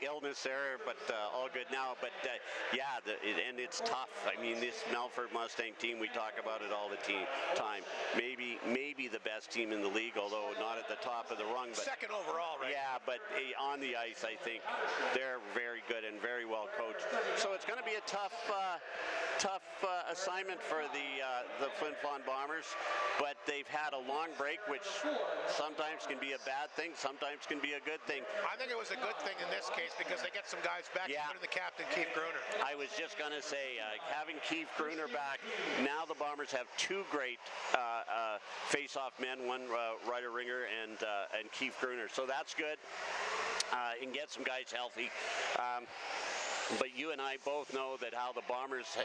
illness there, but all good now. But yeah, and it's tough. I mean, this Melfort Mustang team, we talk about it all the time. Maybe the best team in the league, although not at the top of the rung. But second overall, right? Yeah, but on the ice, I think they're very good and very well coached. So it's going to be a tough assignment for the Flin Flon Bombers, but they've had a long break, which sometimes can be a bad thing, sometimes can be a good thing. I think it was a good thing in this case because they get some guys back, including the captain, Keith Gruner. I was just going to say, having Keith Gruner back, now the Bombers have two great face-off men, one Ryder Ringer and Keith Gruner, so that's good, and get some guys healthy. But you and I both know that how the Bombers,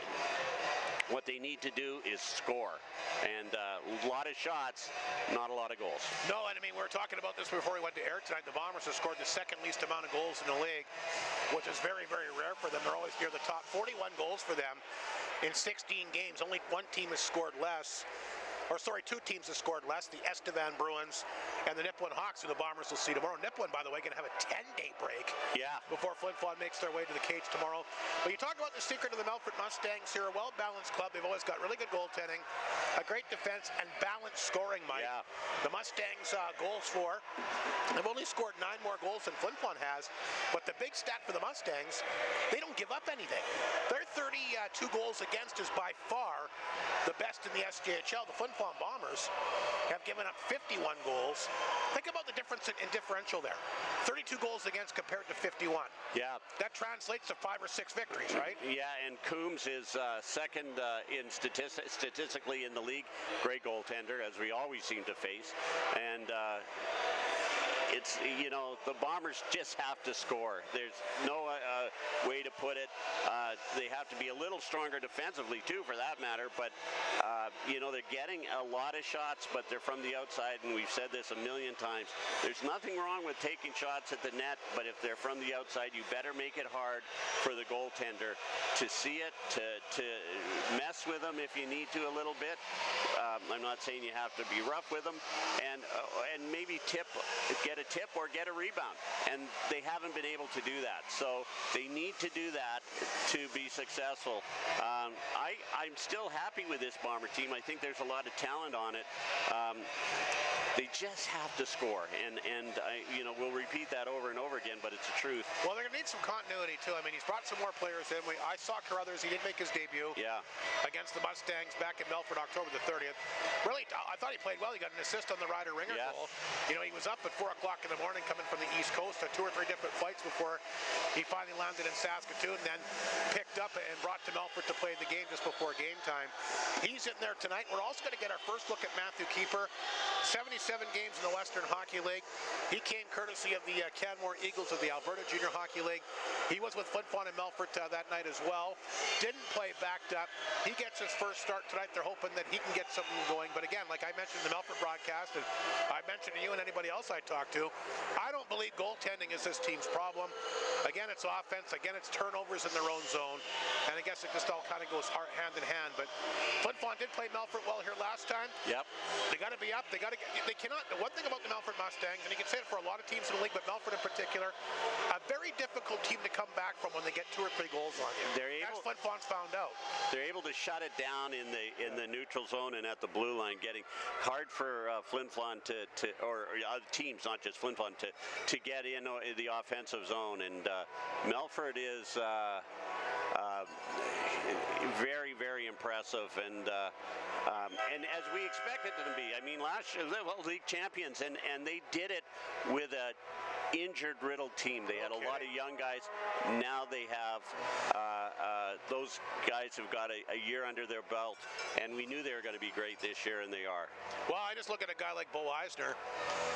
what they need to do is score. And a lot of shots, not a lot of goals. No, and I mean, we were talking about this before we went to air tonight. The Bombers have scored the second least amount of goals in the league, which is very, very rare for them. They're always near the top. 41 goals for them in 16 games. Only one team has scored less. Two teams have scored less, the Estevan Bruins and the Nipawin Hawks, who the Bombers will see tomorrow. Nipawin, by the way, going to have a 10-day break before Flin Flon makes their way to the cage tomorrow. But you talk about the secret of the Melfort Mustangs here, a well-balanced club. They've always got really good goaltending, a great defense, and balanced scoring, Mike. Yeah. The Mustangs goals for, they've only scored 9 more goals than Flin Flon has, but the big stat for the Mustangs, they don't give up anything. Their 32 goals against is by far the best in the SJHL. The Flin Flon Bombers have given up 51 goals. Think about the difference in differential there. 32 goals against compared to 51. Yeah. That translates to 5 or 6 victories, right? Yeah, and Coombs is second in statistically in the league. Great goaltender, as we always seem to face. And it's, the Bombers just have to score. There's no way to put it. They have to be a little stronger defensively, too, for that matter. But, they're getting a lot of shots, but they're from the outside, and we've said this a million times. There's nothing wrong with taking shots at the net, but if they're from the outside, you better make it hard for the goaltender to see it, to mess with them if you need to a little bit. I'm not saying you have to be rough with them, and maybe get a tip or get a rebound, and they haven't been able to do that. So they need to do that to be successful. I'm still happy with this Bomber team. I think there's a lot of talent on it. They just have to score, and we'll repeat that over and over again, but it's the truth. Well, they're going to need some continuity, too. I mean, he's brought some more players in. I saw Carruthers. He did make his debut against the Mustangs back in Melfort, October the 30th. Really, I thought he played well. He got an assist on the Ryder Ringer goal. He was up at 4 o'clock in the morning coming from the East Coast, 2 or 3 different flights before he finally landed in Saskatoon, and then picked up and brought to Melfort to play the game just before game time. He's in there tonight. We're also going to get our first look at Matthew Keeper. 77 games in the Western Hockey League. He came courtesy of the Canmore Eagles of the Alberta Junior Hockey League. He was with Flin Flon and Melfort that night as well. Didn't play backed up. He gets his first start tonight. They're hoping that he can get something going. But again, like I mentioned in the Melfort broadcast, and I mentioned to you and anybody else I talked to, I don't believe goaltending is this team's problem. Again, it's offense. Again, it's turnovers in their own zone. And I guess it just all kind of goes hand in hand. But Flin Flon did play Melfort well here last time. Yep. They got to be up. They cannot. The one thing about the Melfort Mustangs, and you can say it for a lot of teams in the league, but Melfort in particular, a very difficult team to come back from when they get 2 or 3 goals on you. As Flin Flon's found out. They're able to shut it down in the neutral zone and at the blue line, getting hard for Flin Flon or other teams, not just Flin Flon, to get in the offensive zone. And Melfort is very, very impressive, and as we expected them to be. I mean, last year they were league champions, and they did it with a injured-riddled team. They had a lot of young guys. Now they have those guys have got a year under their belt, and we knew they were going to be great this year, and they are. Well, I just look at a guy like Bo Eisner.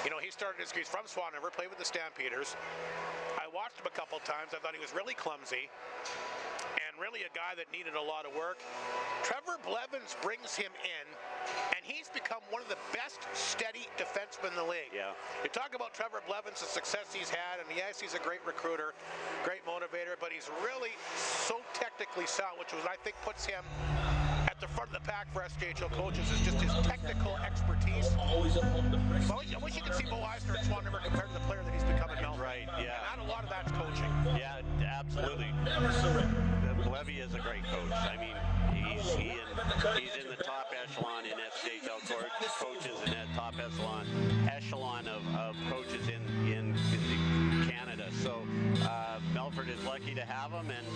He started he's from Swan River, played with the Stampeders. I watched him a couple times. I thought he was really clumsy, and really a guy that needed a lot of work. Trevor Blevins brings him in, and he's become one of the best steady defensemen in the league. Yeah. You talk about Trevor Blevins, the success he's had, and yes, he's a great recruiter, great motivator, but he's really so technically sound, which I think puts him at the front of the pack for SJHL coaches, is just his technical expertise. I wish you could see Bo Eisner at Swan River compared to the player that he's become at Melfort. Right, yeah. And a lot of that's coaching. He's in the top echelon in SJHL coaches and that top echelon of coaches in Canada. So Melfort is lucky to have him, and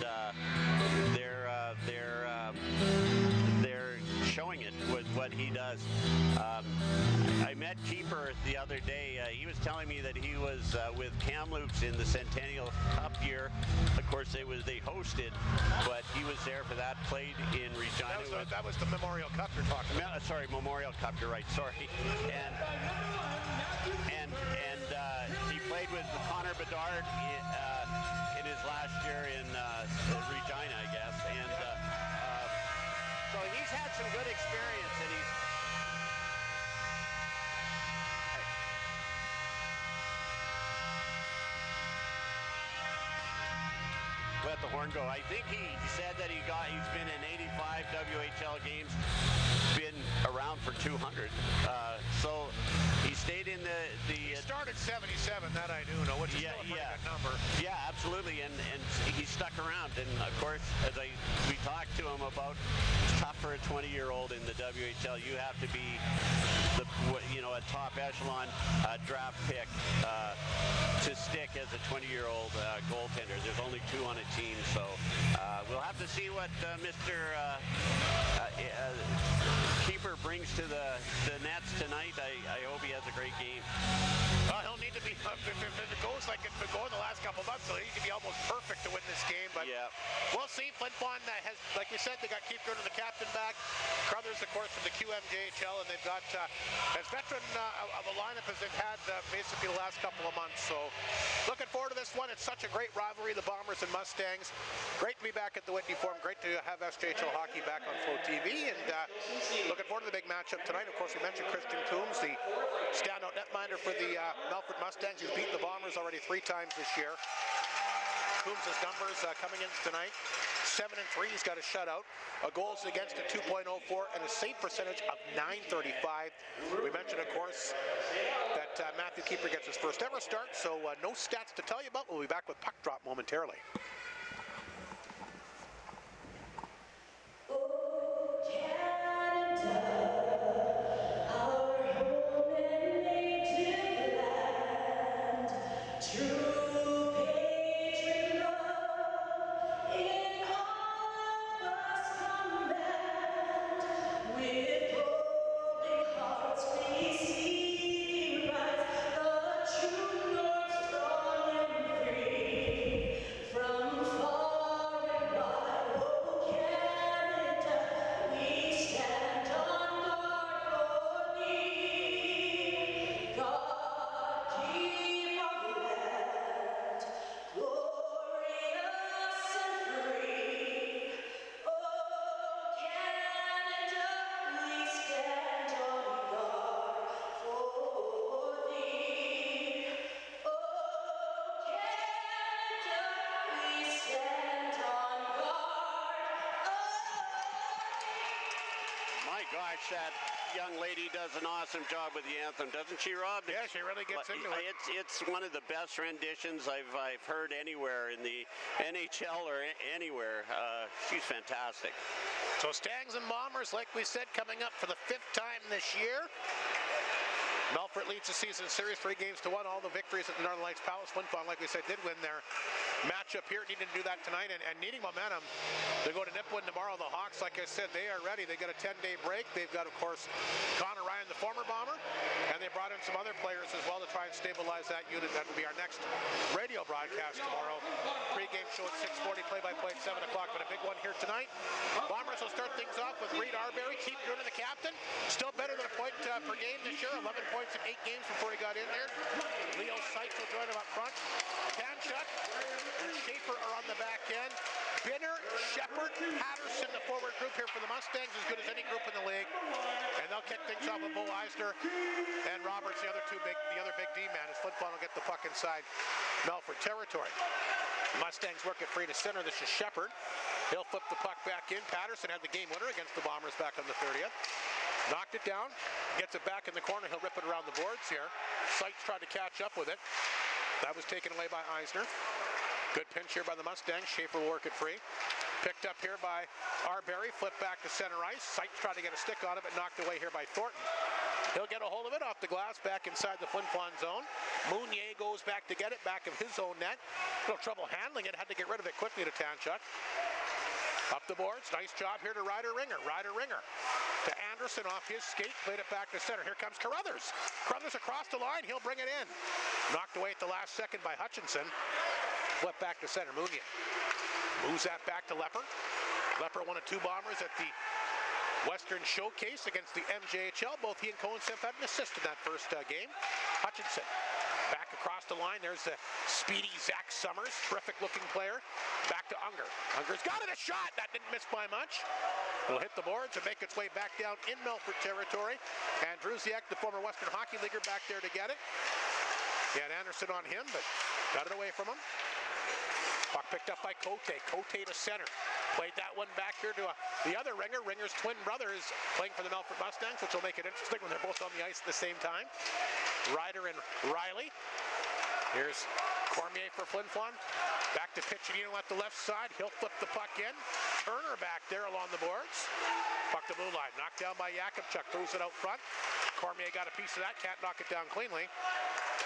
they're showing it with what he does. I met Keeper the other day. He was telling me that he was with Kamloops in the Centennial Cup year. Of course, they hosted, but he was there for that. Played in Regina. That was the Memorial Cup you're talking about. Sorry, Memorial Cup. You're right. Sorry. And he played with Connor Bedard in his last year in Regina, I guess. And so he's had some good experience, and he's. Let the horn go. I think he said that he's been in 85 WHL games, been around for 200. So he stayed in He started 77, that I do know, which is still a pretty good number. Yeah, absolutely, and he stuck around. And of course, as we talked to him about, it's tough for a 20-year-old in the WHL. You have to be a top echelon draft pick to stick as a 20-year-old goaltender. There's only 2 on a team, so we'll have to see what Mr. Keeper brings to the nets tonight. I hope he has a great game. He'll need to be, if it goes like it's been going the last couple of months, he'll need to be almost perfect to win this game. But yeah, we'll see. Flin Flon has, like we said, they got Keith Gurner, the captain, back. Crothers, of course, from the QMJHL, and they've got as veteran of a lineup as they've had basically the last couple of months. So looking forward to this one. It's such a great rivalry, the Bombers and Mustangs. Great to be back at the Whitney Forum. Great to have SJHL hockey back on Flow TV, and looking forward to the big matchup tonight. Of course, we mentioned Christian Coombs, the standout netminder for the Melfort Mustangs, who's beaten the Bombers already 3 times this year. Coombs' numbers coming in tonight: 7-3. He's got a shutout, a goals against a 2.04, and a save percentage of .935. We mentioned, of course, that Matthew Keeper gets his first ever start, so no stats to tell you about. We'll be back with Puck Drop momentarily. Gosh, that young lady does an awesome job with the anthem, doesn't she, Rob? Yeah, she really gets into it. It's one of the best renditions I've heard anywhere in the NHL or anywhere. She's fantastic. So Stangs and Bombers, like we said, coming up for the 5th time this year. Melfort leads the season series 3-1. All the victories at the Northern Lights Palace. Flin Flon, like we said, did win their matchup here. Needing to do that tonight and needing momentum. They go to Nipawin tomorrow. The Hawks, like I said, they are ready. They got a 10-day break. They've got, of course, Connor Ryan, the former Bomber, and they brought in some other players as well to try and stabilize that unit. That will be our next radio broadcast tomorrow. Pre-game show at 6:40, play-by-play at 7 o'clock, but a big one here tonight. Bombers will start things off with Reed Arbery. Keith Gurner, the captain. Still better than a point per game this year. 11 points in 8 games before he got in there. Leo Seitz will join him up front. Tanchuk and Schaefer are on the back end. Binner, Shepard, Patterson, the forward group here for the Mustangs, as good as any group in the league. And they'll kick things off with Bo Eisner and Roberts, the other big D-man, as Flin Flon will get the puck inside Melfort territory. Mustangs work it free to center. This is Shepard. He'll flip the puck back in. Patterson had the game winner against the Bombers back on the 30th. Knocked it down, gets it back in the corner. He'll rip it around the boards here. Seitz tried to catch up with it. That was taken away by Eisner. Good pinch here by the Mustangs. Schaefer will work it free. Picked up here by Arbery. Flip back to center ice. Sykes tried to get a stick on it, but knocked away here by Thornton. He'll get a hold of it off the glass back inside the Flin Flon zone. Mounier goes back to get it back of his own net. A little trouble handling it. Had to get rid of it quickly to Tanchuk. Up the boards. Nice job here to Ryder Ringer. Ryder Ringer to Anderson off his skate. Played it back to center. Here comes Carruthers. Carruthers across the line. He'll bring it in. Knocked away at the last second by Hutchinson. Flip back to center. Mounier moves that back to Lepper. Lepper, one of two bombers at the Western Showcase against the MJHL. Both he and Cohen Simp had an assist in that first game. Hutchinson back across the line. There's the speedy Zach Summers, terrific looking player. Back to Unger. Unger's got it, a shot. That didn't miss by much. It'll hit the boards and make its way back down in Melfort territory. And Druziak, the former Western Hockey Leaguer, back there to get it. He had Anderson on him, but got it away from him. Puck picked up by Cote. Cote to center. Played that one back here to the other Ringer. Ringer's twin brother is playing for the Melfort Mustangs, which will make it interesting when they're both on the ice at the same time. Ryder and Riley. Here's Cormier for Flin Flon. Back to Piccinino at the left side. He'll flip the puck in. Turner back there along the boards. Puck to blue line. Knocked down by Yakubchuk. Throws it out front. Cormier got a piece of that. Can't knock it down cleanly.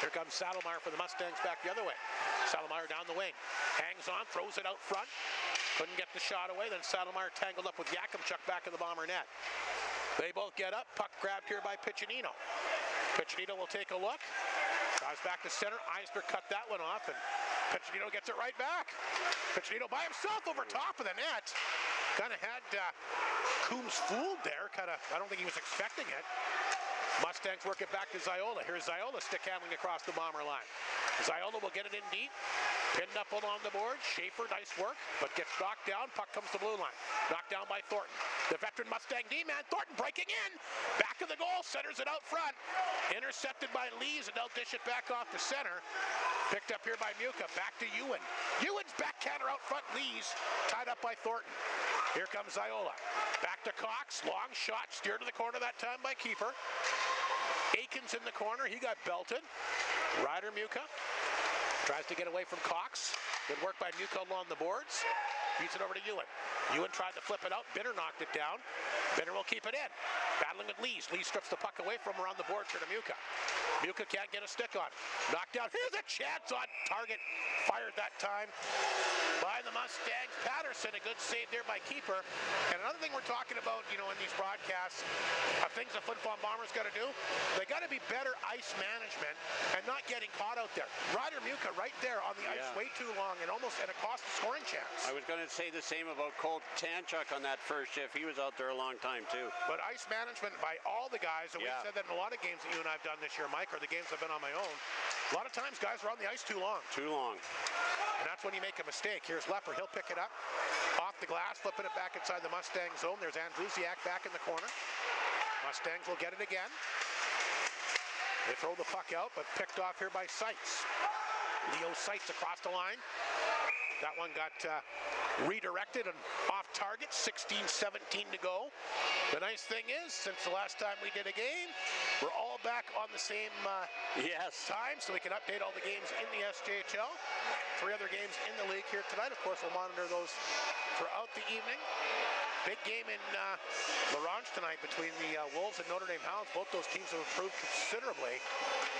Here comes Saddlemeyer for the Mustangs back the other way. Saddlemeyer down the wing. Hangs on, throws it out front. Couldn't get the shot away. Then Saddlemeyer tangled up with Yakubchuk back in the Bomber net. They both get up. Puck grabbed here by Piccinino. Piccinino will take a look. Drives back to center. Eisner cut that one off, and Piccinino gets it right back. Piccinino by himself over top of the net. Kind of had Coombs fooled there. I don't think he was expecting it. Mustangs work it back to Ziola. Here's Ziola stick handling across the Bomber line. Ziola will get it in deep. Pinned up along the board. Schaefer, nice work, but gets knocked down. Puck comes to blue line. Knocked down by Thornton. The veteran Mustang D-man. Thornton breaking in. Back of the goal. Centers it out front. Intercepted by Lees, and they'll dish it back off to center. Picked up here by Muka. Back to Ewan. Ewan's backhander out front. Lees tied up by Thornton. Here comes Ziola. Back to Cox. Long shot. Steered to the corner that time by keeper. Aikens in the corner. He got belted. Ryder Muka tries to get away from Cox. Good work by Muka along the boards. Feeds it over to Ewan. Ewan tried to flip it out. Binner knocked it down. Binner will keep it in. Battling with Lees. Lees strips the puck away from around the board to Muka. Muka can't get a stick on it. Knocked down. Here's a chance on target. Fired that time by the Mustangs. Patterson, a good save there by keeper. And another thing we're talking about, in these broadcasts, things the Flin Flon Bombers got to do, they got to be better ice management and not getting caught out there. Ryder Muka right there on the ice way too long, and it cost a scoring chance. I was going to say the same about Colt Tanchuk on that first shift. He was out there a long time too. But ice management by all the guys, and we've said that in a lot of games that you and I have done this year, Mike, or the games I've been on my own, a lot of times guys are on the ice too long. Too long. And that's when you make a mistake. Here's Lepper. He'll pick it up off the glass, flipping it back inside the Mustang zone. There's Andrusiak back in the corner. Mustangs will get it again. They throw the puck out, but picked off here by Seitz. Leo Seitz across the line. That one got redirected and off target. 16-17 to go. The nice thing is, since the last time we did a game, we're all back on the same time, so we can update all the games in the SJHL. 3 other games in the league here tonight. Of course, we'll monitor those throughout the evening. Big game in LaRange tonight between the Wolves and Notre Dame Hounds. Both those teams have improved considerably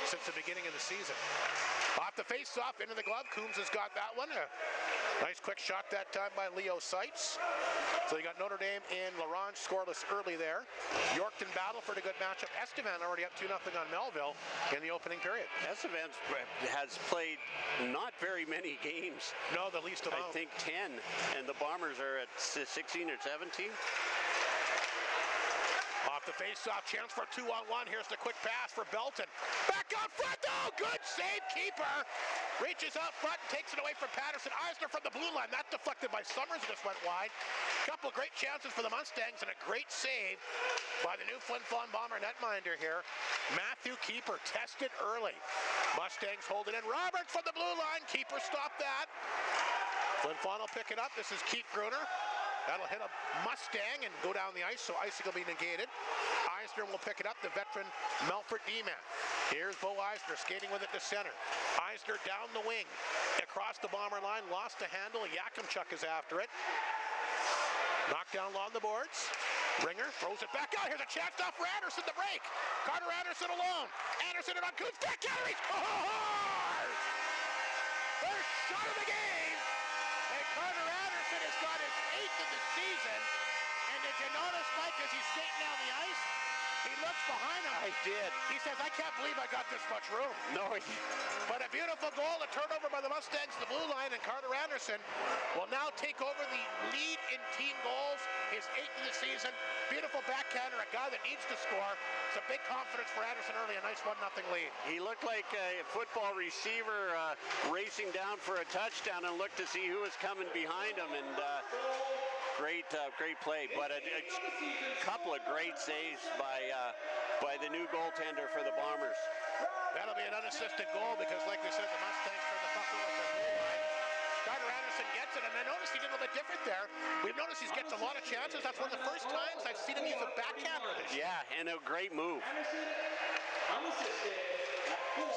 since the beginning of the season. Off the face-off, into the glove. Coombs has got that one. A nice quick shot that time by Leo Seitz. So you got Notre Dame and LaRange scoreless early there. Yorkton Battleford, a good matchup. Estevan already up 2-0 on Melville in the opening period. Estevan has played not very many games. No, the least amount. I think 10, and the Bombers are at 16 or 17. Off the face-off, chance for a 2-on-1. Here's the quick pass for Belton. Back out front, though! Good save, keeper! Reaches out front and takes it away from Patterson. Eisner from the blue line. That deflected by Summers, just went wide. Couple of great chances for the Mustangs and a great save by the new Flin Flon Bomber netminder here. Matthew Keeper tested early. Mustangs hold it in. Roberts from the blue line. Keeper stopped that. Flin Flon will pick it up. This is Keith Gruner. That'll hit a Mustang and go down the ice, so icing will be negated. Eisner will pick it up, the veteran Melfort D-man. Here's Bo Eisner skating with it to center. Eisner down the wing. Across the bomber line, lost the handle. Yakimchuk is after it. Knocked down along the boards. Ringer throws it back out. Here's a chance now for Anderson to break. Carter Anderson alone. Anderson and on Coons. Back gallery. First shot of the game. And Carter Anderson has got his 8th of the season. And did you notice, Mike, as he's skating down the ice, he looks behind him. I did. He says, I can't believe I got this much room. No, But a beautiful goal, a turnover by the Mustangs, the blue line, and Carter Anderson will now take over the lead in team goals, his 8th of the season. Beautiful backhander, a guy that needs to score. It's a big confidence for Anderson early, a nice 1-0 lead. he looked like a football receiver racing down for a touchdown and looked to see who was coming behind him. And great play, but a couple of great saves by the new goaltender for the Bombers. That'll be an unassisted goal because, like we said, the Mustangs turn the puck over with their blue line. Carter Anderson gets it, and I noticed he did a little bit different there. We've noticed he gets a lot of chances. That's one of the first times I've seen him use a backhander this year. Yeah, and a great move.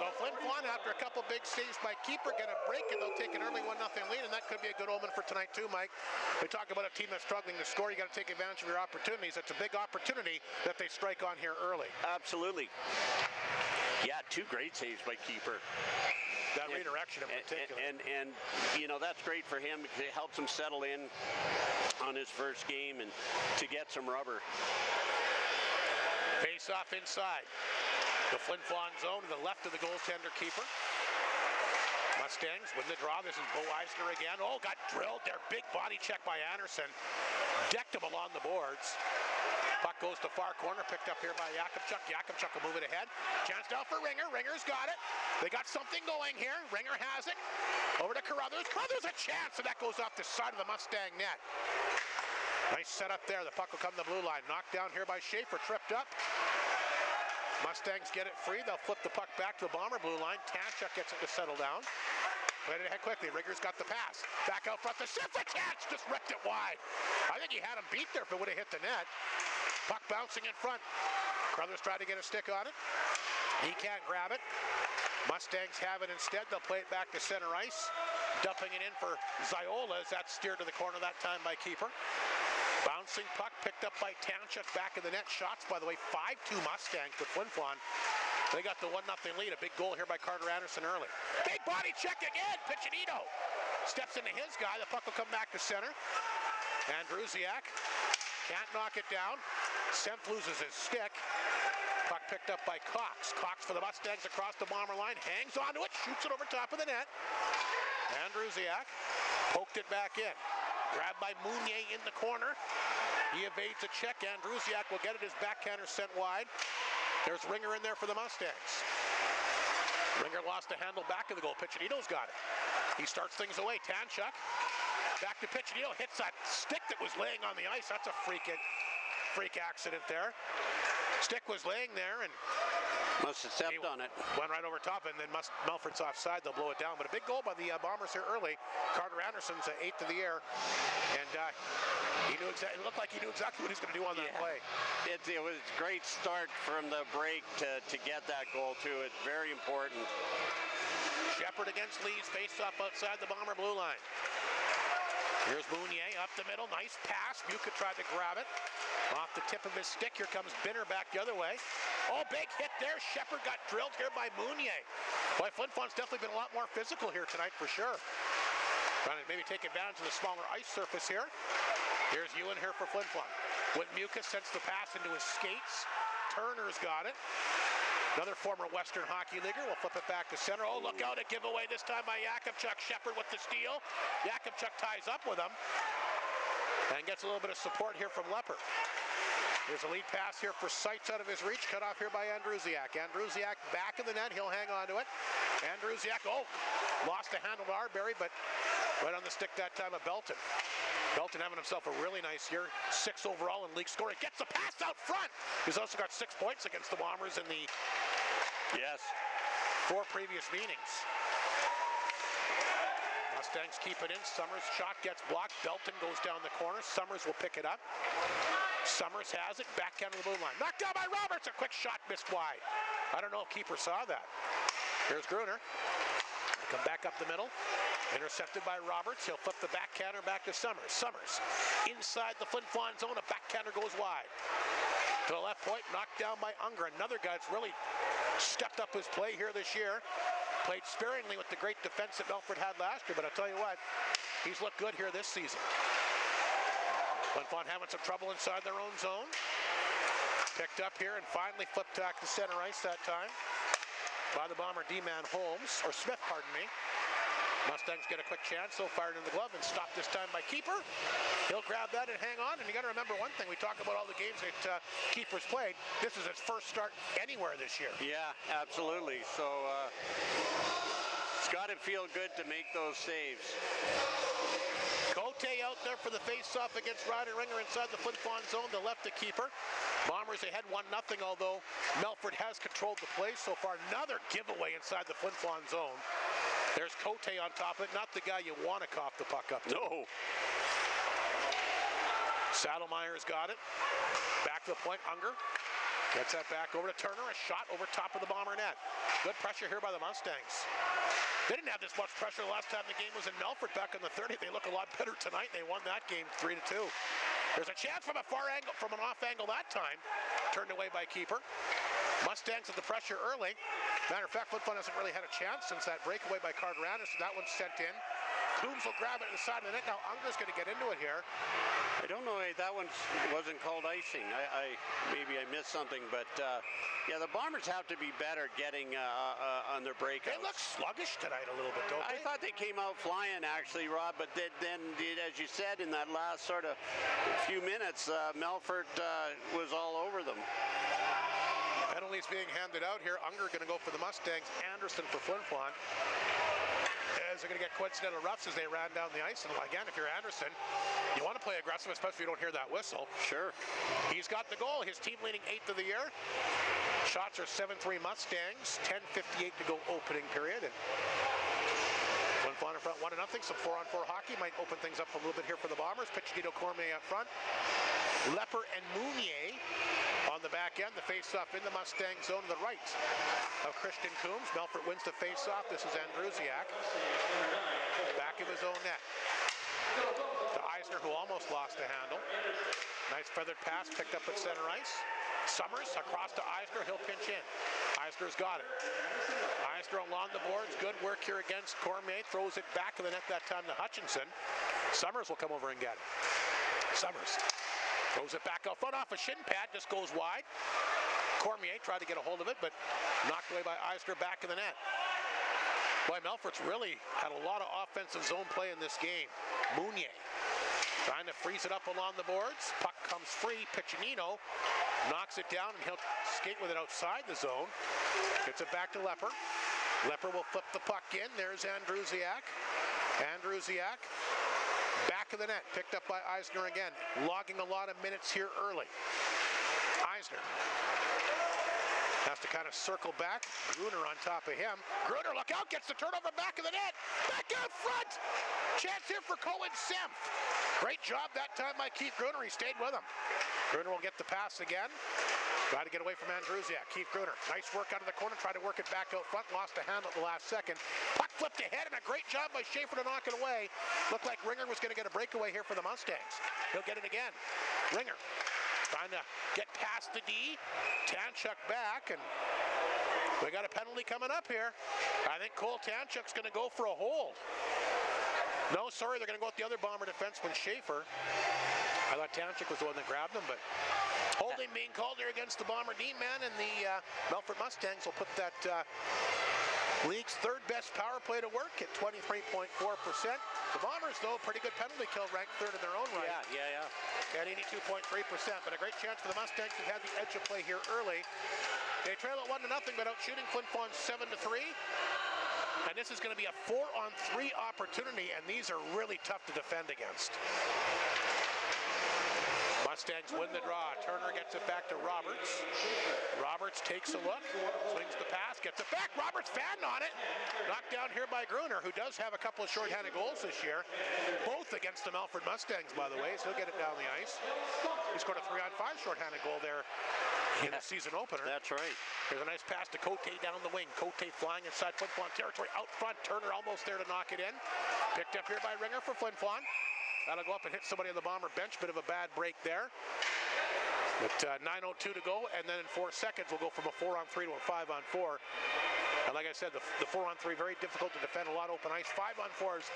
So Flin Flon, after a couple big saves by keeper, going to break it. They'll take an early 1-0 lead, and that could be a good omen for tonight too, Mike. We talk about a team that's struggling to score. You got to take advantage of your opportunities. It's a big opportunity that they strike on here early. Absolutely. Yeah, 2 great saves by keeper. That redirection in particular. And you know, that's great for him because it helps him settle in on his first game and to get some rubber. Face off inside. The Flin Flon zone to the left of the goaltender keeper. Mustangs win the draw. This is Bo Eisner again. Oh, got drilled there. Big body check by Anderson. Decked him along the boards. Puck goes to far corner, picked up here by Yakimchuk. Yakimchuk will move it ahead. Chance now for Ringer. Ringer's got it. They got something going here. Ringer has it. Over to Carruthers. Carruthers a chance, and that goes off the side of the Mustang net. Nice setup there. The puck will come to the blue line. Knocked down here by Schaefer. Tripped up. Mustangs get it free. They'll flip the puck back to the Bomber blue line. Tanchuk gets it to settle down. Played it ahead quickly. Ringer's got the pass. Back out front. The shift for chance. Just ripped it wide. I think he had him beat there if it would have hit the net. Puck bouncing in front. Carruthers tried to get a stick on it. He can't grab it. Mustangs have it instead. They'll play it back to center ice. Dumping it in for Ziola as that's steered to the corner that time by keeper. Bouncing puck picked up by Township back in the net. Shots, by the way, 5-2 Mustangs with Flin Flon. They got the 1-0 lead. A big goal here by Carter Anderson early. Big body check again. Piccinino steps into his guy. The puck will come back to center. Andrusiak can't knock it down. Semp loses his stick. Puck picked up by Cox. Cox for the Mustangs across the Bomber line. Hangs onto it. Shoots it over top of the net. Andrusiak poked it back in. Grabbed by Mounier in the corner. He evades a check. Andrusiak will get it. His backhander sent wide. There's Ringer in there for the Mustangs. Ringer lost the handle back of the goal. Piccinino's got it. He starts things away. Tanchuk back to Piccinino. Hits that stick that was laying on the ice. That's a freak accident there. Stick was laying there and must have stepped on it. Went right over top, and then Melfort's offside. They'll blow it down. But a big goal by the Bombers here early. Carter Anderson's 8th of the year, and he knew exactly. It looked like he knew exactly what he was going to do on that play. It was a great start from the break to get that goal too. It's very important. Shepard against Lees, face off outside the Bomber blue line. Here's Mounier up the middle. Nice pass. Buka tried to grab it. Off the tip of his stick. Here comes Binner back the other way. Oh, big hit there. Shepard got drilled here by Mounier. Boy, Flin Flon's definitely been a lot more physical here tonight for sure. Trying to maybe take advantage of the smaller ice surface here. Here's Ewan here for Flin Flon. With Muka sends the pass into his skates. Turner's got it. Another former Western Hockey Leaguer will flip it back to center. Oh, look out, a giveaway this time by Yakimchuk. Shepard with the steal. Yakimchuk ties up with him and gets a little bit of support here from Leopard. Here's a lead pass here for Seitz out of his reach. Cut off here by Andrusiak. Andrusiak back of the net. He'll hang on to it. Andrusiak, lost the handle to Arbery, but right on the stick that time of Belton. Belton having himself a really nice year. 6 overall in league scoring. Gets the pass out front. He's also got 6 points against the Bombers in the 4 previous meetings. Mustangs keep it in. Summers' shot gets blocked. Belton goes down the corner. Summers will pick it up. Summers has it. Backhand to the blue line. Knocked down by Roberts. A quick shot missed wide. I don't know if keeper saw that. Here's Gruner. Come back up the middle. Intercepted by Roberts. He'll flip the backhander back to Summers. Summers inside the Flin Flon zone. A backhander goes wide. To the left point, knocked down by Unger. Another guy that's really stepped up his play here this year. Played sparingly with the great defense that Melfort had last year, but I'll tell you what, he's looked good here this season. Flin Flon having some trouble inside their own zone. Picked up here and finally flipped back to center ice that time by the Bomber D-man Holmes, or Smith, pardon me. Mustangs get a quick chance, so fired in the glove and stopped this time by Keeper. He'll grab that and hang on, and you got to remember one thing, we talk about all the games that Keeper's played. This is his first start anywhere this year. Yeah, absolutely. So it's got to feel good to make those saves. Cote out there for the face-off against Ryder Ringer inside the Flin Flon zone to left the Keeper. Bombers ahead 1-0, although Melfort has controlled the play so far. Another giveaway inside the Flin Flon zone. There's Cote on top of it, not the guy you want to cough the puck up to. No. Saddlemeyer's got it. Back to the point, Unger. Gets that back over to Turner. A shot over top of the Bomber net. Good pressure here by the Mustangs. They didn't have this much pressure the last time the game was in Melfort back in the 30th. They look a lot better tonight. They won that game 3-2. There's a chance from a far angle, from an off angle that time. Turned away by Keeper. Mustangs with the pressure early. Matter of fact, Flin Flon hasn't really had a chance since that breakaway by Carter-Anderson. That one's sent in. Coombs will grab it inside the net. Now Unger's going to get into it here. I don't know, that one wasn't called icing. Maybe I missed something, but yeah, the Bombers have to be better getting on their breakouts. They look sluggish tonight a little bit, don't they? I thought they came out flying actually, Rob, but then as you said, in that last sort of few minutes, Melfort was all over them. Penalties being handed out here. Unger going to go for the Mustangs. Anderson for Flin Flon. As they're going to get coincidental roughs as they ran down the ice. And again, if you're Anderson, you want to play aggressive, especially if you don't hear that whistle. Sure. He's got the goal. His team leading 8th of the year. Shots are 7-3 Mustangs. 10:58 to go opening period. And Flin Flon in front 1-0. Some 4-on-4 hockey might open things up a little bit here for the Bombers. Piccinino, Cormier up front. Leper and Mounier on the back end. The face-off in the Mustang zone to the right of Christian Coombs. Melfort wins the face-off. This is Andrusiak. Back of his own net. To Eisner, who almost lost the handle. Nice feathered pass picked up at center ice. Summers across to Eisner. He'll pinch in. Eisner's got it. Eisner along the boards. Good work here against Cormier. Throws it back of the net that time to Hutchinson. Summers will come over and get it. Summers throws it back out front off a shin pad. Just goes wide. Cormier tried to get a hold of it, but knocked away by Eisner back in the net. Boy, Melfort's really had a lot of offensive zone play in this game. Mounier trying to freeze it up along the boards. Puck comes free. Piccinino knocks it down, and he'll skate with it outside the zone. Gets it back to Leper. Leper will flip the puck in. There's Andrusiak. Andrusiak back of the net, picked up by Eisner again. Logging a lot of minutes here early. Eisner has to kind of circle back. Gruner on top of him. Gruner, look out, gets the turnover back of the net. Back out front. Chance here for Cohen Semp. Great job that time by Keith Gruner. He stayed with him. Gruner will get the pass again. Got to get away from Andrusiak. Keith Gruner, nice work out of the corner. Tried to work it back out front. Lost a handle at the last second. Puck flipped ahead, and a great job by Schaefer to knock it away. Looked like Ringer was going to get a breakaway here for the Mustangs. He'll get it again. Ringer trying to get past the D. Tanchuk back, and we got a penalty coming up here. I think Cole Tanchuk's going to go for a hold. No, sorry, they're going to go with the other Bomber defenseman, Schaefer. I thought Tanchuk was the one that grabbed him, but holding being called here against the Bomber D-man, and the Melfort Mustangs will put that league's third best power play to work at 23.4%. The Bombers, though, pretty good penalty kill, ranked third in their own right. Yeah. At 82.3%, but a great chance for the Mustangs who had the edge of play here early. They trail at 1-0, but out shooting Flin Flon 7-3. And this is going to be a 4-on-3 opportunity, and these are really tough to defend against. Mustangs win the draw. Turner gets it back to Roberts. Roberts takes a look, swings the pass, gets it back. Roberts fanning on it. Knocked down here by Gruner, who does have a couple of shorthanded goals this year. Both against the Melfort Mustangs, by the way, so he'll get it down the ice. He scored a 3-on-5 shorthanded goal there in the season opener. That's right. Here's a nice pass to Cote down the wing. Cote flying inside Flin Flon territory. Out front, Turner almost there to knock it in. Picked up here by Ringer for Flin Flon. That'll go up and hit somebody on the Bomber bench. Bit of a bad break there. But 9:02 to go, and then in 4 seconds we'll go from a 4-on-3 to a 5-on-4. And like I said, the 4-on-3 very difficult to defend, a lot of open ice. 5-on-4s,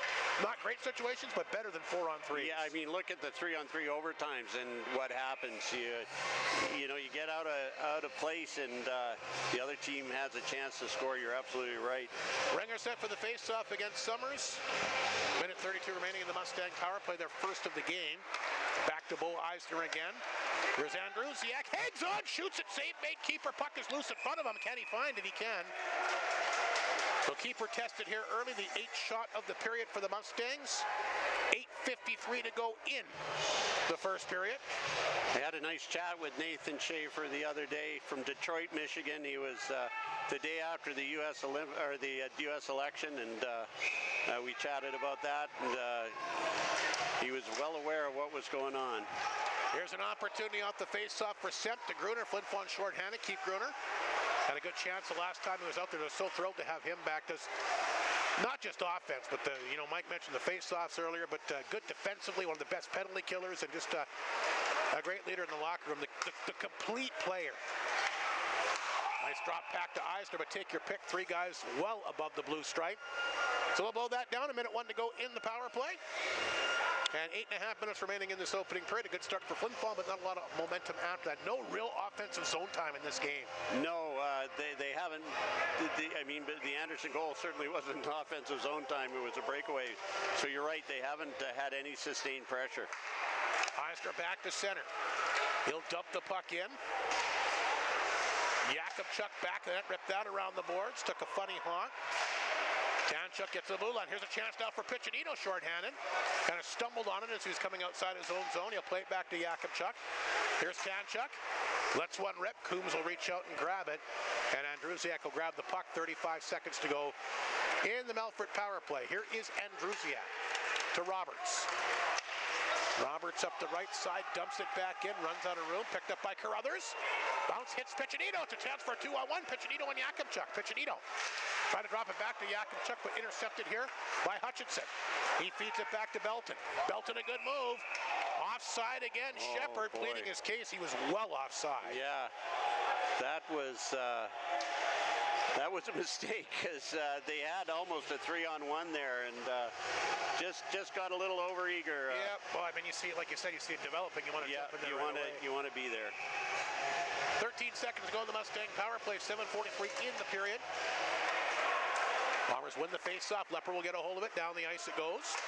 not great situations, but better than 4-on-3. Yeah, I mean, look at the 3-on-3 overtimes and what happens. You know, you get out of place and the other team has a chance to score. You're absolutely right. Ringer set for the face-off against Summers. Minute 32 remaining in the Mustang power play, their first of the game. Back to Bo Eisner again. Here's Andrusiak, hangs on, shoots it, save made, keeper, puck is loose in front of him. Can he find it? He can. So keeper tested here early, the 8th shot of the period for the Mustangs. 8:53 to go in the first period. I had a nice chat with Nathan Schaefer the other day from Detroit, Michigan. He was the day after the U.S. U.S. election, and we chatted about that, and he was well aware of what was going on. Here's an opportunity off the face-off for Semp to Gruner. Flin Flon short-handed, keep Gruner. Had a good chance the last time he was out there. I was so thrilled to have him back. Does not just offense, but Mike mentioned the face-offs earlier, but good defensively, one of the best penalty killers, and just a great leader in the locker room. The complete player. Nice drop back to Eisner, but take your pick. 3 guys well above the blue stripe. So we'll blow that down. 1:01 to go in the power play. And 8.5 minutes remaining in this opening period. A good start for Flin Flon, but not a lot of momentum after that. No real offensive zone time in this game. No, they haven't. But the Anderson goal certainly wasn't offensive zone time. It was a breakaway. So you're right. They haven't had any sustained pressure. Eisner back to center. He'll dump the puck in. Yakubchuk back, that ripped that around the boards. Took a funny honk. Tanchuk gets the blue line. Here's a chance now for Piccinino, shorthanded. Kind of stumbled on it as he was coming outside his own zone. He'll play it back to Yakubchuk. Here's Tanchuk. Lets one rip. Coombs will reach out and grab it. And Andrusiak will grab the puck. 35 seconds to go in the Melfort power play. Here is Andrusiak to Roberts. Roberts up the right side, dumps it back in, runs out of room, picked up by Carruthers. Bounce hits Piccinino. It's a chance for a 2-on-1. Piccinino and Yakubchuk. Piccinino trying to drop it back to Yakubchuk, but intercepted here by Hutchinson. He feeds it back to Belton. Belton, a good move. Offside again. Shepard pleading his case. He was well offside. Yeah, that was a mistake because they had almost a 3-on-1 there, and just got a little overeager. Yeah, well, I mean, you see it, like you said, you see it developing. You want to jump in there you want to be there. 13 seconds to go in the Mustang power play. 7:43 in the period. Bombers win the face-off. Lepper will get a hold of it. Down the ice it goes.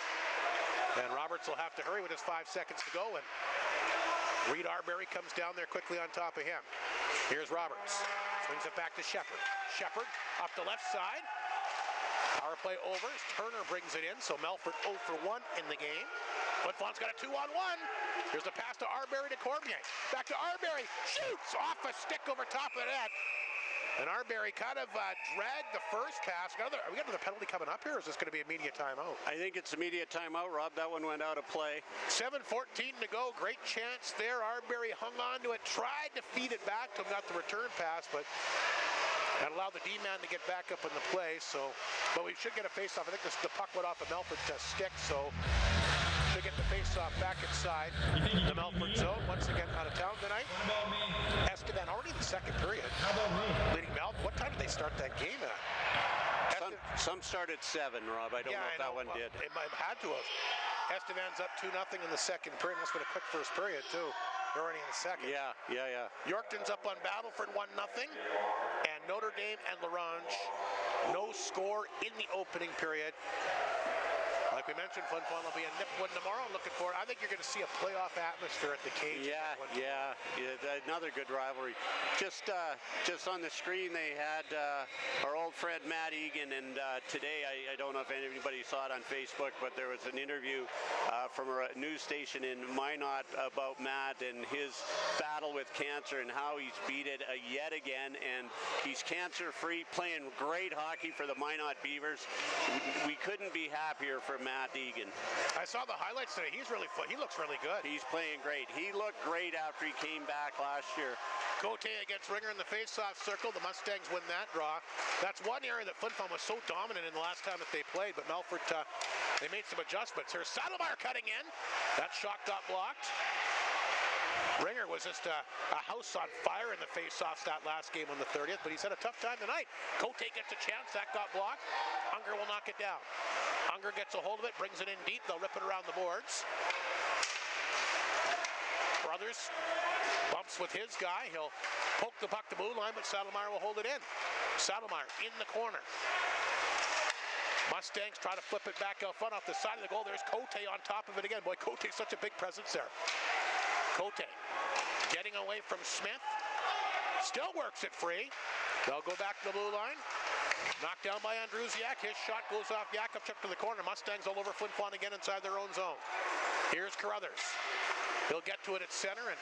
And Roberts will have to hurry with his 5 seconds to go. And Reed Arbery comes down there quickly on top of him. Here's Roberts. Swings it back to Shepard. Shepard up the left side. Power play over as Turner brings it in. So Melfort 0 for 1 in the game. Flin Flon's got a 2-on-1. Here's the pass to Arbery to Cormier. Back to Arbery. Shoots off a stick over top of that. And Arbery kind of dragged the first pass. Are we got another penalty coming up here, or is this going to be a media timeout? I think it's immediate timeout, Rob. That one went out of play. 7:14 to go. Great chance there. Arbery hung on to it, tried to feed it back to him, got the return pass, but that allowed the D-man to get back up in the play. But we should get a face-off. I think the puck went off a Melfort stick, so should get the face-off back inside the Melfort zone. Once again out of town tonight. Estevan already in the second period. Leading Melfort. What time did they start that game at? Some started 7, Rob. I don't know if that one did. It might have had to have. Estevan's up 2-0 in the second period. Must have been a quick first period, too. They're already in the second. Yeah. Yorkton's up on Battleford 1-0. And Notre Dame and Larange, no score in the opening period. Like we mentioned, Flin Flon will be a nip win tomorrow. I'm looking forward. I think you're going to see a playoff atmosphere at the cage. Yeah. Another good rivalry. Just on the screen, they had our old friend Matt Egan, and today I don't know if anybody saw it on Facebook, but there was an interview from a news station in Minot about Matt and his battle with cancer and how he's beat it yet again, and he's cancer-free, playing great hockey for the Minot Beavers. We couldn't be happier for Matt. Matt Egan. I saw the highlights today. He looks really good. He's playing great. He looked great after he came back last year. Cote against Ringer in the face-off circle. The Mustangs win that draw. That's one area that Flin Flon was so dominant in the last time that they played, but Melfort, they made some adjustments. Here's Saddlemeyer cutting in. That shot got blocked. Ringer was just a house on fire in the face-offs that last game on the 30th, but he's had a tough time tonight. Cote gets a chance. That got blocked. Unger will knock it down. Unger gets a hold of it, brings it in deep. They'll rip it around the boards. Brothers bumps with his guy. He'll poke the puck to blue line, but Saddlemeyer will hold it in. Saddlemeyer in the corner. Mustangs try to flip it back out front off the side of the goal. There's Cote on top of it again. Boy, Cote's such a big presence there. Cote getting away from Smith. Still works it free. They'll go back to the blue line. Knocked down by Andrusiak. His shot goes off Jakubchuk to the corner. Mustangs all over Flin Flon again inside their own zone. Here's Carruthers. He'll get to it at center, and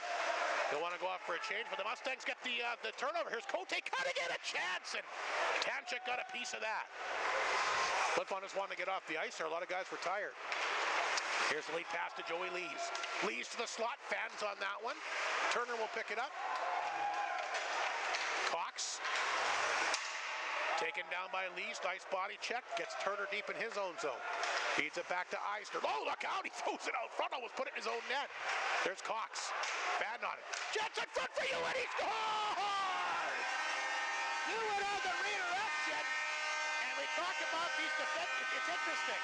he'll want to go off for a change, but the Mustangs get the turnover. Here's Cote cutting in a chance, and Tanchik got a piece of that. Flin Flon just wanted to get off the ice there. A lot of guys were tired. Here's the lead pass to Joey Lees. Lees to the slot, fans on that one. Turner will pick it up. Cox. Taken down by Lees, nice body check, gets Turner deep in his own zone. Feeds it back to Eisner. Oh, look out, he throws it out front, almost put it in his own net. There's Cox, bad on it. Jets in front for you, and he scores! You went on the redirection, and we talk about these defenses. It's interesting.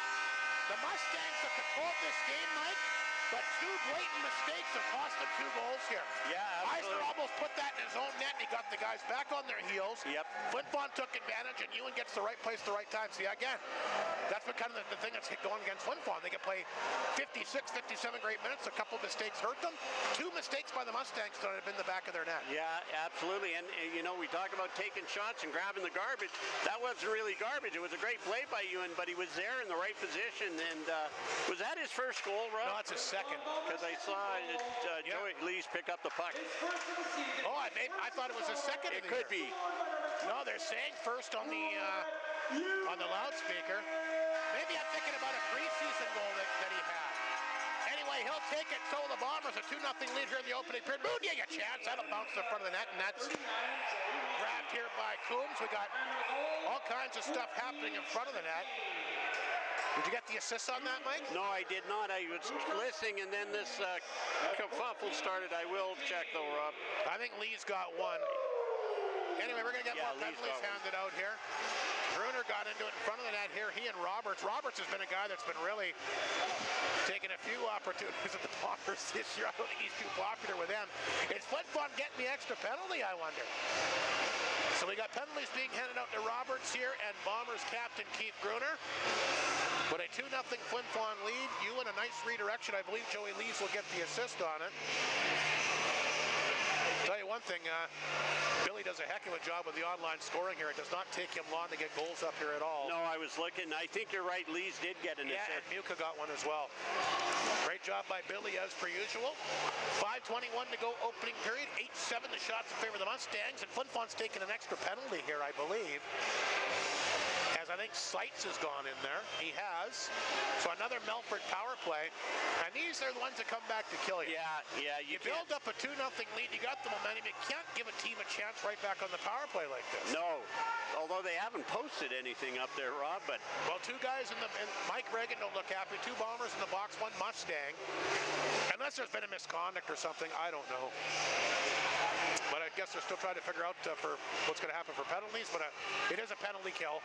The Mustangs have controlled this game, Mike, but two blatant mistakes have cost them 2 goals here. Yeah, absolutely. Eisner almost put that in his own net, and he got the guys back on their heels. Yep. Flin Flon took advantage, and Ewan gets the right place at the right time. See, again, that's been kind of the thing that's going against Flin Flon. They can play 56, 57 great minutes. A couple mistakes hurt them. 2 mistakes by the Mustangs that have been the back of their net. Yeah, absolutely. And you know, we talk about taking shots and grabbing the garbage. That wasn't really garbage. It was a great play by Ewan, but he was there in the right position. And was that his first goal, Rob? No, it's his second. Because I saw Joey Lees pick up the puck. Oh, I thought it was his second. It could be. No, they're saying first on the loudspeaker. Maybe I'm thinking about a preseason goal that he had. Anyway, he'll take it. So the Bombers, a 2-0 lead here in the opening period. Mooney, a chance. That'll bounce to the front of the net, and that's grabbed here by Coombs. We got all kinds of stuff happening in front of the net. Did you get the assist on that, Mike? No, I did not. I was listening, and then this kerfuffle started. I will check, though, Rob. I think Lee's got one. Anyway, we're going to get more penalties handed out here. Gruner got into it in front of the net here. He and Roberts. Roberts has been a guy that's been really taking a few opportunities at the Bombers this year. I don't think he's too popular with them. Is Flin Flon getting the extra penalty, I wonder? So we got penalties being handed out to Roberts here and Bombers captain Keith Gruner. But a 2-0 Flin Flon lead. Ewan, a nice redirection. I believe Joey Lees will get the assist on it. Tell you one thing, Billy does a heck of a job with the online scoring here. It does not take him long to get goals up here at all. No, I was looking. I think you're right. Lees did get an assist. Yeah, and Muka got one as well. Great job by Billy as per usual. 5:21 to go opening period. 8-7 the shots in favor of the Mustangs. And Flin Flon's taken an extra penalty here, I believe. As I think Seitz has gone in there. He has. So another Melfort power play. And these are the ones that come back to kill you. Yeah. You build up a 2-0 lead. You got the momentum. You can't give a team a chance right back on the power play like this. No. Although they haven't posted anything up there, Rob, but... Well, 2 guys and Mike Reagan don't look happy. 2 Bombers in the box, 1 Mustang. Unless there's been a misconduct or something, I don't know. But I guess they're still trying to figure out for what's going to happen for penalties, but it is a penalty kill.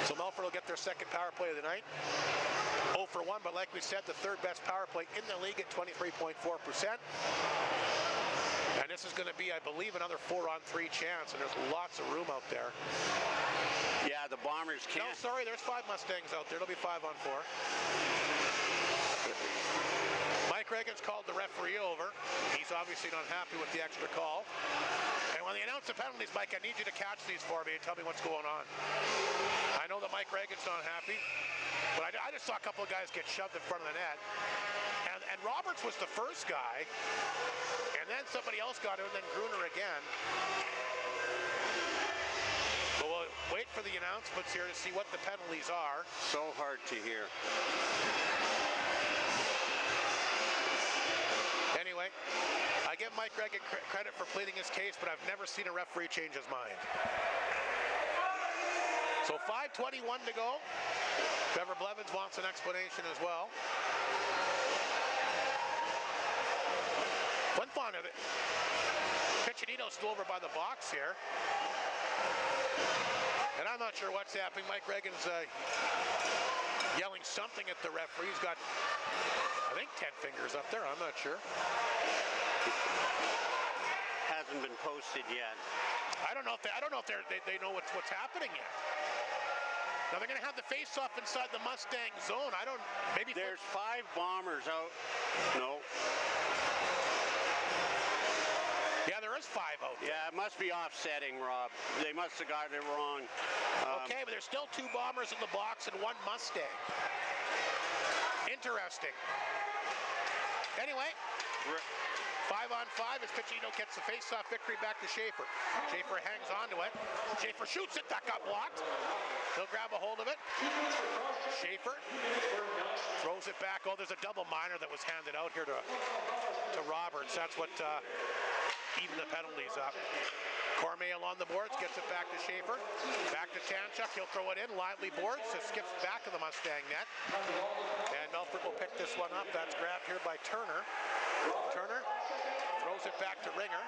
So Melfort will get their second power play of the night. 0 for 1, but like we said, the 3rd best power play in the league at 23.4%. And this is going to be, I believe, another 4-on-3 chance, and there's lots of room out there. Yeah, the Bombers can't... No, sorry, there's 5 Mustangs out there. It'll be 5-on-4. Mike Reagan's called the referee over. He's obviously not happy with the extra call. And when they announce the penalties, Mike, I need you to catch these for me and tell me what's going on. I know that Mike Reagan's not happy, but I just saw a couple of guys get shoved in front of the net. And Roberts was the first guy, and then somebody else got him, and then Gruner again. But we'll wait for the announcements here to see what the penalties are. So hard to hear. Anyway, I give Mike Regan credit for pleading his case, but I've never seen a referee change his mind. So 5:21 to go. Trevor Blevins wants an explanation as well. Flin Flon of it. Piccinino's still over by the box here. And I'm not sure what's happening. Mike Regan's yelling something at the referee. He's got, I think, 10 fingers up there. I'm not sure. Hasn't been posted yet. I don't know if they know what's happening yet. Now they're going to have the face-off inside the Mustang zone. Maybe there's 5 bombers out. No. Yeah, there is 5 out there. Yeah, it must be offsetting, Rob. They must have gotten it wrong. Okay, but there's still 2 bombers in the box and 1 Mustang. Interesting. Anyway, 5-on-5 as Piccinino gets the face-off victory back to Schaefer. Schaefer hangs on to it. Schaefer shoots it. That got blocked. He'll grab a hold of it. Schaefer throws it back. Oh, there's a double minor that was handed out here to Roberts. That's what even the penalties up. Cormier on the boards, gets it back to Schaefer. Back to Tanchuk, he'll throw it in. Lively boards, it skips back of the Mustang net. And Melfort will pick this one up. That's grabbed here by Turner. Turner throws it back to Ringer.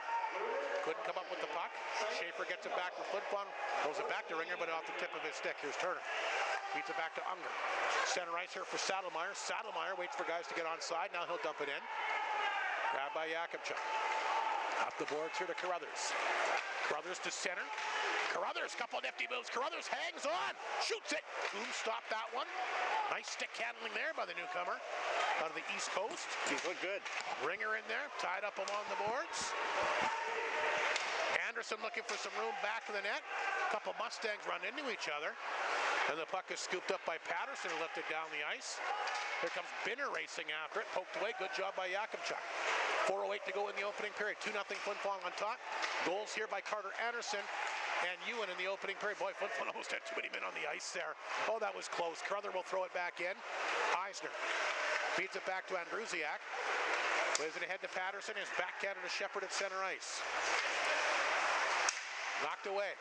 Couldn't come up with the puck. Schaefer gets it back to Flin Flon. Throws it back to Ringer, but off the tip of his stick. Here's Turner. Beats it back to Unger. Center ice here for Saddlemeyer. Saddlemeyer waits for guys to get on side. Now he'll dump it in. Grabbed by Jakubchuk. Up the boards here to Carruthers. Carruthers to center. Carruthers, couple nifty moves. Carruthers hangs on, shoots it. Coombs stopped that one. Nice stick handling there by the newcomer out of the East Coast. He's looked good. Ringer in there, tied up along the boards. Anderson looking for some room back of the net. A couple Mustangs run into each other. And the puck is scooped up by Patterson and lifted down the ice. Here comes Binner racing after it. Poked away. Good job by Jakubchuk. 4:08 to go in the opening period. 2-0 Flin Flon on top. Goals here by Carter Anderson and Ewan in the opening period. Boy, Flin Flon almost had too many men on the ice there. Oh, that was close. Carruthers will throw it back in. Eisner beats it back to Andrusiak. Plays it ahead to Patterson. His backhander to Shepard at center ice. Knocked away.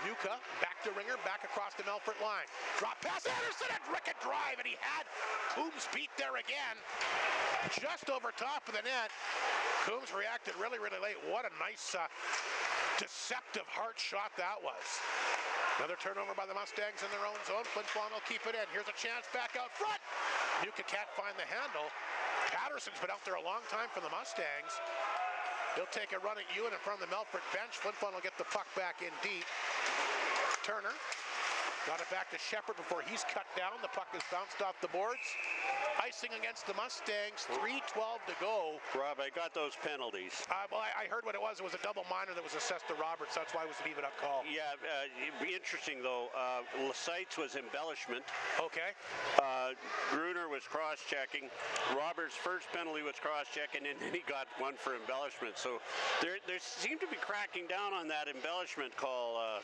Nuka back to Ringer, back across the Melfort line. Drop pass, Anderson, and Rickett drive, and he had Coombs beat there again. Just over top of the net. Coombs reacted really, really late. What a nice, deceptive heart shot that was. Another turnover by the Mustangs in their own zone. Flin Flon will keep it in. Here's a chance back out front. Nuka can't find the handle. Patterson's been out there a long time for the Mustangs. He'll take a run at Ewan in front of the Melfort bench. Flin Flon will get the puck back in deep. Turner got it back to Shepard before he's cut down. The puck is bounced off the boards. Icing against the Mustangs, 3:12 to go. Rob, I got those penalties. Well, I heard what it was. It was a double minor that was assessed to Roberts. That's why it was an even-up call. Yeah, it'd be interesting, though. Lesight's was embellishment. Okay. Gruner was cross-checking. Roberts' first penalty was cross-checking, and then he got one for embellishment. So there seemed to be cracking down on that embellishment call,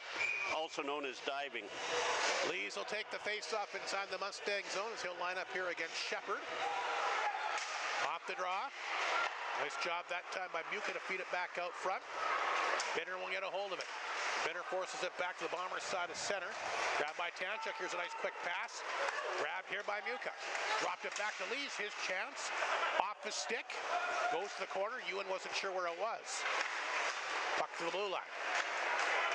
also known as diving. Lees will take the face-off inside the Mustang zone as he'll line up here against Shepard. Off the draw. Nice job that time by Muka to feed it back out front. Binner will get a hold of it. Binner forces it back to the Bombers' side of center. Grabbed by Tanchuk. Here's a nice quick pass. Grabbed here by Muka. Dropped it back to Lees. His chance. Off the stick. Goes to the corner. Ewan wasn't sure where it was. Puck to the blue line.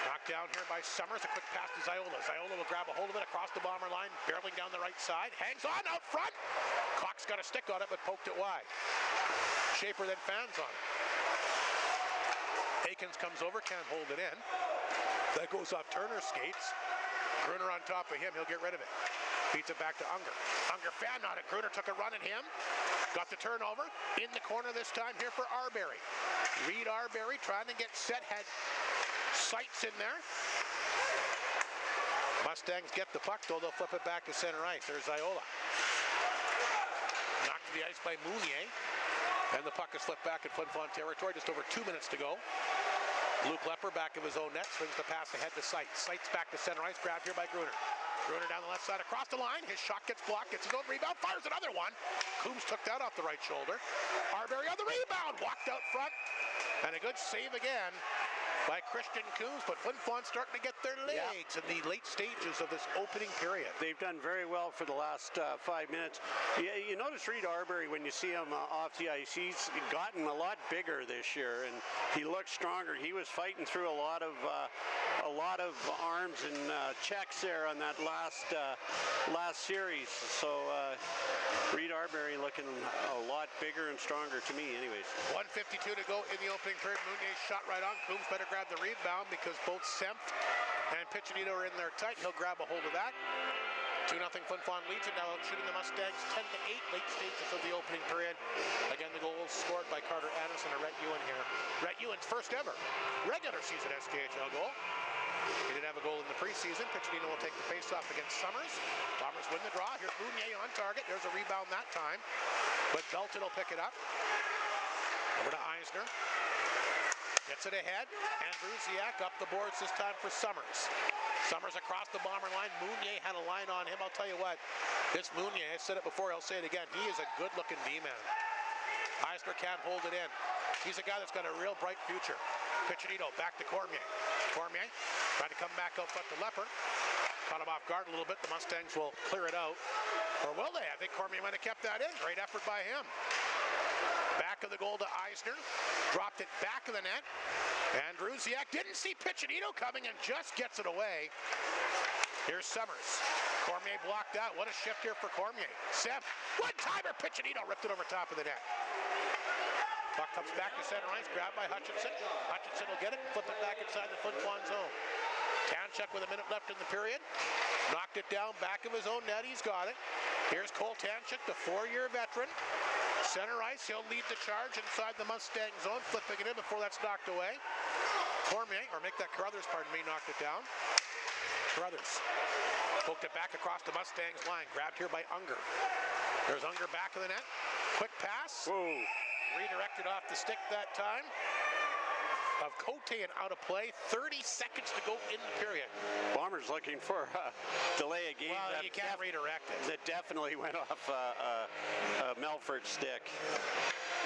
Knocked down here by Summers. A quick pass to Ziola. Ziola will grab a hold of it across the Bomber line, barreling down the right side. Hangs on out front. Cox got a stick on it, but poked it wide. Schaefer then fans on it. Akins comes over, can't hold it in. That goes off Turner's skates. Gruner on top of him. He'll get rid of it. Feeds it back to Unger. Unger fan on it. Gruner took a run at him. Got the turnover. In the corner this time here for Arbery. Reed Arbery trying to get set. Had sights in there. Mustangs get the puck, though they'll flip it back to center ice. There's Ziola. Knocked to the ice by Mounier. And the puck is flipped back in Flin Flon territory. Just over 2 minutes to go. Luke Lepper back of his own net, swings the pass ahead to Seitz. Seitz back to center ice, grabbed here by Gruner. Gruner down the left side, across the line. His shot gets blocked, gets his own rebound, fires another one. Coombs took that off the right shoulder. Arbery on the rebound, walked out front. And a good save again by Christian Coombs, but Flin Flon starting to get their legs in the late stages of this opening period. They've done very well for the last 5 minutes. You notice Reed Arbery, when you see him off the ice, he's gotten a lot bigger this year, and he looks stronger. He was fighting through a lot of arms and checks there on that last series. So Reed Arbery looking a lot bigger and stronger to me, anyways. 1:52 to go in the opening period. Mounier's shot right on. Coombs better grab the rebound because both Semp and Piccinino are in there tight. He'll grab a hold of that. 2-0 Flin Flon leads it now, shooting the Mustangs 10-8, late stages of the opening period. Again, the goal is scored by Carter Anderson and Rhett Ewan here. Rhett Ewan's first ever regular season SKHL goal. He did have a goal in the preseason. Piccinino will take the face-off against Summers. Bombers win the draw. Here's Mounier on target. There's a rebound that time, but Belton will pick it up. Over to Eisner. Gets it ahead. Andrusiak up the boards this time for Summers. Summers across the Bomber line. Mounier had a line on him. I'll tell you what, this Mounier, I said it before, I'll say it again, he is a good-looking D-man. Eisner can't hold it in. He's a guy that's got a real bright future. Piccinino back to Cormier. Cormier trying to come back out front to Lepper. Caught him off guard a little bit. The Mustangs will clear it out. Or will they? I think Cormier might have kept that in. Great effort by him. Back of the goal to Eisner. Dropped it back of the net. Andrusiak didn't see Piccinino coming and just gets it away. Here's Summers. Cormier blocked out. What a shift here for Cormier. Semp, one-timer. Piccinino ripped it over top of the net. Puck comes back to center ice, grabbed by Hutchinson. Hutchinson will get it, flip it back inside the Flin Flon zone. Tanchuk with a minute left in the period. Knocked it down back of his own net. He's got it. Here's Cole Tanchuk, the 4-year veteran. Center ice, he'll lead the charge inside the Mustang zone, flipping it in before that's knocked away. Cormier, or make that Carruthers, pardon me, knocked it down. Carruthers poked it back across the Mustangs line, grabbed here by Unger. There's Unger back of the net. Quick pass. Whoa. Redirected off the stick that time. Of Cote and out of play. 30 seconds to go in the period. Bombers looking for delay a game. Well, you can't redirect it. That definitely went off Melfort stick.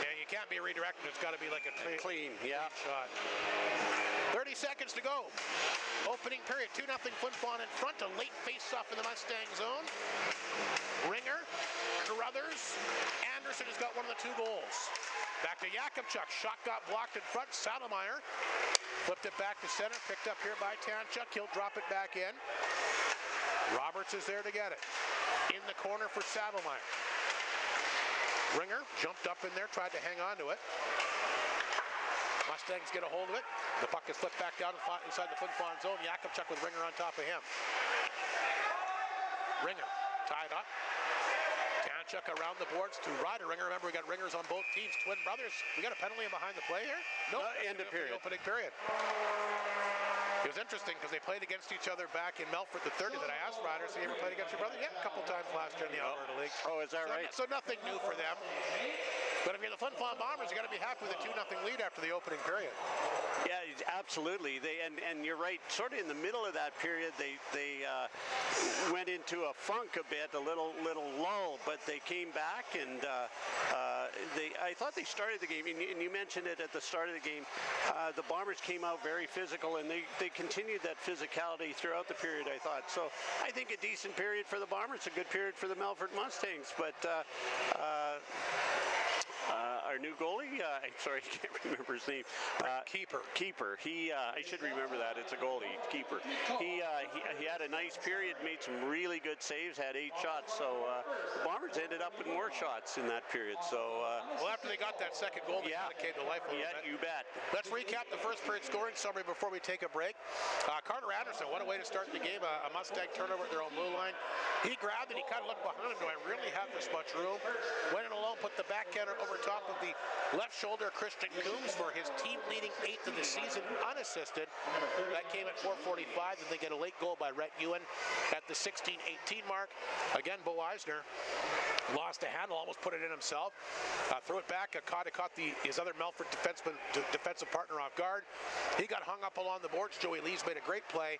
Yeah, you can't be redirected. It's got to be like a clean shot. 30 seconds to go. Opening period. 2-0 Flin Flon in front. A late face-off in the Mustang zone. Ringer, Carruthers, Anderson has got one of the 2 goals. Back to Jakubchuk. Shot got blocked in front. Saddlemeyer flipped it back to center. Picked up here by Tanchuk. He'll drop it back in. Roberts is there to get it. In the corner for Saddlemeyer. Ringer jumped up in there, tried to hang on to it. Mustangs get a hold of it. The puck is flipped back down inside the Flin Flon zone. Jakubchuk with Ringer on top of him. Ringer tied up. Tanchuk around the boards to Ryder Ringer. Remember, we got Ringers on both teams, twin brothers. We got a penalty behind the play here? No, end of period. Opening period. It was interesting because they played against each other back in Melfort the 30th, and I asked Ryder, so you ever played against your brother? Yeah, a couple times last year in the Alberta League. Oh, is that right? So nothing new for them. But if you're the Flin Flon Bombers, you got to be happy with a 2-0 lead after the opening period. Yeah, absolutely. And you're right. Sort of in the middle of that period, they went into a funk a bit, a little lull, but they came back and I thought they started the game. And you mentioned it at the start of the game. The Bombers came out very physical, and they continued that physicality throughout the period. I thought so. I think a decent period for the Bombers, a good period for the Melfort Mustangs, but. Our new goalie, I'm sorry, I can't remember his name. Keeper. He, I should remember that. It's a goalie. Keeper. He had a nice period, made some really good saves, had 8 shots. So the Bombers ended up with more shots in that period. So well, after they got that second goal, they kind of came to life a little bit. You bet. Let's recap the first period scoring summary before we take a break. Carter Anderson, what a way to start the game. A Mustang turnover at their own blue line. He grabbed it. He kind of looked behind him. Do I really have this much room? Went in alone, put the backhander over top of the left shoulder. Christian Coombs for his team-leading 8th of the season, unassisted. That came at 4:45, and they get a late goal by Rhett Ewan at the 16-18 mark. Again, Bo Eisner lost a handle, almost put it in himself. Threw it back, caught his other Melfort defensive partner off guard. He got hung up along the boards. Joey Lees made a great play.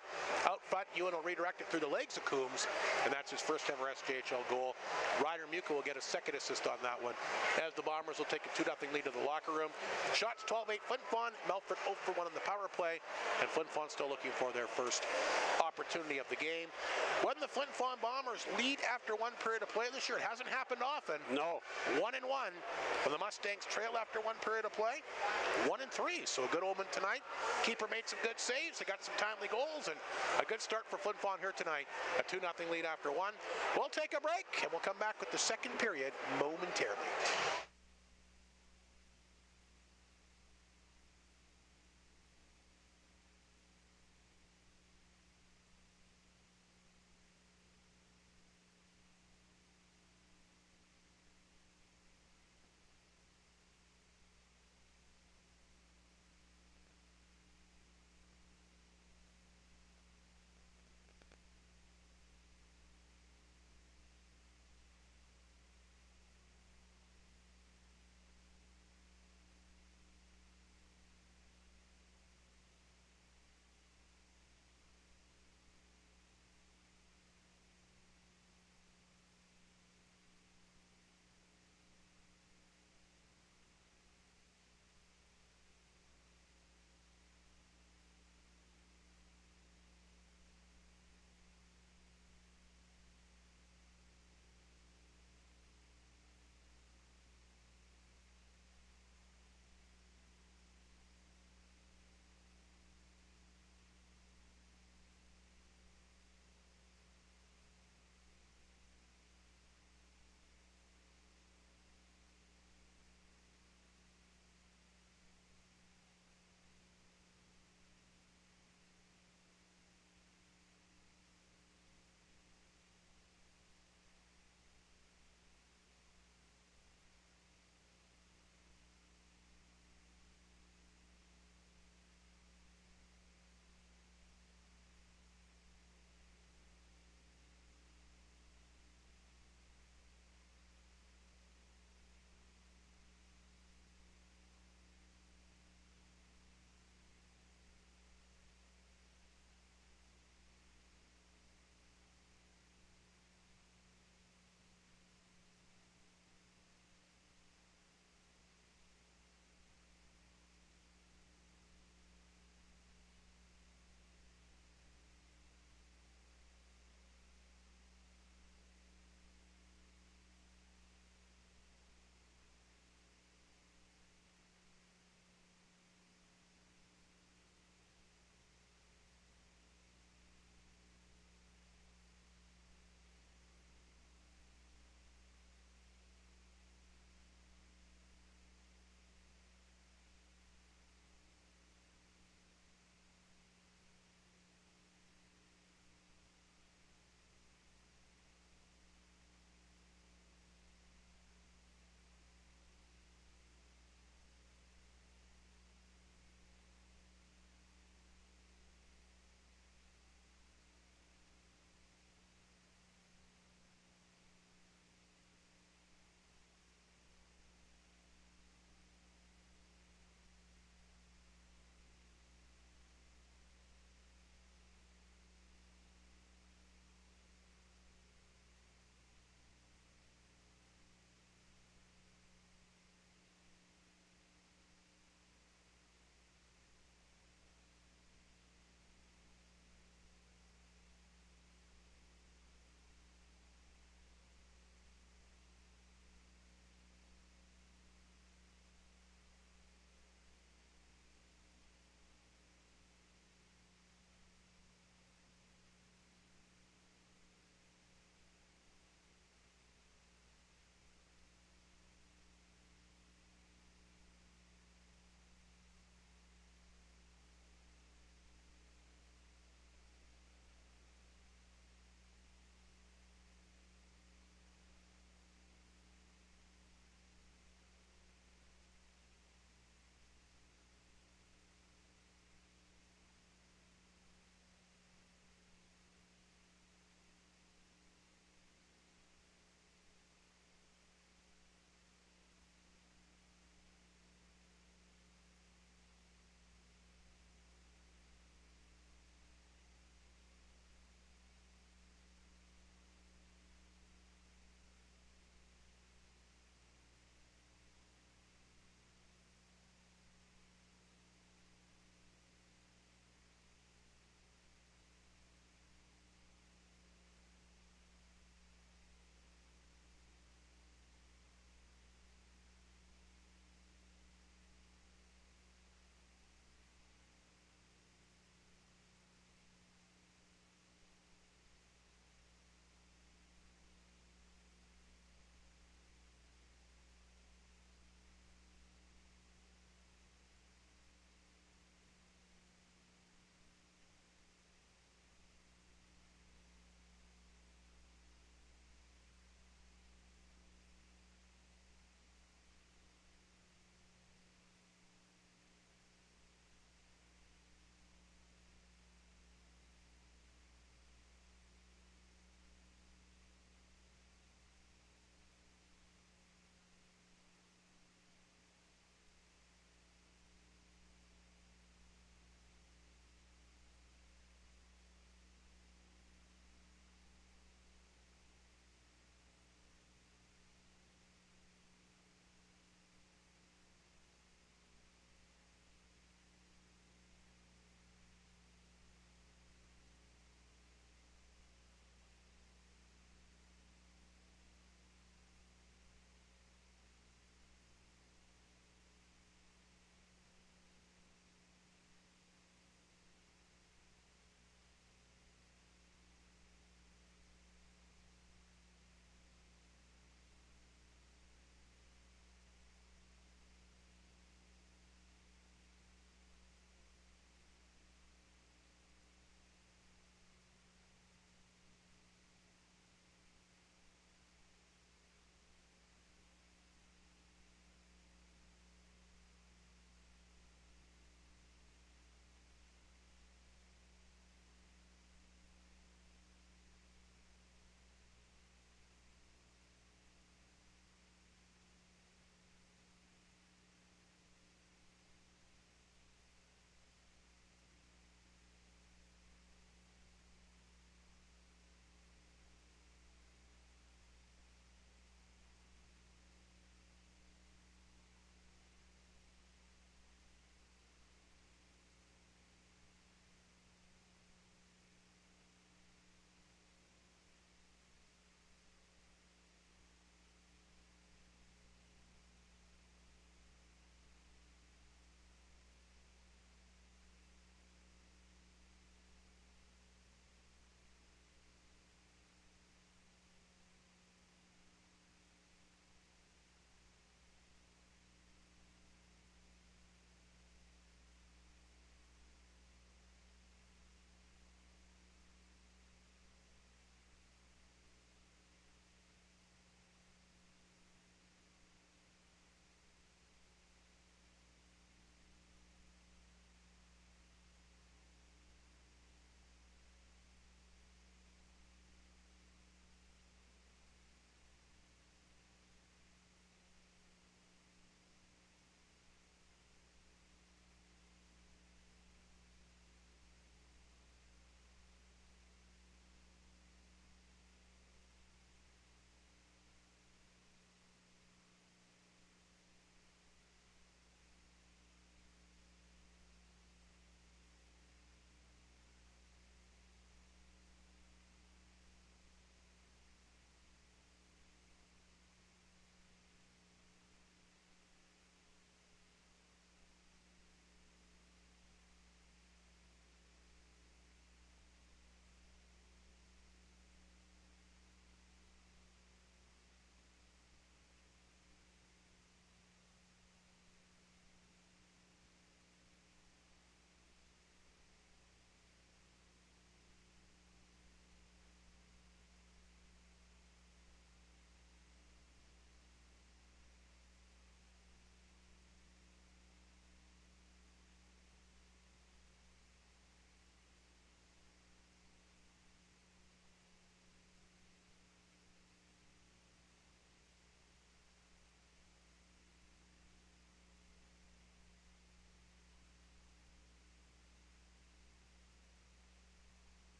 Out front, Ewan will redirect it through the legs of Coombs, and that's his first ever SJHL goal. Ryder Muka will get a second assist on that one, as the Bombers will take a 2-0 lead to the locker room. Shots 12-8 Flin Flon, Melfort 0 for 1 on the power play, and Flin Flon still looking for their first opportunity of the game. When the Flin Flon Bombers lead after one period of play this year, it hasn't happened often. No. 1-1. When the Mustangs trail after one period of play, 1-3. So a good omen tonight. Keeper made some good saves. They got some timely goals, and a good start for Flin Flon here tonight. A 2-0 lead after one. We'll take a break, and we'll come back with the second period momentarily.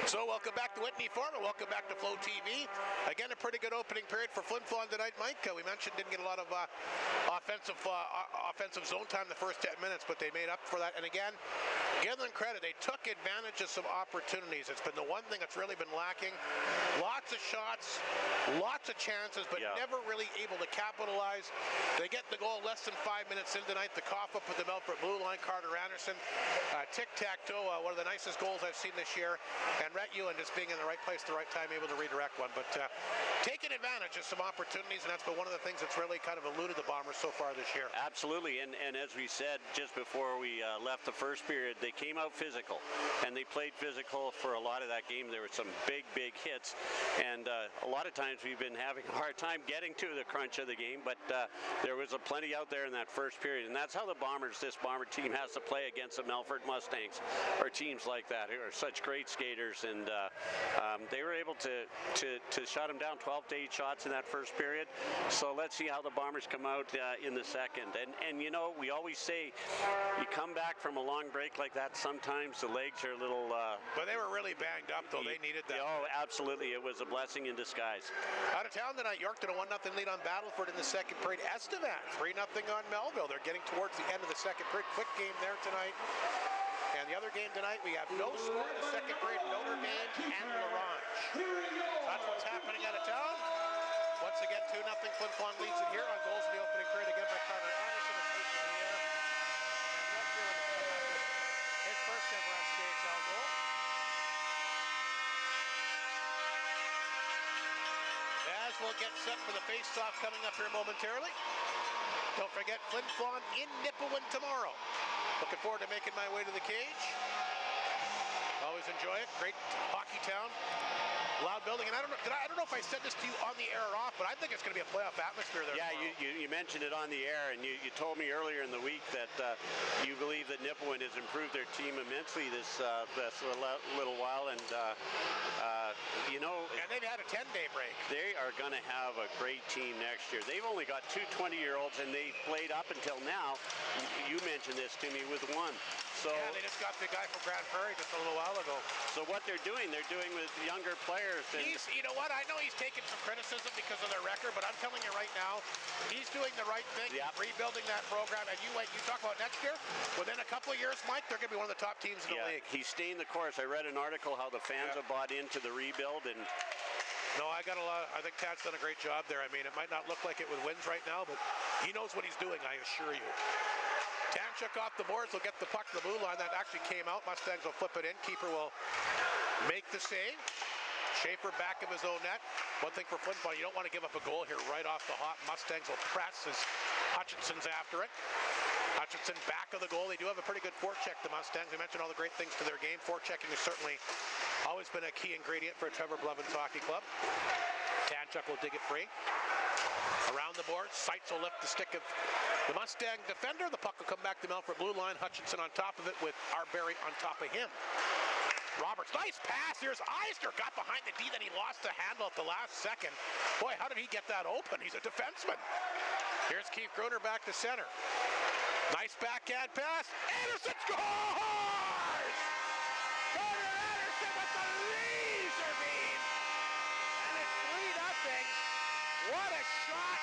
So welcome back to Whitney Farm and welcome back to Flow TV. Again, a pretty good opening period for Flin Flon tonight, Mike. We mentioned didn't get a lot of offensive zone time the first 10 minutes, but they made up for that. And again, give them credit. They took advantage of some opportunities. It's been the one thing that's really been lacking. Lots of shots, lots of chances, but never really able to capitalize. They get the goal less than 5 minutes in tonight. The cough up with the Melfort blue line, Carter Anderson. Tic-tac-toe, one of the nicest goals I've seen this year. And Rhett Ewan just being in the right place at the right time, able to redirect one. But taking advantage of some opportunities, and that's been one of the things that's really kind of eluded the Bombers so far this year. Absolutely, and as we said just before we left the first period, they came out physical, and they played physical for a lot of that game. There were some big hits, and a lot of times we've been having a hard time getting to the crunch of the game, but there was a plenty out there in that first period, and that's how this Bomber team has to play against the Melfort Mustangs, or teams like that, who are such great skaters, and they were able to shut them down 12 to 8 shots in that first period. So let's see how the Bombers come out in the second. And you know, we always say you come back from a long break like that, sometimes the legs are a little but they were really banged up though. They needed that. Oh, absolutely. It was a blessing in disguise. Out of town tonight, Yorkton a 1-0 lead on Battleford in the second period. Estevan 3-0 on Melville. They're getting towards the end of the second period. Quick game there tonight. And the other game tonight, we have no score in the second period, Notre Dame and Larange. So that's what's happening out of town. Once again, 2-0 Flin Flon leads it here on goals in the opening period, again by Carter Anderson. His first ever SJHL goal. As we'll get set for the face-off coming up here momentarily. Don't forget Flin Flon in Nipawin tomorrow. Looking forward to making my way to the cage. Always enjoy it. Great hockey town. Loud building. And I don't know if I said this to you on the air or off, but I think it's going to be a playoff atmosphere there. Yeah, you mentioned it on the air, and you told me earlier in the week that you believe that Nipawin has improved their team immensely this little while, and you know. And they've had a 10-day break. They are going to have a great team next year. They've only got 2 20-year-olds, and they've played up until now. You mentioned this to me with one. So, yeah, they just got the guy from Grand Prairie just a little while ago. So what they're doing with younger players. You know what? I know he's taking some criticism because of their record, but I'm telling you right now, he's doing the right thing. Yep. He's rebuilding that program. And you talk about next year, within a couple of years, Mike, they're going to be one of the top teams in the league. He's staying the course. I read an article how the fans have bought into the rebuild, and no, I think Tad's done a great job there. I mean, it might not look like it with wins right now, but he knows what he's doing, I assure you. Tanchuk off the boards will get the puck to the blue line. That actually came out. Mustangs will flip it in. Keeper will make the save. Schaefer back of his own net. One thing for Flin Flon, you don't want to give up a goal here right off the hop. Mustangs will press as Hutchinson's after it. Hutchinson back of the goal. They do have a pretty good forecheck, the Mustangs. We mentioned all the great things to their game. Forechecking has certainly always been a key ingredient for Trevor Blevins Hockey Club. Tanchuk will dig it free. Around the board, Seitz will lift the stick of the Mustang defender. The puck will come back to Melfort blue line. Hutchinson on top of it with Arbery on top of him. Roberts, nice pass. Here's Eisner, got behind the D, then he lost the handle at the last second. Boy, how did he get that open? He's a defenseman. Here's Keith Gruner back to center. Nice backhand pass. Anderson scores! Carter Anderson with the laser beam. And it's 3-0. What a shot.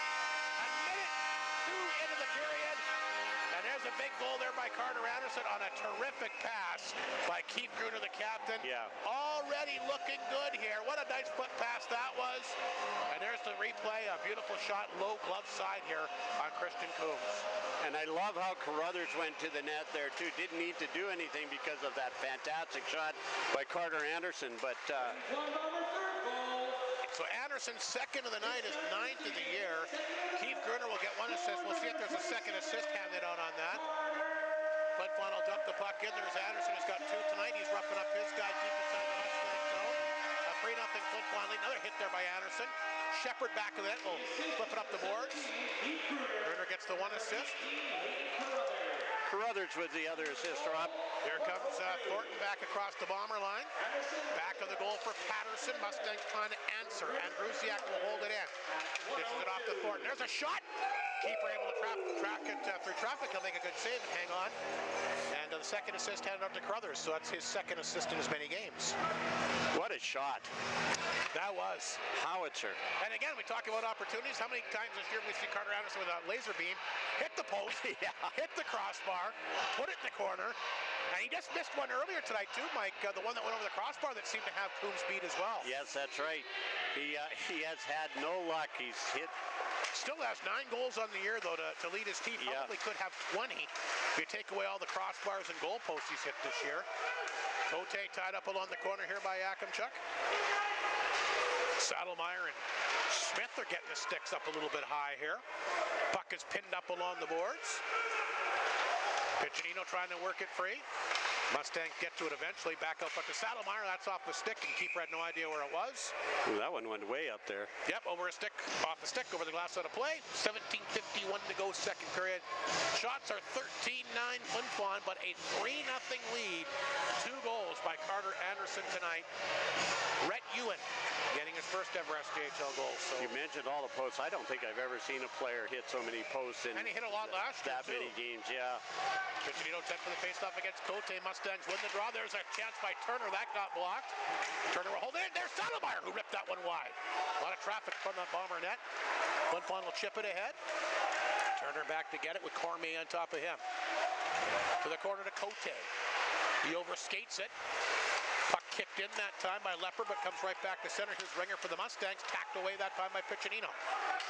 A minute 2 into the period. And there's a big goal there by Carter Anderson on a terrific pass by Keith Gruner, the captain. Yeah. Already looking good here. What a nice foot pass that was. And there's the replay. A beautiful shot, low glove side here on Christian Coombs. And I love how Carruthers went to the net there too. Didn't need to do anything because of that fantastic shot by Carter Anderson. But so Anderson's second of the night is 9th of the year. Keith Gruner will get 1 assist. We'll see if there's a second assist handed out on that. Flin Flon will dump the puck in. There's Anderson who's got 2 tonight. He's roughing up his guy deep inside the Mustang zone. A 3-0 Flin Flon lead. Another hit there by Anderson. Shepard back of it. Will flip it up the boards. Gruner gets the 1 assist. Carruthers with the other assist, Rob. Here comes Thornton back across the Bomber line. Back of the goal for Patterson. Mustangs trying to answer. And Brusiak will hold it in. Dishes it off to Thornton. There's a shot. Keeper able to through traffic, he'll make a good save and hang on. And the second assist handed out to Crothers, so that's his second assist in as many games. What a shot. That was. Howitzer. And again, we talk about opportunities. How many times this year we see Carter Anderson with a laser beam, hit the post, hit the crossbar, put it in the corner. And he just missed one earlier tonight too, Mike, the one that went over the crossbar that seemed to have Coombs beat as well. Yes, that's right. He has had no luck. He's hit. Still has 9 goals on the year, though, to lead his team. Probably could have 20 if you take away all the crossbars and goalposts he's hit this year. Cote tied up along the corner here by Yakimchuk. Saddlemeyer and Smith are getting the sticks up a little bit high here. Puck is pinned up along the boards. Piccinino trying to work it free. Mustangs get to it eventually. Back up to Saddlemeyer. That's off the stick, and keeper had no idea where it was. Ooh, that one went way up there. Yep, over a stick, off the stick, over the glass out of play. 17:51 to go, second period. Shots are 13-9 Flin Flon, but a 3-0 lead. 2 goals by Carter Anderson tonight. Rhett Ewan getting his first ever SJHL goal. So you mentioned all the posts. I don't think I've ever seen a player hit so many posts in and he hit a lot last year, that many games. Yeah. Piccinino set for the faceoff against Cote. Mustangs win the draw. There's a chance by Turner. That got blocked. Turner will hold it in. There's Saddlemeyer who ripped that one wide. A lot of traffic from that Bomber net. Flin Flon will chip it ahead. Turner back to get it with Cormier on top of him. To the corner to Cote. He overskates it. Puck kicked in that time by Leper, but comes right back to center. Here's Ringer for the Mustangs. Tacked away that time by Piccinino.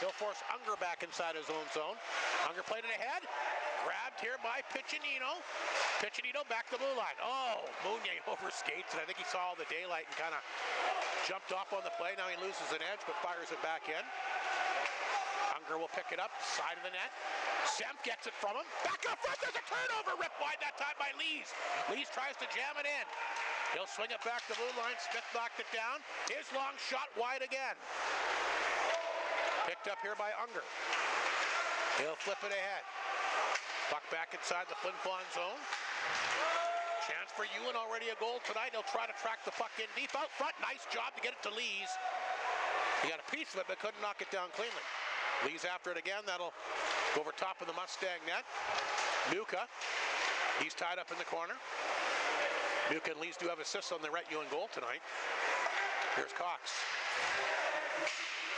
He'll force Unger back inside his own zone. Unger played it ahead. Grabbed here by Piccinino. Piccinino back to blue line. Oh, Mounier overskates, and I think he saw all the daylight and kind of jumped off on the play. Now he loses an edge, but fires it back in. Unger will pick it up, side of the net. Semp gets it from him. Back up front, there's a turnover. Ripped wide that time by Lees. Lees tries to jam it in. He'll swing it back to blue line. Smith knocked it down. His long shot wide again. Picked up here by Unger. He'll flip it ahead. Puck back inside the Flin Flon zone. Chance for Ewan, already a goal tonight. He'll try to track the puck in deep out front. Nice job to get it to Lees. He got a piece of it, but couldn't knock it down cleanly. Lees after it again. That'll go over top of the Mustang net. Nuka, he's tied up in the corner. Nuka and Lees do have assists on the Rhett Ewan goal tonight. Here's Cox.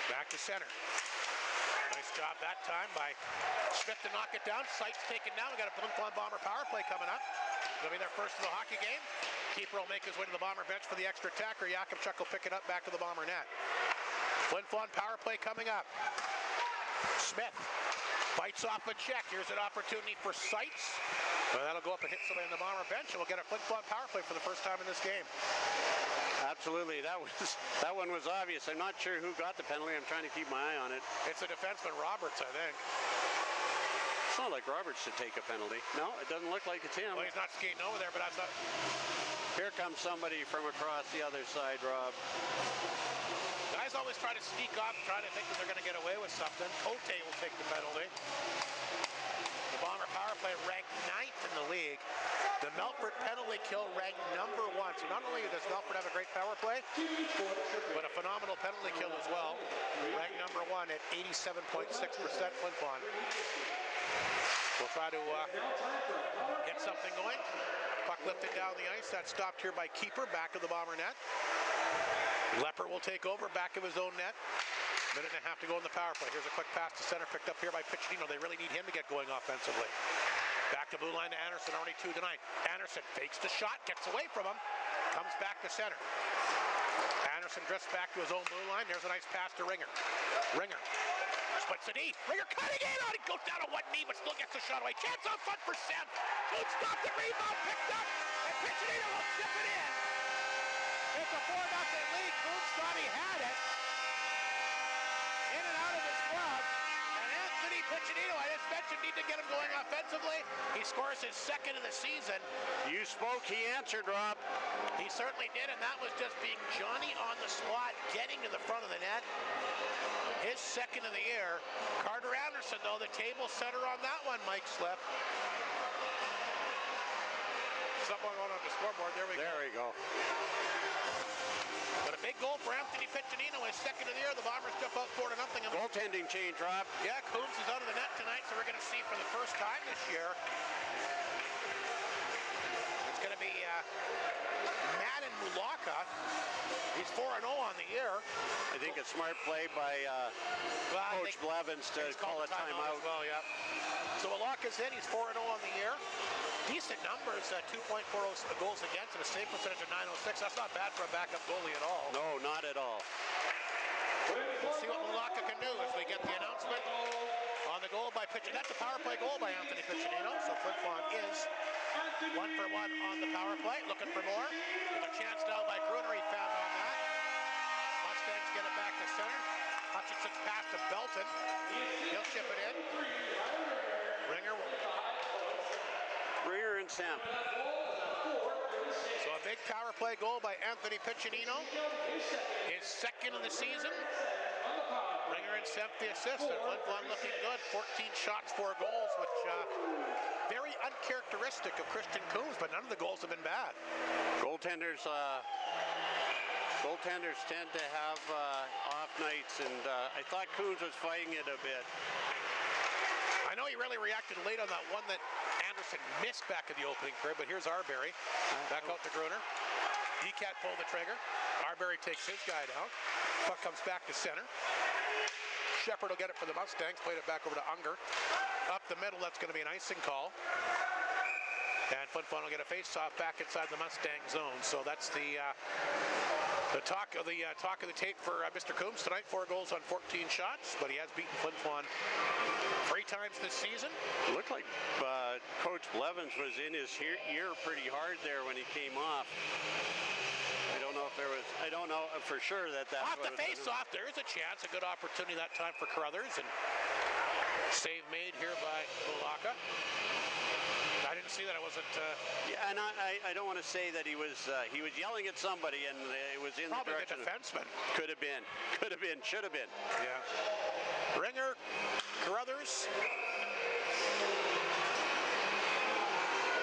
Back to center. Nice job that time by Smith to knock it down. Sight's taken down. We got a Flin Flon Bomber power play coming up. It'll be their first of the hockey game. Keeper will make his way to the Bomber bench for the extra attacker. Yakimchuk will pick it up back to the Bomber net. Flin Flon power play coming up. Smith bites off a check. Here's an opportunity for Sights. Well, that'll go up and hit somebody on the Bomber bench, and we'll get a Flin Flon power play for the first time in this game. Absolutely, that one was obvious. I'm not sure who got the penalty. I'm trying to keep my eye on it. It's a defenseman, Roberts, I think. It's not like Roberts should take a penalty. No, it doesn't look like it's him. Well, he's not skating over there, but that's not. Here comes somebody from across the other side, Rob. Guys always try to sneak off, trying to think that they're going to get away with something. Cote will take the penalty. The Bomber power play ranked 9th in the league. The Melfort penalty kill ranked number 1. So not only does Melfort have a great power play, but a phenomenal penalty kill as well. Ranked number 1 at 87.6% Flin Flon. We'll try to get something going. Puck lifted down the ice. That's stopped here by Keeper, back of the Bomber net. Leper will take over, back of his own net. Minute and a half to go in the power play. Here's a quick pass to center, picked up here by Piccinino. They really need him to get going offensively. Back to blue line to Anderson, already 2 tonight. Anderson fakes the shot, gets away from him, comes back to center. Anderson drifts back to his own blue line. There's a nice pass to Ringer. Ringer splits the D. Ringer cutting in on it, goes down on one knee, but still gets the shot away. Chance on front for Semp. Good stop, the rebound picked up, and Piccinino will chip it in. It's a 4-0 lead. Coombs thought he had it. In and out of his glove. And Anthony Piccinino, I just mentioned, need to get him going offensively. He scores his second of the season. You spoke, he answered, Rob. He certainly did, and that was just being Johnny on the spot, getting to the front of the net. His second of the year. Carter Anderson, though, the table setter on that one, Mike Slip. Something going on the scoreboard. There we go. There we go. But a big goal for Anthony Piccinino, his second of the year. The Bombers jump out 4-0. Goaltending change, Rob. Yeah, Coombs is out of the net tonight, so we're going to see for the first time this year. It's going to be Madden Mulaka. He's 4-0 on the year. I think a smart play by Coach Blevins to call a timeout. As well, yeah. So Mulaka's in. He's 4-0 on the year. Decent numbers, 2.40 goals against and a save percentage of .906. That's not bad for a backup goalie at all. No, not at all. We'll see what Mulaka can do as we get the announcement on the goal by Piccinino. That's a power play goal by Anthony Piccinino. So Flin Flon is 1 for 1 on the power play. Looking for more. With a chance now by Gruner. He found on that. Mustangs get it back to center. Hutchinson's pass to Belton. He'll chip it in. Ringer and Sam. So a big power play goal by Anthony Piccinino. His second of the season. Ringer and Semp the assist. And Flin Flon looking good. 14 shots, 4 goals, which very uncharacteristic of Christian Coombs, but none of the goals have been bad. Goaltenders tend to have off nights, and I thought Coombs was fighting it a bit. I know he really reacted late on that one that Anderson missed back in the opening period, but here's Arbery. Back out to Gruner. He can't pull the trigger. Arbery takes his guy down. Puck comes back to center. Shepard will get it for the Mustangs. Played it back over to Unger. Up the middle, that's going to be an icing call. And Flin Flon will get a face-off back inside the Mustang zone. So that's the talk of the tape for Mr. Coombs tonight. 4 goals on 14 shots, but he has beaten Flin Flon 3 times this season. It looked like Coach Blevins was in his ear pretty hard there when he came off. I don't know for sure that's off the face-off. There is a chance, a good opportunity that time for Carruthers, and save made here by Mulaka. I didn't see that. I wasn't. Yeah, and I don't want to say that he was yelling at somebody and it was in probably the direction. The defenseman. Could have been, should have been. Yeah. Ringer, Carruthers.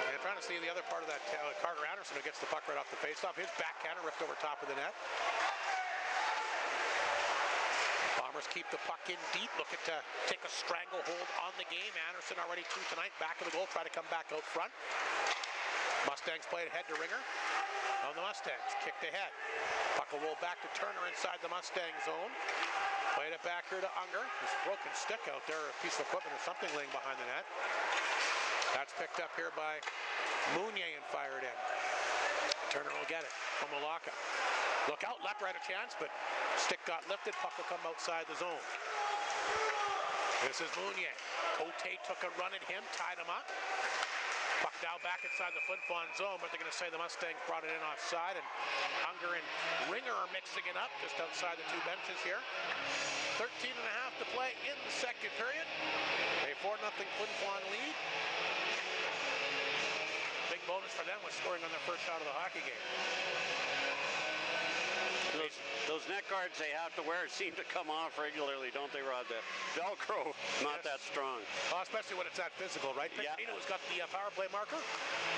I'm trying to see the other part of that. Carter Anderson who gets the puck right off the faceoff. His backhander ripped over top of the net. Bombers keep the puck in deep, looking to take a stranglehold on the game. Anderson already 2 tonight, back of the goal, try to come back out front. Mustangs play it ahead to Ringer. On the Mustangs, kicked ahead. Puck will roll back to Turner inside the Mustang zone. Played it back here to Unger. His broken stick out there, a piece of equipment or something laying behind the net. That's picked up here by Mounier and fired in. Turner will get it from Mulaka. Look out, Lepper had a chance, but stick got lifted. Puck will come outside the zone. This is Mounier. Cote took a run at him, tied him up. Puck now back inside the Flin Flon zone, but they're going to say the Mustangs brought it in offside, and Unger and Ringer are mixing it up just outside the 2 benches here. 13 and a half to play in the second period. A 4-0 Flin Flon lead. Big bonus for them was scoring on their first shot of the hockey game. Those neck guards they have to wear seem to come off regularly, don't they, Rod? The Velcro, not that strong. Oh, especially when it's that physical, right? Piccinino's got the power play marker.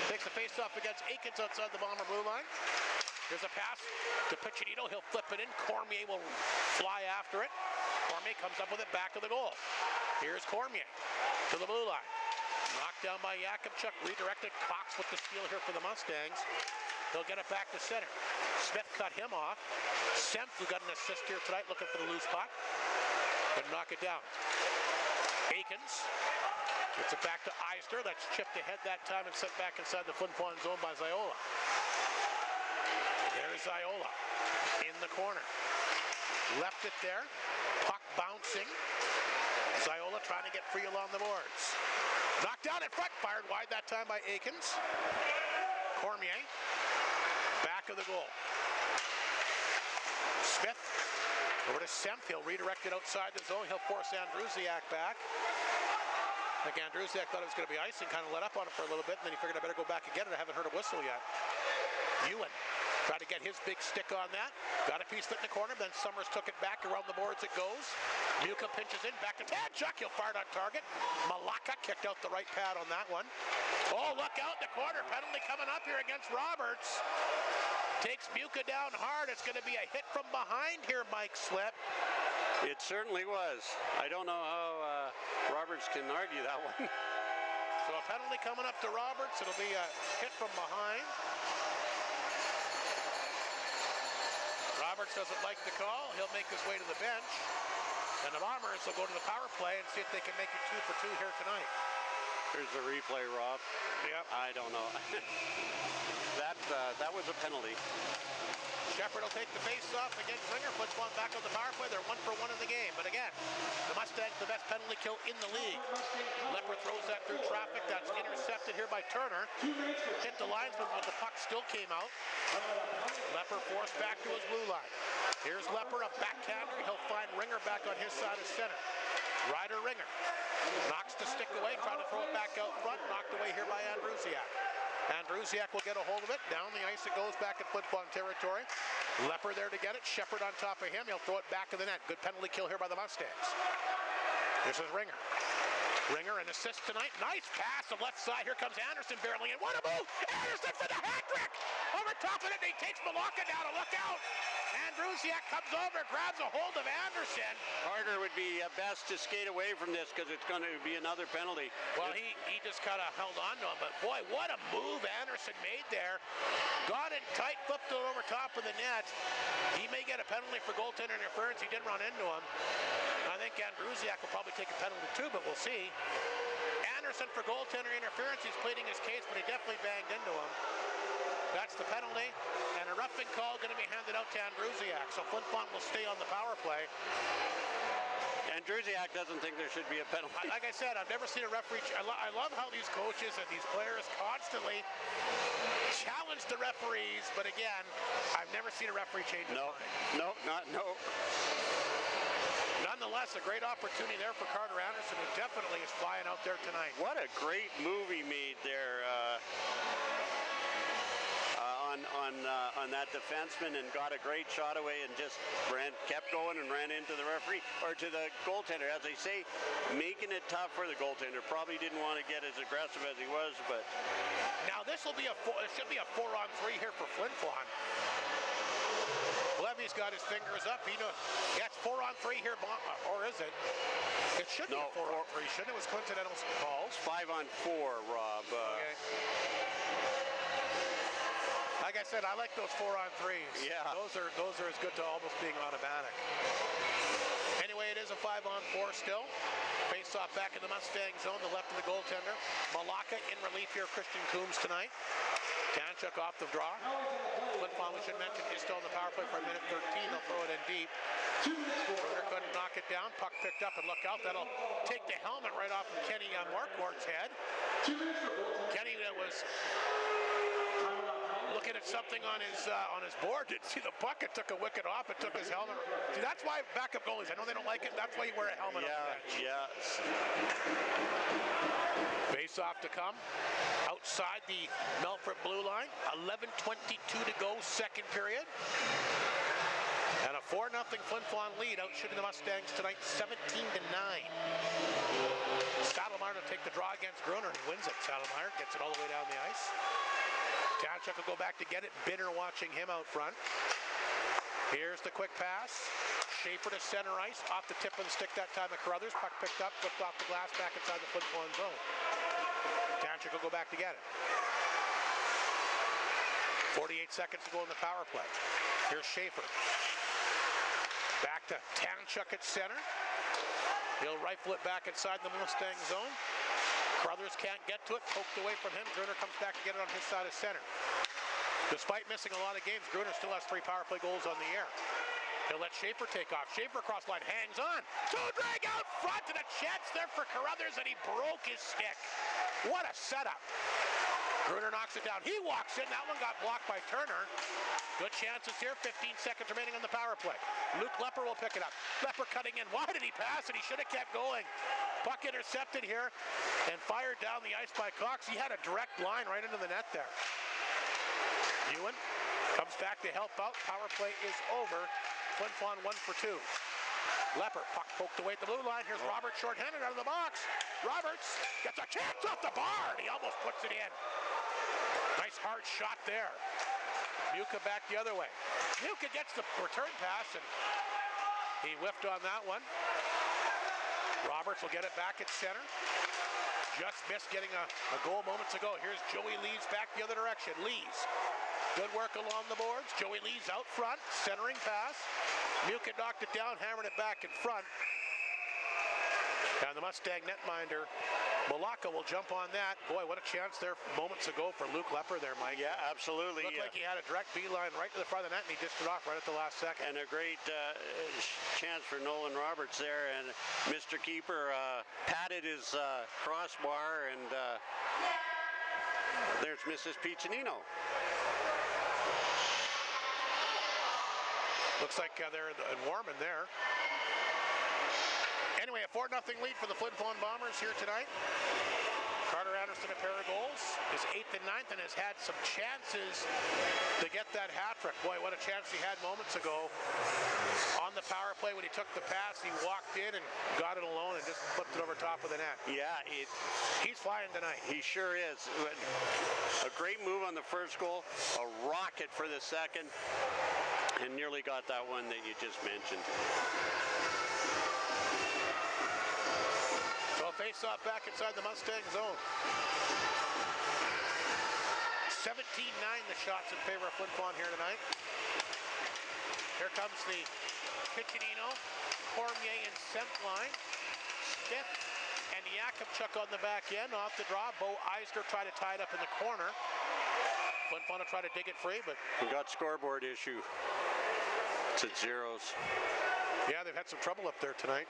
Takes a face-off against Aikens outside the Bomber blue line. Here's a pass to Piccinino. He'll flip it in. Cormier will fly after it. Cormier comes up with it back of the goal. Here's Cormier to the blue line. Knocked down by Yakubchuk. Redirected. Cox with the steal here for the Mustangs. He'll get it back to center. Smith cut him off. Semp, who got an assist here tonight, looking for the loose puck. Couldn't knock it down. Aikens gets it back to Eisner. That's chipped ahead that time and sent back inside the Flin Flon zone by Ziola. There's Ziola in the corner. Left it there. Puck bouncing. Ziola trying to get free along the boards. Knocked down in front. Fired wide that time by Aikens. Cormier. Back of the goal. Smith over to Semp. He'll redirect it outside the zone. He'll force Andrusiak back. I think Andrusiak thought it was going to be icing, kind of let up on it for a little bit, and then he figured I better go back and get it. I haven't heard a whistle yet. Ewan tried to get his big stick on that. Got a piece of it in the corner, then Summers took it back. Around the boards it goes. Muka pinches in, back to Tadchuk. He'll fire it on target. Mulaka kicked out the right pad on that one. Oh, look out, the corner penalty coming up here against Roberts. Takes Buka down hard. It's going to be a hit from behind here, Mike Slip. It certainly was. I don't know how Roberts can argue that one. So a penalty coming up to Roberts. It'll be a hit from behind. Roberts doesn't like the call. He'll make his way to the bench. And the Bombers will go to the power play and see if they can make it 2 for 2 here tonight. Here's the replay, Rob. Yep. I don't know. that was a penalty. Shepard will take the face-off against Ringer. Flin Flon back on the power play. They're 1 for 1 in the game. But again, the Mustangs, the best penalty kill in the league. Lepper throws that through traffic. That's intercepted here by Turner. Hit the linesman, but the puck still came out. Lepper forced back to his blue line. Here's Lepper, a backhander. He'll find Ringer back on his side of center. Ryder Ringer knocks the stick away, trying to throw it back out front. Knocked away here by Andrusiak. Andrusiak will get a hold of it. Down the ice it goes back in Flin Flon territory. Lepper there to get it. Shepard on top of him. He'll throw it back to the net. Good penalty kill here by the Mustangs. This is Ringer. Ringer an assist tonight. Nice pass on left side. Here comes Anderson barreling in. What a move! Anderson for the hat trick! Over top of it, he takes Malaka down. Look out! Andrusiak comes over, grabs a hold of Anderson. Carter would be best to skate away from this because it's going to be another penalty. Well, he just kind of held on to him, but boy, what a move Anderson made there. Got it tight, flipped it over top of the net. He may get a penalty for goaltender interference. He did run into him. I think Andrusiak will probably take a penalty too, but we'll see. Anderson for goaltender interference. He's pleading his case, but he definitely banged into him. That's the penalty, and a roughing call going to be handed out to Andrusiak. So Flin Flon will stay on the power play. Andrusiak doesn't think there should be a penalty. Like I said, I've never seen a referee. I love how these coaches and these players constantly challenge the referees, but again, I've never seen a referee change his mind. No. Nonetheless, a great opportunity there for Carter Anderson, who definitely is flying out there tonight. What a great move he made there. On that defenseman, and got a great shot away and just kept going and ran into the referee, or to the goaltender. As I say, making it tough for the goaltender. Probably didn't want to get as aggressive as he was, but now this will be it should be a 4-on-3 here for Flin Flon. Levy's got his fingers up. He knows. Yeah, it's 4-on-3 here, or is it? It should be a 4-on-3, shouldn't it? It was coincidental calls. 5-on-4, Rob. Okay. Like I said, I like those 4-on-3s. Yeah. Those are as good to almost being automatic. Anyway, it is a 5-on-4 still. Face-off back in the Mustang zone, the left of the goaltender. Malaka in relief here, Christian Coombs tonight. Tanchuk off the draw. Flin Flon, we should mention, is still on the power play for a minute 13. They'll throw it in deep. Brunner couldn't knock it down. Puck picked up, and look out. That'll take the helmet right off of Kenny Marquardt's head. Kenny was looking at something on his board. Didn't see the puck. It took a wicket off. It took his helmet. See, that's why backup goalies, I know they don't like it. That's why you wear a helmet on the bench. Yeah. Face off to come. Outside the Melfort blue line. 11:22 to go, second period. And a 4-0 Flin Flon lead, outshooting the Mustangs tonight, 17-9. Saddlemeyer to take the draw against Gruner, and he wins it. Saddlemeyer gets it all the way down the ice. Tanchuk will go back to get it. Binner watching him out front. Here's the quick pass. Schaefer to center ice, off the tip of the stick that time of Carruthers. Puck picked up, flipped off the glass, back inside the Flin Flon zone. Tanchuk will go back to get it. 48 seconds to go in the power play. Here's Schaefer. Back to Tanchuk at center. He'll rifle it back inside the Mustang zone. Carruthers can't get to it, poked away from him. Gruner comes back to get it on his side of center. Despite missing a lot of games, Gruner still has 3 power play goals on the air. He'll let Schaefer take off. Schaefer across line, hangs on. Toe drag out front, and a chance there for Carruthers, and he broke his stick. What a setup. Gruner knocks it down. He walks in. That one got blocked by Turner. Good chances here. 15 seconds remaining on the power play. Luke Lepper will pick it up. Lepper cutting in. Why did he pass it? He should have kept going. Puck intercepted here and fired down the ice by Cox. He had a direct line right into the net there. Ewan comes back to help out. Power play is over. Flin Flon 1 for 2. Lepper, puck poked away at the blue line. Here's Roberts shorthanded out of the box. Roberts gets a chance off the bar, and he almost puts it in. Nice hard shot there. Muka back the other way. Muka gets the return pass, and he whiffed on that one. Roberts will get it back at center. Just missed getting a goal moments ago. Here's Joey Lees back the other direction. Lees, good work along the boards. Joey Lees out front, centering pass. Muka knocked it down, hammered it back in front. And the Mustang netminder, Malacca, will jump on that. Boy, what a chance there moments ago for Luke Lepper there, Mike. Yeah, absolutely. Looked like he had a direct beeline right to the front of the net, and he dished it off right at the last second. And a great chance for Nolan Roberts there. And Mr. Keeper patted his crossbar, and there's Mrs. Piccinino. Looks like they're in Warman there. Anyway, a 4-0 lead for the Flin Flon Bombers here tonight. Carter Anderson, a pair of goals, is 8th and 9th, and has had some chances to get that hat trick. Boy, what a chance he had moments ago on the power play when he took the pass. He walked in and got it alone and just flipped it over top of the net. Yeah, he's flying tonight. He sure is. A great move on the first goal, a rocket for the second, and nearly got that one that you just mentioned. So face off back inside the Mustang zone. 17-9 the shots in favor of Flin Flon here tonight. Here comes the Piccinino, Cormier and Semp line. Smith and Yakubchuk on the back end. Off the draw, Bo Eisner tried to tie it up in the corner. Flin Flon will try to dig it free, but... We got scoreboard issue. It's at zeros. Yeah, they've had some trouble up there tonight.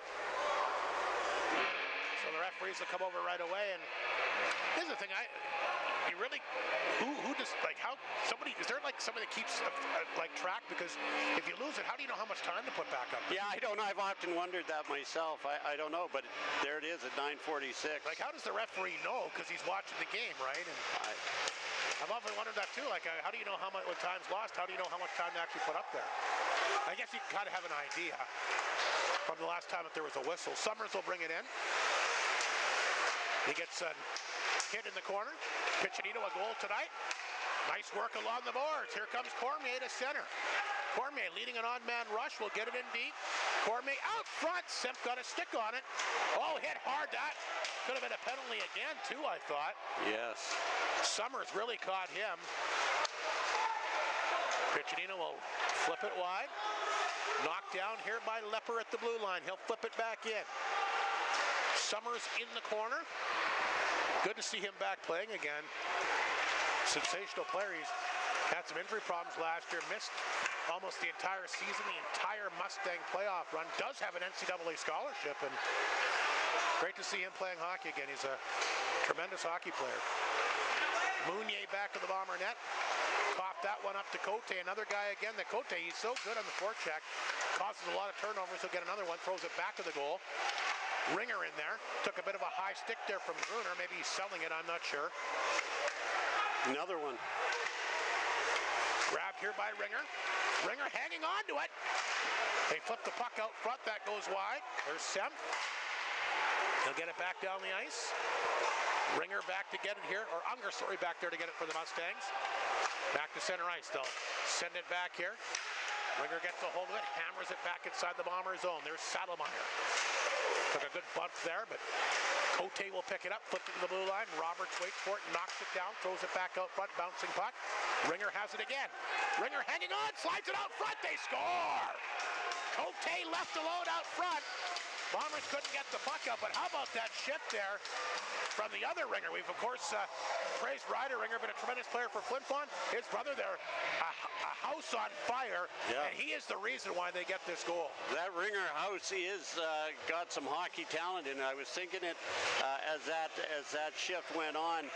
So the referees will come over right away, and here's the thing, you really, who just, like, how, somebody, is there like somebody that keeps, like, track? Because if you lose it, how do you know how much time to put back up? Yeah, I don't know, I've often wondered that myself. I don't know, but there it is at 9:46. Like, how does the referee know? Because he's watching the game, right? And I've often wondered that too, like, how do you know how much, when time's lost, how do you know how much time to actually put up there? I guess you can kind of have an idea from the last time that there was a whistle. Summers will bring it in. He gets a hit in the corner. Piccinino a goal tonight. Nice work along the boards. Here comes Cormier to center. Cormier leading an odd man rush. Will get it in deep. Cormier out front. Semp got a stick on it. Oh, hit hard. That could have been a penalty again too, I thought. Yes. Summers really caught him. Piccinino will flip it wide. Knocked down here by Lepper at the blue line. He'll flip it back in. Summers in the corner. Good to see him back playing again. Sensational player. He's had some injury problems last year. Missed almost the entire season, the entire Mustang playoff run. Does have an NCAA scholarship, and great to see him playing hockey again. He's a tremendous hockey player. Mounier back to the Bomber net. Coughed that one up to Cote. Another guy again. The Cote, he's so good on the forecheck. Causes a lot of turnovers. He'll get another one. Throws it back to the goal. Ringer in there. Took a bit of a high stick there from Gruner. Maybe he's selling it. I'm not sure. Another one. Grabbed here by Ringer. Ringer hanging on to it. They flip the puck out front. That goes wide. There's Semp. He'll get it back down the ice. Ringer back to get it here. Or Unger, sorry, back there to get it for the Mustangs. Back to center ice. They'll send it back here. Ringer gets a hold of it. Hammers it back inside the Bomber zone. There's Saddlemeyer. Took a good bump there, but Cote will pick it up, flipped it to the blue line. Roberts waits for it, knocks it down, throws it back out front, bouncing puck. Ringer has it again. Ringer hanging on, slides it out front, they score! Cote left alone out front. Bombers couldn't get the puck up, but how about that shift there from the other Ringer? We've, of course, praised Ryder Ringer, been a tremendous player for Flin Flon. His brother there, a house on fire, and he is the reason why they get this goal. That Ringer house is got some hockey talent in it. I was thinking it as that shift went on.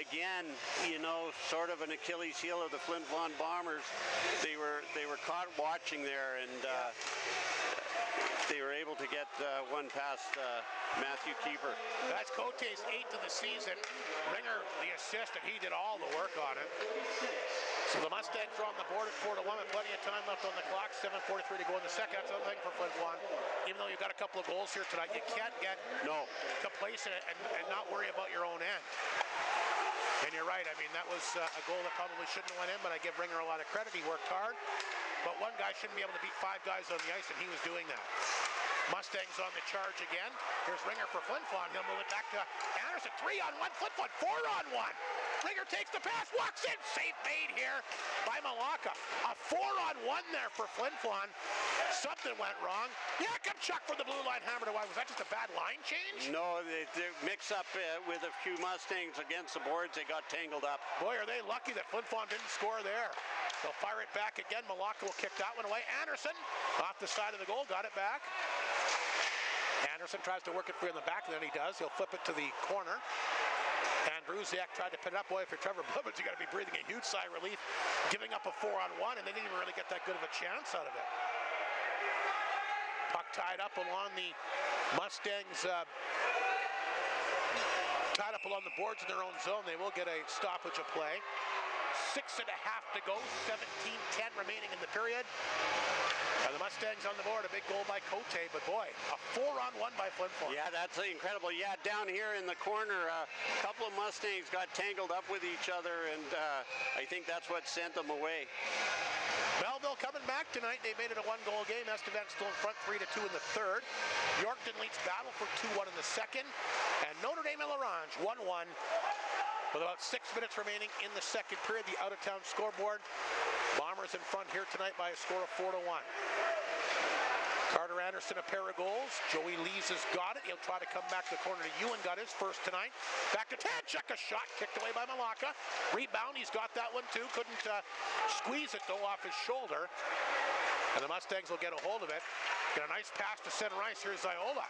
Again, you know, sort of an Achilles heel of the Flin Flon Bombers. They were caught watching there, and they were able to get one past Matthew Keeper. That's Cote's 8th of the season. Ringer, the assist, and he did all the work on it. So the Mustangs are on the board at 4-1 with plenty of time left on the clock. 7:43 to go in the second. That's another thing for Flin Flon. Even though you've got a couple of goals here tonight, you can't get complacent and not worry about your own end. And And you're right. I mean, that was a goal that probably shouldn't have went in, but I give Ringer a lot of credit. He worked hard. But one guy shouldn't be able to beat 5 guys on the ice, and he was doing that. Mustangs on the charge again. Here's Ringer for Flin Flon. He'll move it back to Anderson. 3-on-1. Flin Flon 4-on-1. Ringer takes the pass, walks in. Save made here by Malacca. A 4-on-1 there for Flin Flon. Something went wrong. Yakupchuk for the blue line hammer to wide. Was that just a bad line change? No, they mix up with a few Mustangs against the boards. They got tangled up. Boy, are they lucky that Flin Flon didn't score there. They'll fire it back again. Malacca will kick that one away. Anderson off the side of the goal, got it back. Anderson tries to work it free in the back, and then he does. He'll flip it to the corner. And Bruziak tried to pin it up. Boy, if you're Trevor Bubbins, you got to be breathing a huge sigh of relief, giving up a 4-on-1, and they didn't even really get that good of a chance out of it. Puck tied up along the Mustangs, tied up along the boards in their own zone. They will get a stoppage of play. 6.5 to go, 17-10 remaining in the period. And the Mustangs on the board, a big goal by Cote, but boy, a 4-on-1 by Flin Flon. Yeah, that's incredible. Yeah, down here in the corner, a couple of Mustangs got tangled up with each other, and I think that's what sent them away. Belleville coming back tonight. They made it a 1-goal game. Estevan still in front, 3-2 in the third. Yorkton leads Battle for 2-1 in the second. And Notre Dame and L'Orange 1-1. With about 6 minutes remaining in the second period, the out-of-town scoreboard. Bombers in front here tonight by a score of 4-1. Carter Anderson, a pair of goals. Joey Lees has got it. He'll try to come back to the corner to Ewan, got his first tonight. Back to Tanchuk, a shot kicked away by Malacca. Rebound, he's got that one too. Couldn't squeeze it though off his shoulder. And the Mustangs will get a hold of it. Get a nice pass to center ice. Here's Ziola.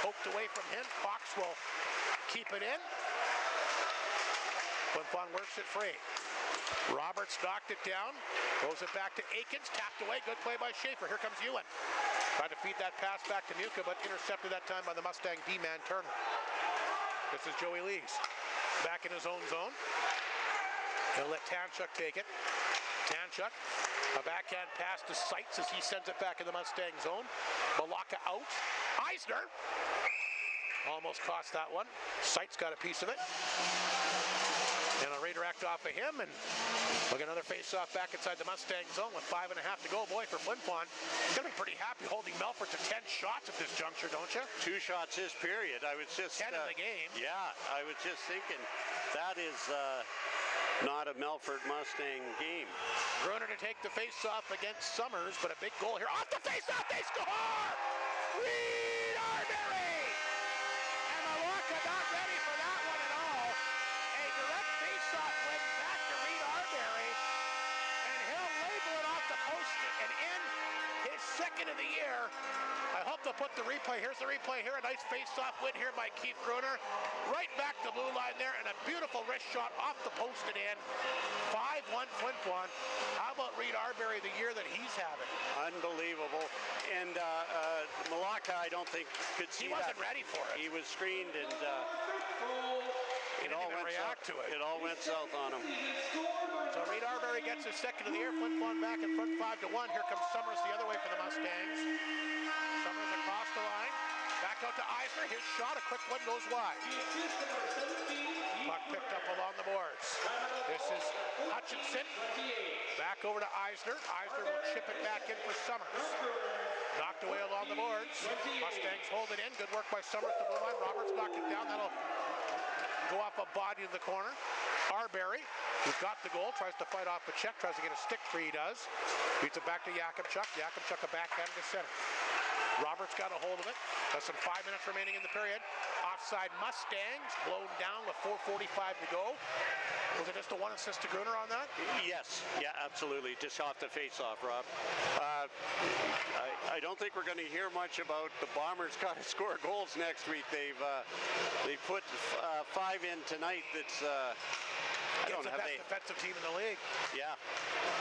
Poked away from him. Cox will keep it in. Flin Flon works it free. Roberts knocked it down. Throws it back to Aikens. Tapped away. Good play by Schaefer. Here comes Ewan. Tried to feed that pass back to Muka, but intercepted that time by the Mustang D-man Turner. This is Joey Lees. Back in his own zone. He'll let Tanchuk take it. Tanchuk, a backhand pass to Seitz as he sends it back in the Mustang zone. Malacca out. Eisner almost cost that one. Seitz got a piece of it. And a redirect off of him, and we'll get another face-off back inside the Mustang zone with 5.5 to go. Boy, for Flin Flon, gonna be pretty happy holding Melfort to 10 shots at this juncture, don't you? 2 shots this period. I was just 10 in the game. Yeah, I was just thinking that is not a Melfort Mustang game. Gruner to take the face-off against Summers, but a big goal here. Off the face-off, they score! Reed Arbery! And Malacca not ready for that one at all. A direct face-off went back to Reed Arbery, and he'll label it off the post and in his second of the year. I hope they'll put the replay. Here's the replay here. A nice face-off win here by Keith Gruner. Right back the blue line there, and a beautiful wrist shot off the post and in. 5-1 Flin Flon. How about Reed Arbery the year that he's having? Unbelievable. And Malacca, I don't think, could see He wasn't ready for it. He was screened, and He didn't even react to it. It all went south on him. So Reed Arbery gets his second of the year. Flin Flon back in front 5-1. Here comes Summers the other way for the Mustangs. Summers across the line. Back out to Eisner. His shot, a quick one, goes wide. Puck picked up along the boards. This is Hutchinson. Back over to Eisner. Eisner will chip it back in for Summers. Knocked away along the boards. Mustangs hold it in. Good work by Summers to the blue line. Roberts knocked it down. That'll go off a body to the corner. Arbery, who's got the goal, tries to fight off a check, tries to get a stick free, he does. Beats it back to Yakupchuk. Yakupchuk a backhand to center. Roberts got a hold of it. Less than 5 minutes remaining in the period. Offside Mustangs, blown down with 4:45 to go. Was it just a 1 assist to Gruner on that? Yes, yeah, absolutely. Just off the face-off, Rob. I don't think we're going to hear much about the Bombers got to score goals next week. They put 5 in tonight. That's I don't know. It's the best defensive team in the league. Yeah,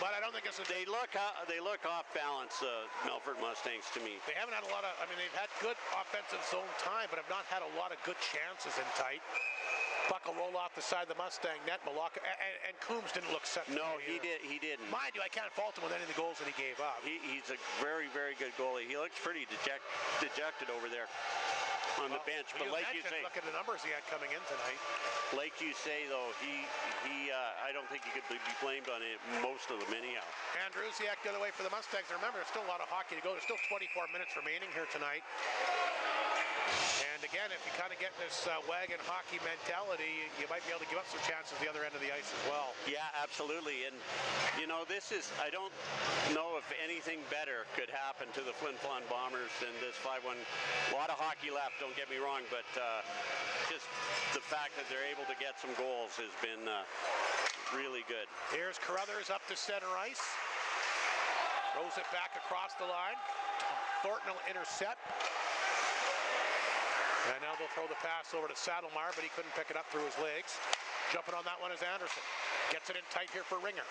but I don't think it's a. They look off balance. Melfort Mustangs to me. They haven't had a lot of. I mean, they've had good offensive zone time, but have not had a lot of good chances in tight. Puck will roll off the side of the Mustang net. Malacca and Coombs didn't look set. No, he didn't. Mind you, I can't fault him with any of the goals that he gave up. He's a very, very good goalie. He looks pretty dejected over there. on the bench. But like you say, look at the numbers he had coming in tonight. Like you say, though, I don't think he could be blamed on it, most of them anyhow. Andrusiak the other way for the Mustangs. Remember, there's still a lot of hockey to go. There's still 24 minutes remaining here tonight. And again, if you kind of get this wagon hockey mentality, you might be able to give up some chances the other end of the ice as well. Yeah, absolutely. And, you know, I don't know if anything better could happen to the Flin Flon Bombers than this 5-1. A lot of hockey left, don't get me wrong, but just the fact that they're able to get some goals has been really good. Here's Carruthers up to center ice. Throws it back across the line. Thornton will intercept. And now they'll throw the pass over to Saddlemeyer, but he couldn't pick it up through his legs. Jumping on that one is Anderson. Gets it in tight here for Ringer.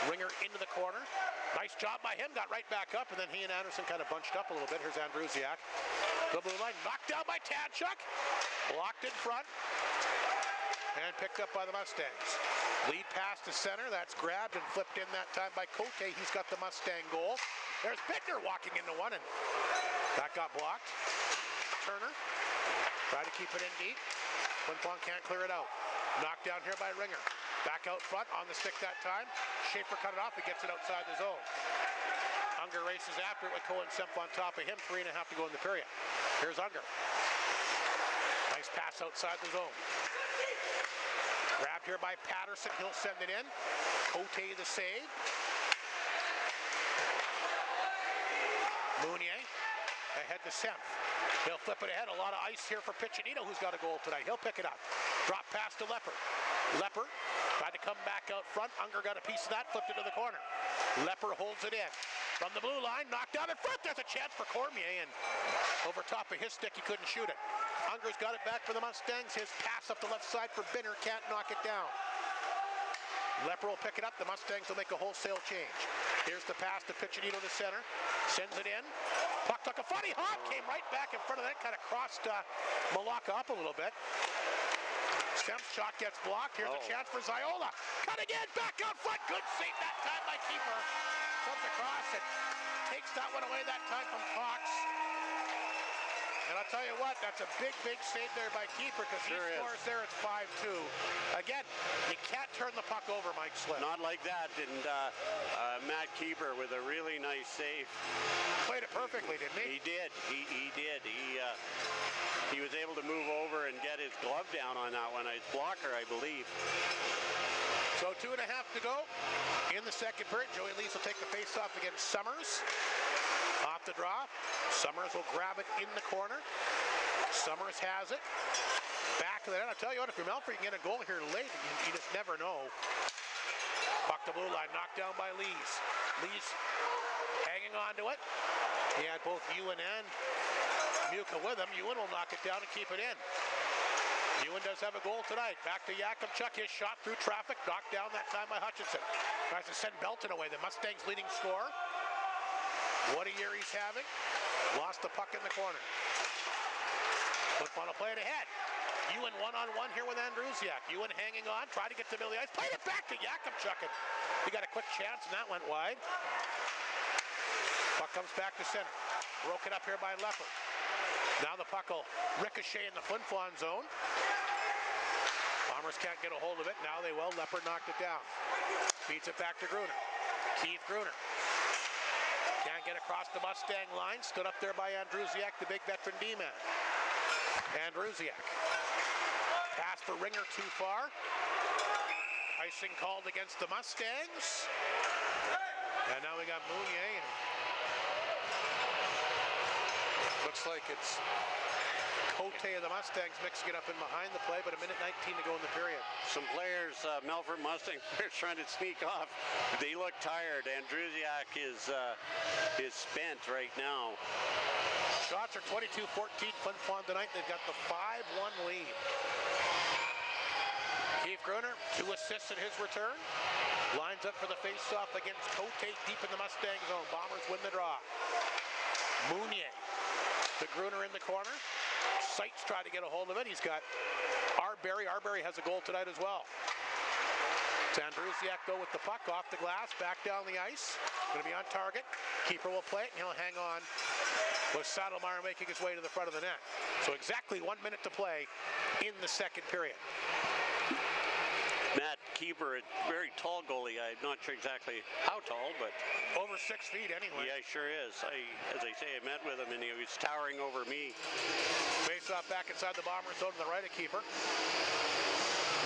Ringer into the corner. Nice job by him. Got right back up, and then he and Anderson kind of bunched up a little bit. Here's Andrusiak. The blue line knocked down by Tadchuk. Blocked in front. And picked up by the Mustangs. Lead pass to center. That's grabbed and flipped in that time by Cote. He's got the Mustang goal. There's Bittner walking into one, and that got blocked. Turner. Try to keep it in deep. Flin Flon can't clear it out. Knocked down here by Ringer. Back out front on the stick that time. Schaefer cut it off. He gets it outside the zone. Unger races after it with Cohen Semp on top of him. 3.5 to go in the period. Here's Unger. Nice pass outside the zone. Grabbed here by Patterson. He'll send it in. Cote the save. Mounier ahead to Semp. He'll flip it ahead. A lot of ice here for Piccinino, who's got a goal tonight. He'll pick it up. Drop pass to Lepper. Lepper tried to come back out front. Unger got a piece of that, flipped it to the corner. Lepper holds it in. From the blue line, knocked down in front. There's a chance for Cormier, and over top of his stick, he couldn't shoot it. Unger's got it back for the Mustangs. His pass up the left side for Bittner. Can't knock it down. Lepper will pick it up. The Mustangs will make a wholesale change. Here's the pass to Piccinino to center. Sends it in. Puck took a funny hop. Came right back in front of that. Kind of crossed Malacca up a little bit. Semp's shot gets blocked. Here's a chance for Ziola. Cutting in. Back out front. Good save that time by keeper. Comes across and takes that one away that time from Cox. And I'll tell you what, that's a big, big save there by keeper, because he scores there. It's 5-2. Again, you can't turn the puck over, Mike Slick. Not like that. And Matt Keeper with a really nice save. Played it perfectly, didn't he? He did. He did. He was able to move over and get his glove down on that one. His blocker, I believe. So 2.5 to go in the second period. Joey Lees will take the face-off against Summers. Off the draw. Summers will grab it in the corner. Summers has it. Back of the net. I'll tell you what, if you're Melfort, you can get a goal here late. You just never know. Puck the blue line. Knocked down by Lees. Lees hanging on to it. He had both Ewan and Muka with him. Ewan will knock it down and keep it in. Ewan does have a goal tonight. Back to Yakimchuk. His shot through traffic. Knocked down that time by Hutchinson. Tries to send Belton away. The Mustangs leading scorer. What a year he's having. Lost the puck in the corner. Flin Flon will play it ahead. Ewan one-on-one here with Andrusiak. Ewan hanging on. Tried to get to the middle of the ice. Played it back to Yakimchuk. And he got a quick chance, and that went wide. Puck comes back to center. Broken up here by Lepper. Now the puck will ricochet in the Flin Flon zone. Bombers can't get a hold of it. Now they will. Lepper knocked it down. Feeds it back to Gruner. Keith Gruner. Can't get across the Mustang line. Stood up there by Andrusiak, the big veteran D-man. Andrusiak. Pass for Ringer too far. Icing called against the Mustangs. And now we got Mounier. Looks like it's Cote of the Mustangs mixing it up in behind the play, but 1:19 to go in the period. Some players, Melfort Mustang players, trying to sneak off. They look tired. Andrusiak is spent right now. Shots are 22-14. Flin Flon tonight. They've got the 5-1 lead. Keith Gruner, 2 assists in his return. Lines up for the face-off against Cote deep in the Mustang zone. Bombers win the draw. Mounier to Gruner in the corner. Seitz tried to get a hold of it. He's got Arbery. Arbery has a goal tonight as well. Sandrusiak, though, with the puck off the glass, back down the ice. Going to be on target. Keeper will play it, and he'll hang on with Saddlemeyer making his way to the front of the net. So exactly 1 minute to play in the second period. Matt Keeper, a very tall goalie. I'm not sure exactly how tall, but over 6 feet anyway. Yeah, he sure is. As I say, I met with him, and he was towering over me. Face off back inside the Bombers zone to the right of Keeper.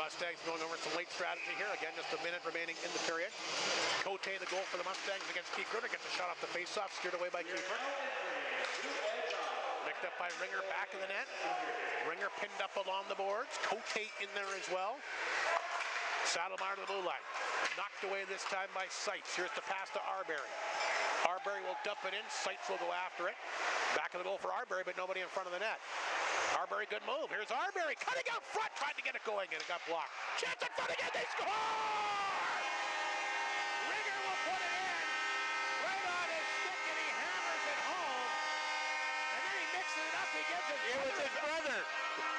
Mustangs going over some late strategy here. Again, just a minute remaining in the period. Cote, the goal for the Mustangs against Keith Gruner, gets a shot off the face-off, steered away by Keeper. Picked up by Ringer back in the net. Ringer pinned up along the boards. Cote in there as well. Saddlemeyer to the blue line. Knocked away this time by Seitz. Here's the pass to Arbery. Arbery will dump it in. Seitz will go after it. Back of the goal for Arbery, but nobody in front of the net. Arbery, good move. Here's Arbery cutting out front, tried to get it going, and it got blocked. Chance in front again. They score! Ringer will put it in. Right on his stick, and he hammers it home. And then he mixes it up. He gives his brother.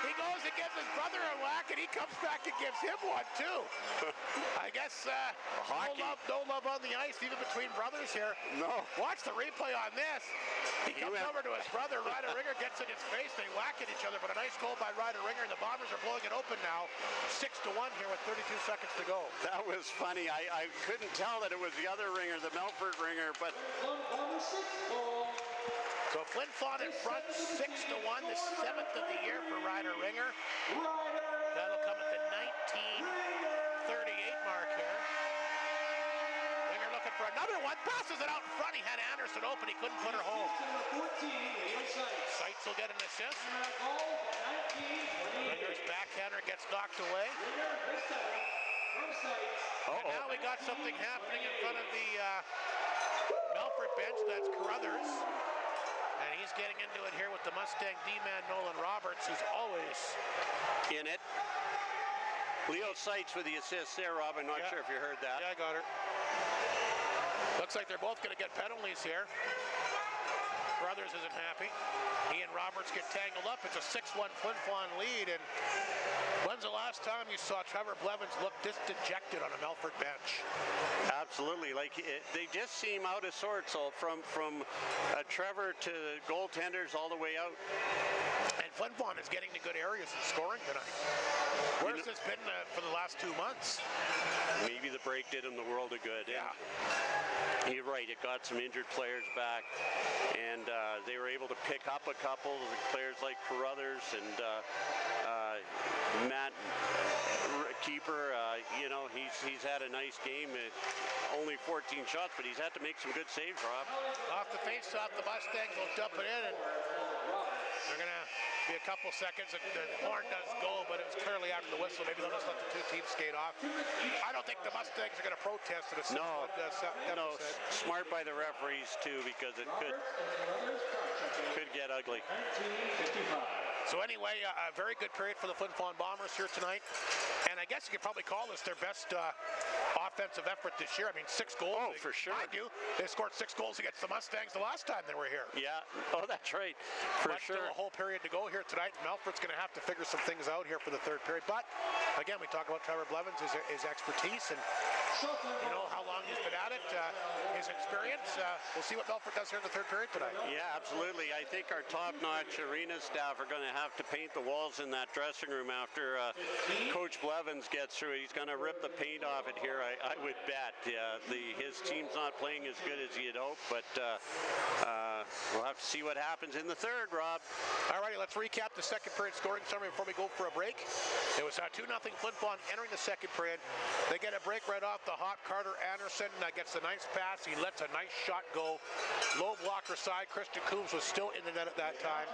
He goes and gives his brother a whack, and he comes back and gives him one too. I guess no love on the ice, even between brothers here. No. Watch the replay on this. He comes over to his brother. Ryder Ringer gets in his face. They whack at each other, but a nice goal by Ryder Ringer, and the Bombers are blowing it open now. 6-1 here with 32 seconds to go. That was funny. I couldn't tell that it was the other Ringer, the Melfort Ringer, but so Flin Flon in front, 6-1, the 7th of the year for Ryder Ringer. That'll come at the 19:38 mark here. Ringer looking for another one, passes it out front. He had Anderson open, he couldn't put her home. Seitz will get an assist. Ringer's backhander gets knocked away. And now we got something happening in front of the Melfort bench. That's Carruthers. And he's getting into it here with the Mustang D-man Nolan Roberts, who's always in it. Leo Seitz with the assist there, Rob. I'm not sure if you heard that. Yeah, I got her. Looks like they're both going to get penalties here. Brothers isn't happy. He and Roberts get tangled up. It's a 6-1 Flin Flon lead. And when's the last time you saw Trevor Blevins look this dejected on a Melfort bench? Absolutely. They just seem out of sorts. So from Trevor to goaltenders all the way out. And Flin Flon is getting to good areas and scoring tonight. Where's this been for the last 2 months? Maybe the break did him the world of good. Yeah. You're right. It got some injured players back, and they were able to pick up a couple of players like Carruthers and Matt Keeper. He's had a nice game. Only 14 shots, but he's had to make some good saves, Rob. Off the face-off, the Mustangs will dump it in, and they're going to be a couple seconds. The horn does go, but it was clearly after the whistle. Maybe they'll just let the two teams skate off. I don't think the Mustangs are going to protest at a 6-1 deficit. No, smart by the referees too, because it could get ugly. So anyway, a very good period for the Flin Flon Bombers here tonight. And I guess you could probably call this their best offensive effort this year. I mean, 6 goals. Oh, for sure. They scored 6 goals against the Mustangs the last time they were here. Yeah. Oh, that's right. For sure. Still a whole period to go here tonight. Melfort's going to have to figure some things out here for the third period. But again, we talk about Trevor Blevins, his expertise, and how long he's been at it, his experience. We'll see what Melfort does here in the third period tonight. Yeah, absolutely. I think our top-notch arena staff are going to have to paint the walls in that dressing room after Coach Blevins gets through it. He's going to rip the paint off it here, I would bet. His team's not playing as good as he'd hoped, but we'll have to see what happens in the third, Rob. All righty, let's recap the second period scoring summary before we go for a break. It was 2-0 Flin Flon entering the second period. They get a break right off the hop. Carter Anderson gets a nice pass. He lets a nice shot go. Low blocker side. Christian Coombs was still in the net at that time.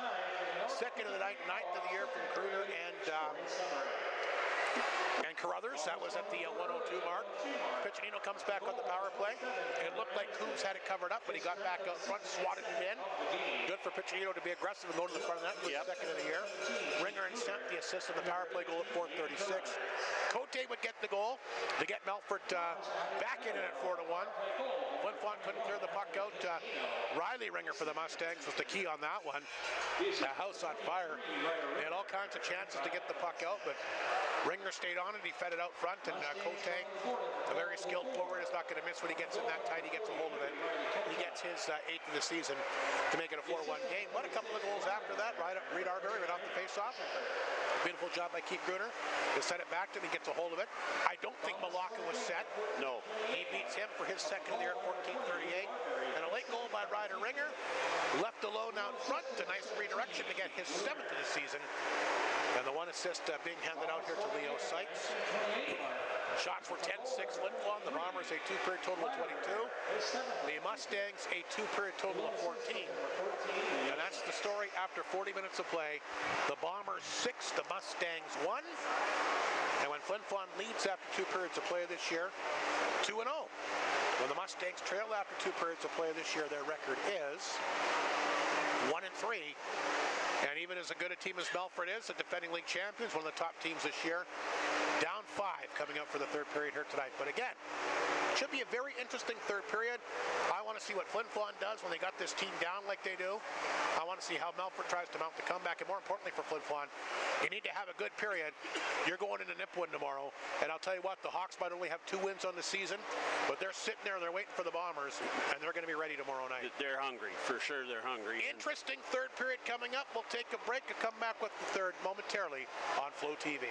Second of the night, 9th of the year from Gruner and Carruthers. That was at the 102 mark. Piccinino comes back on the power play. It looked like Coombs had it covered up, but he got back out front, swatted it in. Good for Piccinino to be aggressive and go to the front of that for the second of the year. Ringer and Sent the assist on the power play goal at 4:36. Cote would get the goal to get Melfort back in it at 4-1. Flin Flin Flon couldn't clear the puck out. Riley Ringer for the Mustangs was the key on that one. A house on fire. They had all kinds of chances to get the puck out, but Ringer stayed on it. He fed it out front, and Cote, a very skilled forward, is not going to miss when he gets in that tight. He gets a hold of it. He gets his 8th of the season to make it a 4-1 game. But a couple of goals after that, Reed Arbery right off the face-off. Beautiful job by Keith Gruner to set it back to him. He gets a hold of it. I don't think Malacca was set. No. He beats him for his second there at 14:38. And a late goal by Ryder Ringer. Left alone out front. A nice redirection to get his 7th of the season. And the one assist being handed out here to Leo Sykes. Shots were 10-6 Flin Flon. The Bombers a 2-period total of 22. The Mustangs a 2-period total of 14. And that's the story after 40 minutes of play. The Bombers 6, the Mustangs 1. And when Flin Flon leads after 2 periods of play this year, 2-0. When the Mustangs trail after 2 periods of play this year, their record is 1-3. And even as good a team as Melfort is, the defending league champions, one of the top teams this year, down 5 coming up for the 3rd period here tonight. But again, should be a very interesting 3rd period. I want to see what Flin Flon does when they got this team down like they do. I want to see how Melfort tries to mount the comeback. And more importantly for Flin Flon, you need to have a good period. You're going into Nipawin tomorrow. And I'll tell you what, the Hawks might only have 2 wins on the season, but they're sitting there and they're waiting for the Bombers, and they're going to be ready tomorrow night. They're hungry. For sure they're hungry. Interesting 3rd period coming up. We'll take a break and come back with the 3rd momentarily on Flow TV.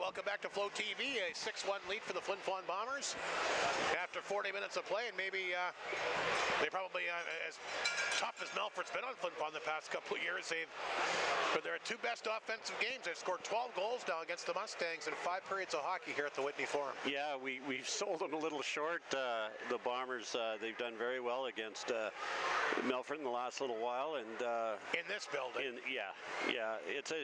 welcome back to Flow TV. A 6-1 lead for the Flin Flon Bombers after 40 minutes of play, and maybe they probably, as tough as Melfort's been on Flin Flon the past couple of years, but their two best offensive games. They've scored 12 goals now against the Mustangs in 5 periods of hockey here at the Whitney Forum. Yeah, we've sold them a little short. The Bombers, they've done very well against Melfort in the last little while, and in this building. It's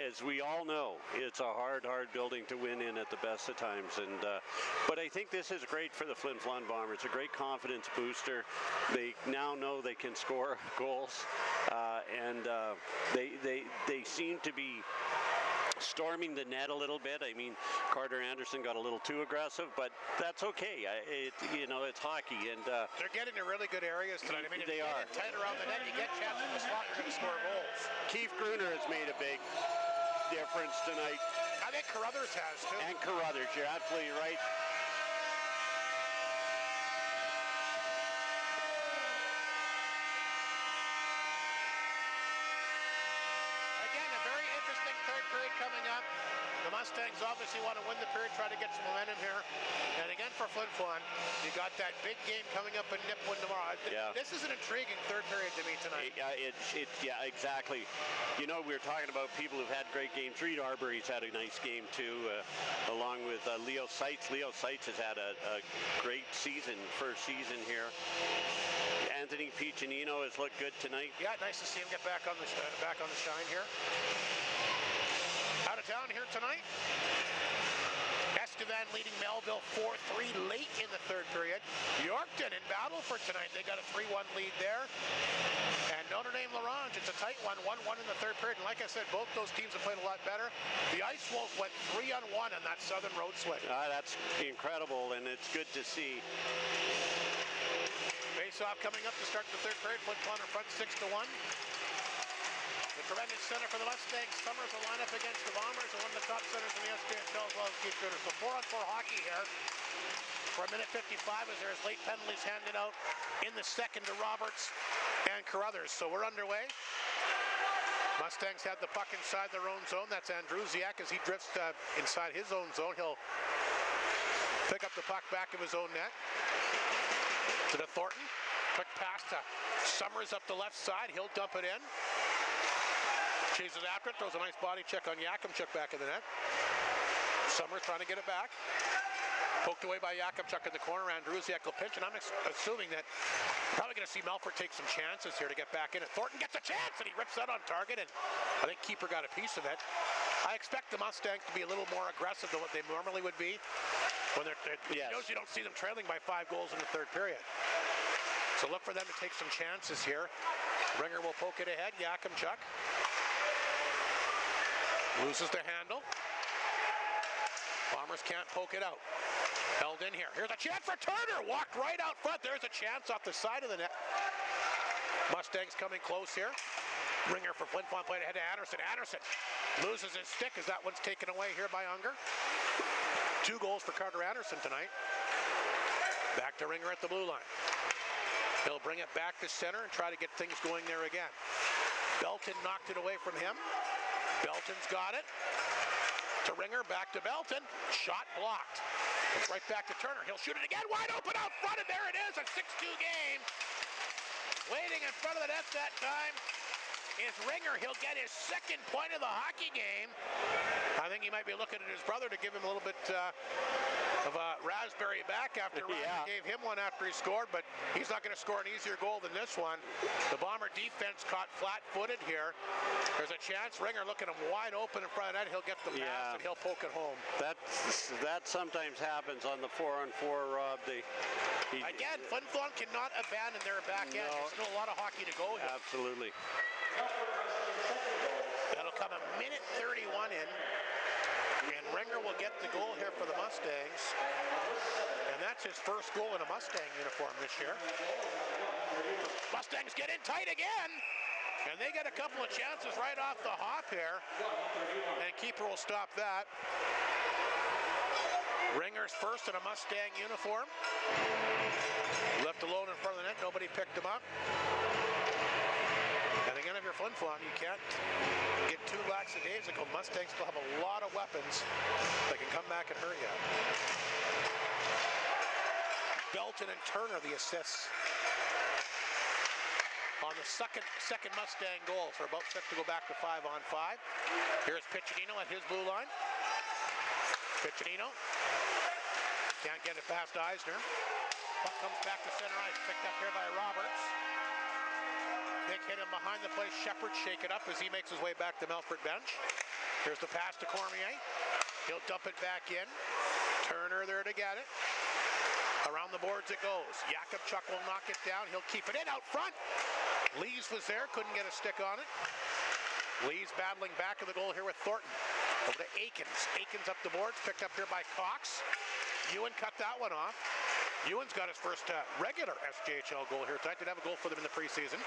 as we all know, it's a hard building to win in at the best of times, and but I think this is great for the Flin Flon Bombers. It's a great confidence booster. They now know they can score goals, and they seem to be storming the net a little bit. I mean, Carter Anderson got a little too aggressive, but that's okay. It's hockey, and they're getting to really good areas tonight. I mean, if they you are get tight around the net, you get chances in the slot, you're going to score goals. Keith Gruner has made a big difference tonight. I think Carruthers has too. And Carruthers, you're absolutely right. Coming up. The Mustangs obviously want to win the period, try to get some momentum here. And again for Flin Flon, you got that big game coming up in Nipwood tomorrow. This is an intriguing third period to me tonight. Yeah, exactly. You know, we were talking about people who've had great games. Reed Arbery's had a nice game too, along with Leo Seitz. Leo Seitz has had a great season, first season here. Anthony Piccinino has looked good tonight. Yeah, nice to see him get back on the shine here. Out of town here tonight. Estevan leading Melville 4-3 late in the third period. Yorkton in battle for tonight. They got a 3-1 lead there. And Notre Dame Larange, it's a tight one, 1-1 in the third period. And like I said, both those teams have played a lot better. The Ice Wolves went 3-on-1 on that Southern Road swing. That's incredible, and it's good to see. Face-off coming up to start the third period. Flin Flon in front 6-1. The tremendous center for the Mustangs. Summers will line up against the Bombers, and one of the top centers in the SPHL as well as Keith Gruner. So 4-on-4 hockey here for a minute 55 as there's late penalties handed out in the second to Roberts and Carruthers. So we're underway. Mustangs had the puck inside their own zone. That's Andrusiak as he drifts inside his own zone. He'll pick up the puck back of his own net. To the Thornton. Quick pass to Summers up the left side. He'll dump it in. Chases after it, throws a nice body check on Yakimchuk back in the net. Summers trying to get it back. Poked away by Yakimchuk in the corner. Andrusiak will pinch, and I'm assuming that we're probably going to see Melfort take some chances here to get back in it. Thornton gets a chance, and he rips that on target, and I think keeper got a piece of it. I expect the Mustangs to be a little more aggressive than what they normally would be when yes. You don't see them trailing by 5 goals in the third period. So look for them to take some chances here. Ringer will poke it ahead. Yakimchuk loses the handle. Bombers can't poke it out. Held in here. Here's a chance for Turner. Walked right out front. There's a chance off the side of the net. Mustangs coming close here. Ringer for Flin Flon, played ahead to Anderson. Anderson loses his stick as that one's taken away here by Unger. 2 goals for Carter Anderson tonight. Back to Ringer at the blue line. He'll bring it back to center and try to get things going there again. Belton knocked it away from him. Belton's got it. To Ringer, back to Belton. Shot blocked. It's right back to Turner. He'll shoot it again. Wide open out front, and there it is, a 6-2 game. Waiting in front of the net that time is Ringer. He'll get his second point of the hockey game. I think he might be looking at his brother to give him a little bit of a raspberry back after Ringer gave him one after he scored, but he's not going to score an easier goal than this one. The Bomber defense caught flat-footed here. There's a chance. Ringer looking him wide open in front of that. He'll get the pass and he'll poke it home. That sometimes happens on the 4-on-4, Rob. Again, Flin Flon cannot abandon their back end. There's still a lot of hockey to go here. Absolutely. That'll come a minute 31 in. And Ringer will get the goal here for the Mustangs. And that's his first goal in a Mustang uniform this year. Mustangs get in tight again. And they get a couple of chances right off the hop here. And keeper will stop that. Ringer's first in a Mustang uniform. Left alone in front of the net. Nobody picked him up. And again, if you're you're Flin Flon, you can't get too lackadaisical. Mustangs still have a lot of weapons that can come back and hurt you. Belton and Turner, the assists on the second Mustang goal. So we're about set to go back to 5-on-5. Here's Piccinino at his blue line. Piccinino can't get it past Eisner. Puck comes back to center ice, picked up here by Roberts. Nick hit him behind the play. Shepard shake it up as he makes his way back to Melfort bench. Here's the pass to Cormier. He'll dump it back in. Turner there to get it. Around the boards it goes. Jakubchuk will knock it down. He'll keep it in out front. Lees was there, couldn't get a stick on it. Lees battling back of the goal here with Thornton. Over to Aikens. Aikens up the boards, picked up here by Cox. Ewan cut that one off. Ewan's got his first regular SJHL goal here tonight. Didn't have a goal for them in the preseason.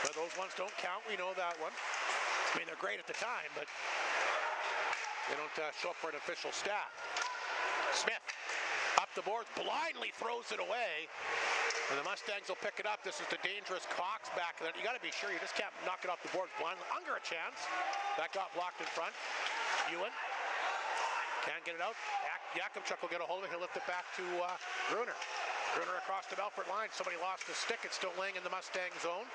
But those ones don't count. We know that one. I mean, they're great at the time, but they don't show up for an official stat. Smith up the boards, blindly throws it away. And the Mustangs will pick it up. This is the dangerous Cox back there. You got to be sure you just can't knock it off the boards blindly. Unger a chance. That got blocked in front. Ewan can't get it out. Jakubchuk will get a hold of it. He'll lift it back to Gruner. Gruner across the Melfort line. Somebody lost a stick. It's still laying in the Mustang zone.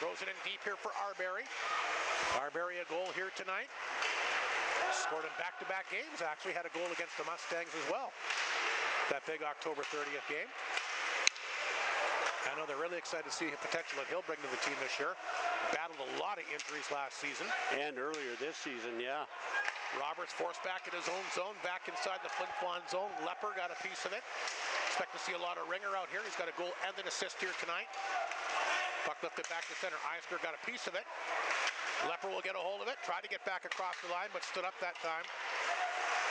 Throws it in deep here for Arbery. Arbery a goal here tonight. Scored in back-to-back games, actually. Had a goal against the Mustangs as well. That big October 30th game. I know they're really excited to see the potential that he'll bring to the team this year. Battled a lot of injuries last season. And earlier this season, yeah. Roberts forced back in his own zone, back inside the Flin Flon zone. Lepper got a piece of it. Expect to see a lot of Ringer out here. He's got a goal and an assist here tonight. Puck lifted back to center. Eisner got a piece of it. Lepper will get a hold of it. Tried to get back across the line, but stood up that time.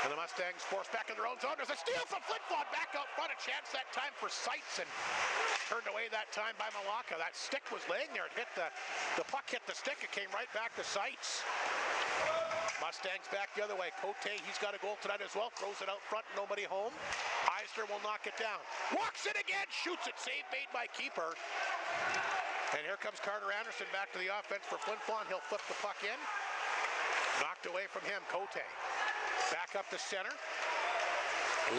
And the Mustangs forced back in their own zone. There's a steal from Flin Flon back out front. A chance that time for Seitz and turned away that time by Malacca. That stick was laying there. It hit the puck hit the stick. It came right back to Seitz. Mustangs back the other way. Cote, he's got a goal tonight as well. Throws it out front, nobody home. Eisner will knock it down. Walks it again, shoots it. Save made by keeper. And here comes Carter Anderson back to the offense for Flin Flon. He'll flip the puck in. Knocked away from him, Cote. Back up to center.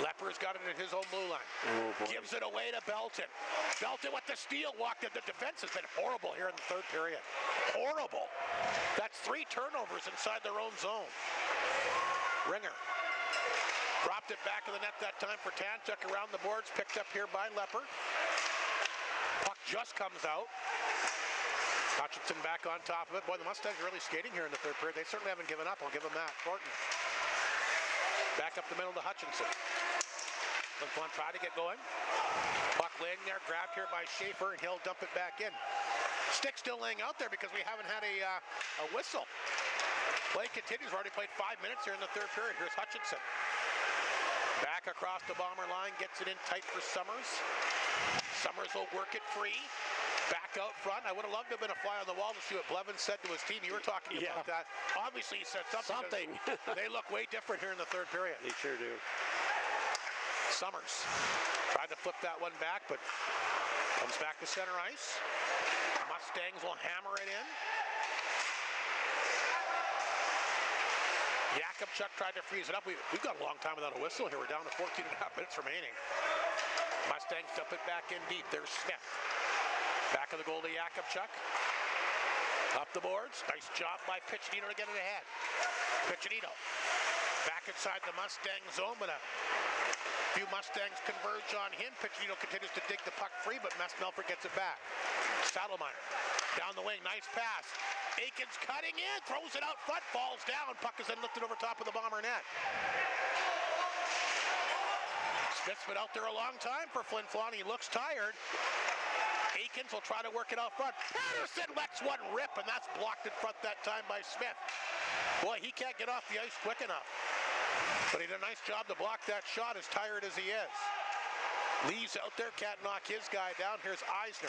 Lepper's got it in his own blue line. Oh, gives it away to Belton. Belton with the steal. Walked in. The defense has been horrible here in the third period. Horrible. That's 3 turnovers inside their own zone. Ringer dropped it back of the net that time for Tanchuk around the boards. Picked up here by Lepper. Puck just comes out. Hutchinson back on top of it. Boy, the Mustangs are really skating here in the third period. They certainly haven't given up. I'll give them that. Thornton. Back up the middle to Hutchinson. Flin Flon tried to get going. Puck laying there, grabbed here by Schaefer, and he'll dump it back in. Stick still laying out there because we haven't had a whistle. Play continues. We've already played 5 minutes here in the third period. Here's Hutchinson. Back across the Bomber line, gets it in tight for Summers. Summers will work it free. Back out front. I would have loved to have been a fly on the wall to see what Blevins said to his team. You were talking about that. Obviously, he said something. They look way different here in the third period. They sure do. Summers tried to flip that one back, but comes back to center ice. Mustangs will hammer it in. Jakubchuk tried to freeze it up. We've got a long time without a whistle here. We're down to 14 and a half minutes remaining. Mustangs dump it back in deep. There's Smith. Back of the goal to Jakubchuk. Up the boards. Nice job by Piccinino to get it ahead. Piccinino back inside the Mustang zone, but a few Mustangs converge on him. Piccinino continues to dig the puck free, but Melfort gets it back. Saddlemeyer down the wing. Nice pass. Aikens cutting in. Throws it out front. Falls down. Puck is then lifted over top of the Bomber net. Smith's been out there a long time for Flin Flon. He looks tired. Aikens will try to work it out front. Patterson lets one rip, and that's blocked in front that time by Smith. Boy, he can't get off the ice quick enough. But he did a nice job to block that shot, as tired as he is. Lee's out there, can't knock his guy down. Here's Eisner.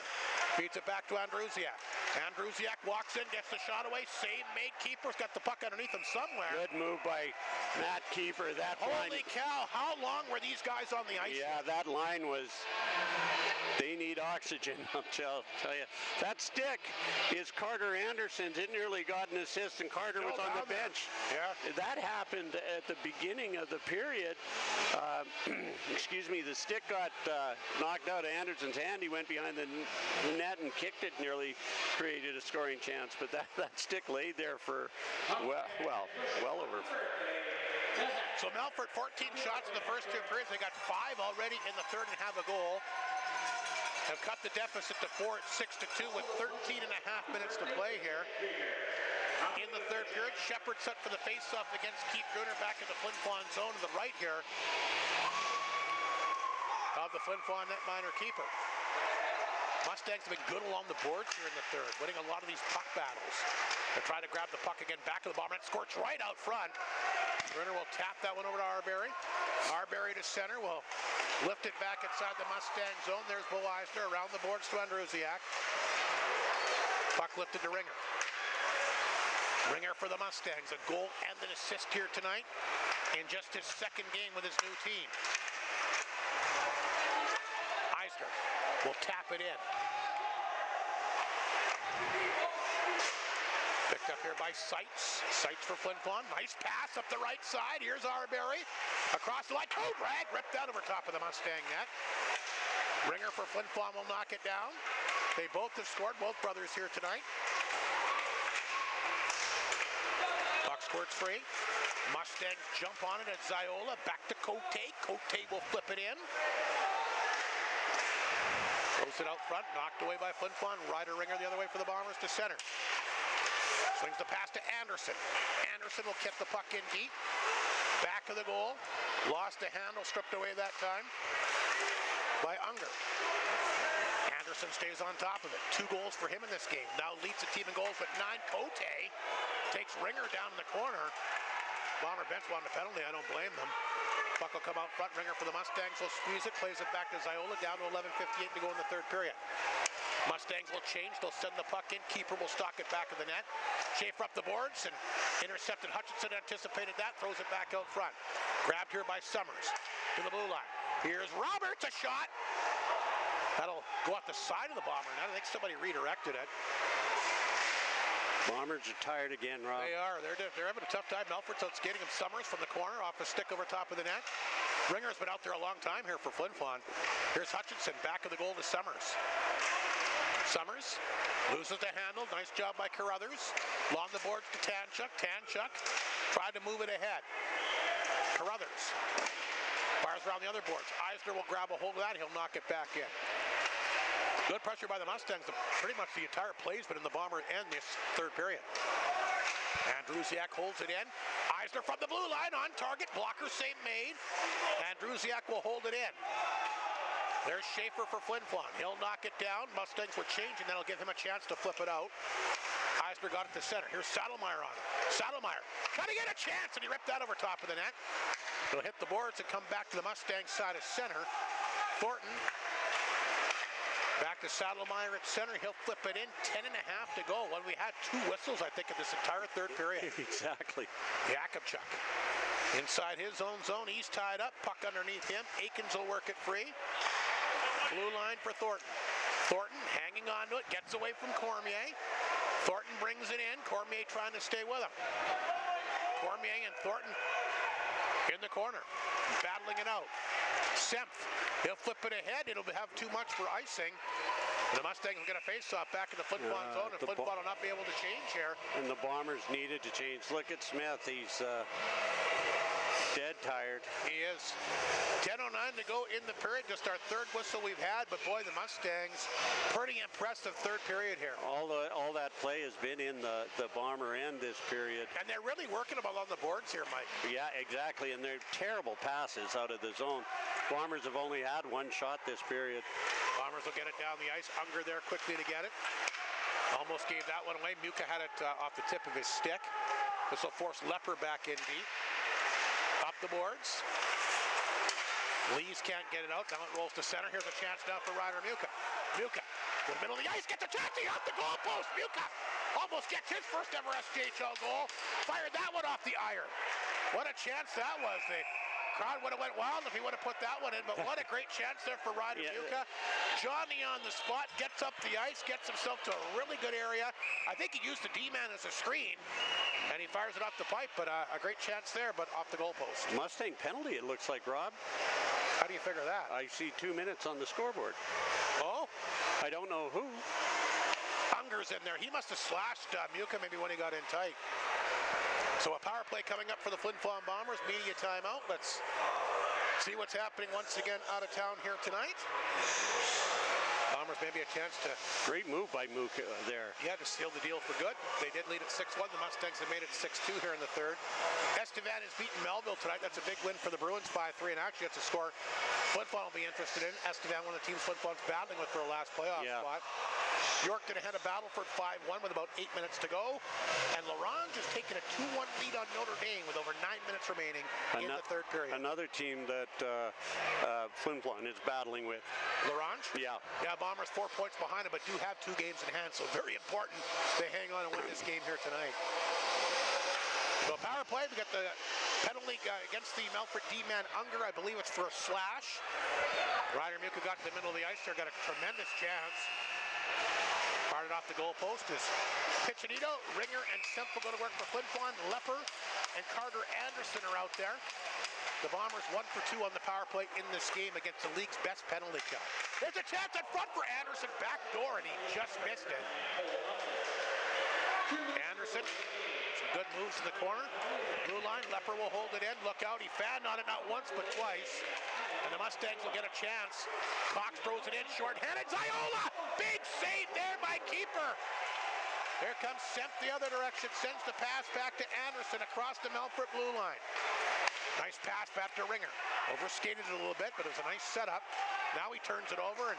Feeds it back to Andrusiak. Andrusiak walks in, gets the shot away, save made, keeper's got the puck underneath him somewhere. Good move by Matt Keeper. That line. Holy cow, how long were these guys on the ice? Yeah, that line was, they need oxygen, I'll tell you. That stick is Carter Anderson. Didn't nearly got an assist, and Carter was on the bench. Yeah. That happened at the beginning of the period. Excuse me, the stick got knocked out of Anderson's hand. He went behind the net and kicked it, nearly created a scoring chance. But that stick laid there for, well over. So Melfort, 14 shots in the first two periods. They got 5 already in the third and have a goal. Have cut the deficit to 4 at 6-2 with 13 and a half minutes to play here. In the third period, Shepard set for the face-off against Keith Gruner back in the Flin Flon zone to the right here of the Flin Flon netminder keeper. Mustangs have been good along the boards here in the third, winning a lot of these puck battles. They're trying to grab the puck again, back to the bomber, and scorch right out front. Gruner will tap that one over to Arbery. Arbery to center, will lift it back inside the Mustang zone. There's Bo Eisner around the boards to Andrusiak. Puck lifted to Ringer. Ringer for the Mustangs, a goal and an assist here tonight in just his second game with his new team. Eisner will tap it in. Picked up here by Seitz. Seitz for Flin Flon. Nice pass up the right side. Here's Arbery. Across the line. Oh, drag. Ripped out over top of the Mustang net. Ringer for Flin Flon will knock it down. They both have scored. Both brothers here tonight. Puck squirts free. Mustangs jump on it at Ziola. Back to Cote. Cote will flip it in. Throws it out front. Knocked away by Flin Flon. Ryder Ringer the other way for the Bombers to center. Swings the pass to Anderson. Anderson will kick the puck in deep. Back of the goal. Lost a handle, stripped away that time by Unger. Anderson stays on top of it. 2 goals for him in this game. Now leads the team in goals with 9. Cote takes Ringer down in the corner. Bomber bench wanted a penalty. I don't blame them. Puck will come out front. Ringer for the Mustangs will squeeze it. Plays it back to Ziola. Down to 11:58 to go in the third period. Mustangs will change. They'll send the puck in. Keeper will stock it back of the net. Schaefer up the boards and intercepted. Hutchinson anticipated that. Throws it back out front. Grabbed here by Summers to the blue line. Here's Roberts. A shot. That'll go off the side of the Bomber net. I think somebody redirected it. Bombers are tired again, Rob. They are. They're having a tough time. Melfort's out skating him. Summers from the corner off a stick over top of the net. Ringer's been out there a long time here for Flin Flon. Here's Hutchinson. Back of the goal to Summers. Summers loses the handle. Nice job by Carruthers. Along the boards to Tanchuk. Tanchuk tried to move it ahead. Carruthers fires around the other boards. Eisner will grab a hold of that. He'll knock it back in. Good pressure by the Mustangs. Pretty much the entire play's been in the Bomber end this third period. Andrusiak holds it in. Eisner from the blue line on target. Blocker save made. Andrusiak will hold it in. There's Schaefer for Flin Flon. He'll knock it down. Mustangs will change, and that'll give him a chance to flip it out. Eisner got it to center. Here's Saddlemeyer on it. Saddlemeyer trying to get a chance, and he ripped that over top of the net. He'll hit the boards and come back to the Mustang side of center. Thornton back to Saddlemeyer at center. He'll flip it in. 10 and a half to go. When we had 2 whistles, I think, in this entire third period. Exactly. Yakubchuk inside his own zone. He's tied up. Puck underneath him. Aikens will work it free. Blue line for Thornton. Thornton hanging on to it. Gets away from Cormier. Thornton brings it in. Cormier trying to stay with him. Cormier and Thornton in the corner, battling it out. Semp, he'll flip it ahead. It'll have too much for icing. The Mustangs will get a face-off back in the Flin Flon zone, and Flin Flon will not be able to change here. And the Bombers needed to change. Look at Smith. He's dead tired. He is. 10:09 to go in the period. Just our third whistle we've had, but boy, the Mustangs, pretty impressive third period here. All that play has been in the Bomber end this period. And they're really working them along the boards here, Mike. Yeah, exactly. And they're terrible passes out of the zone. Bombers have only had 1 shot this period. Bombers will get it down the ice. Unger there quickly to get it. Almost gave that one away. Muka had it off the tip of his stick. This will force Lepper back in deep. Up the boards. Lees can't get it out. Now it rolls to center. Here's a chance now for Ryder Muka. Muka To the middle of the ice, gets a chance, he off the goalpost. Muka almost gets his first ever SJHL goal. Fired that one off the iron. What a chance that was. The crowd would have went wild if he would have put that one in, but what a great chance there for Ryder Muka. Johnny on the spot, gets up the ice, gets himself to a really good area. I think he used the D-man as a screen, and he fires it off the pipe, but a great chance there, but off the goalpost. Mustang penalty, it looks like, Rob. How do you figure that? I see 2 minutes on the scoreboard. Oh? I don't know who. Unger's in there. He must have slashed Muka maybe when he got in tight. So a power play coming up for the Flin Flon Bombers. Media timeout. Let's see what's happening once again out of town here tonight. Bombers maybe a chance to... Great move by Muka there. Yeah, to seal the deal for good. They did lead at 6-1. The Mustangs have made it 6-2 here in the third. Estevan has beaten Melville tonight. That's a big win for the Bruins, 5-3. And actually, that's a score Flin Flon will be interested in. Estevan, one of the teams Flin Flon's battling with for a last playoff spot. Yorkton ahead of Battleford 5-1 with about 8 minutes to go. And Larange has taken a 2-1 lead on Notre Dame with over 9 minutes remaining in the third period. Another team that Flin Flon is battling with. Larange? Yeah. Yeah, Bombers 4 points behind them, but do have 2 games in hand, so very important they hang on and win this game here tonight. So power play, we got the penalty against the Melfort D-man Unger. I believe it's for a slash. Ryder Muka got to the middle of the ice there, got a tremendous chance. Fired it off the goalpost is Piccinino, Ringer, and Semple going to work for Flin Flon. Lepper and Carter Anderson are out there. The Bombers 1 for 2 on the power play in this game against the league's best penalty kill. There's a chance in front for Anderson, back door, and he just missed it. Anderson, some good moves in the corner. Blue line, Lepper will hold it in. Look out, he fanned on it not once but twice. And the Mustangs will get a chance. Cox throws it in short-handed. Ziola! Big save there by keeper. Here comes Semp the other direction. Sends the pass back to Anderson across the Melfort blue line. Nice pass back to Ringer. Overskated it a little bit, but it was a nice setup. Now he turns it over, and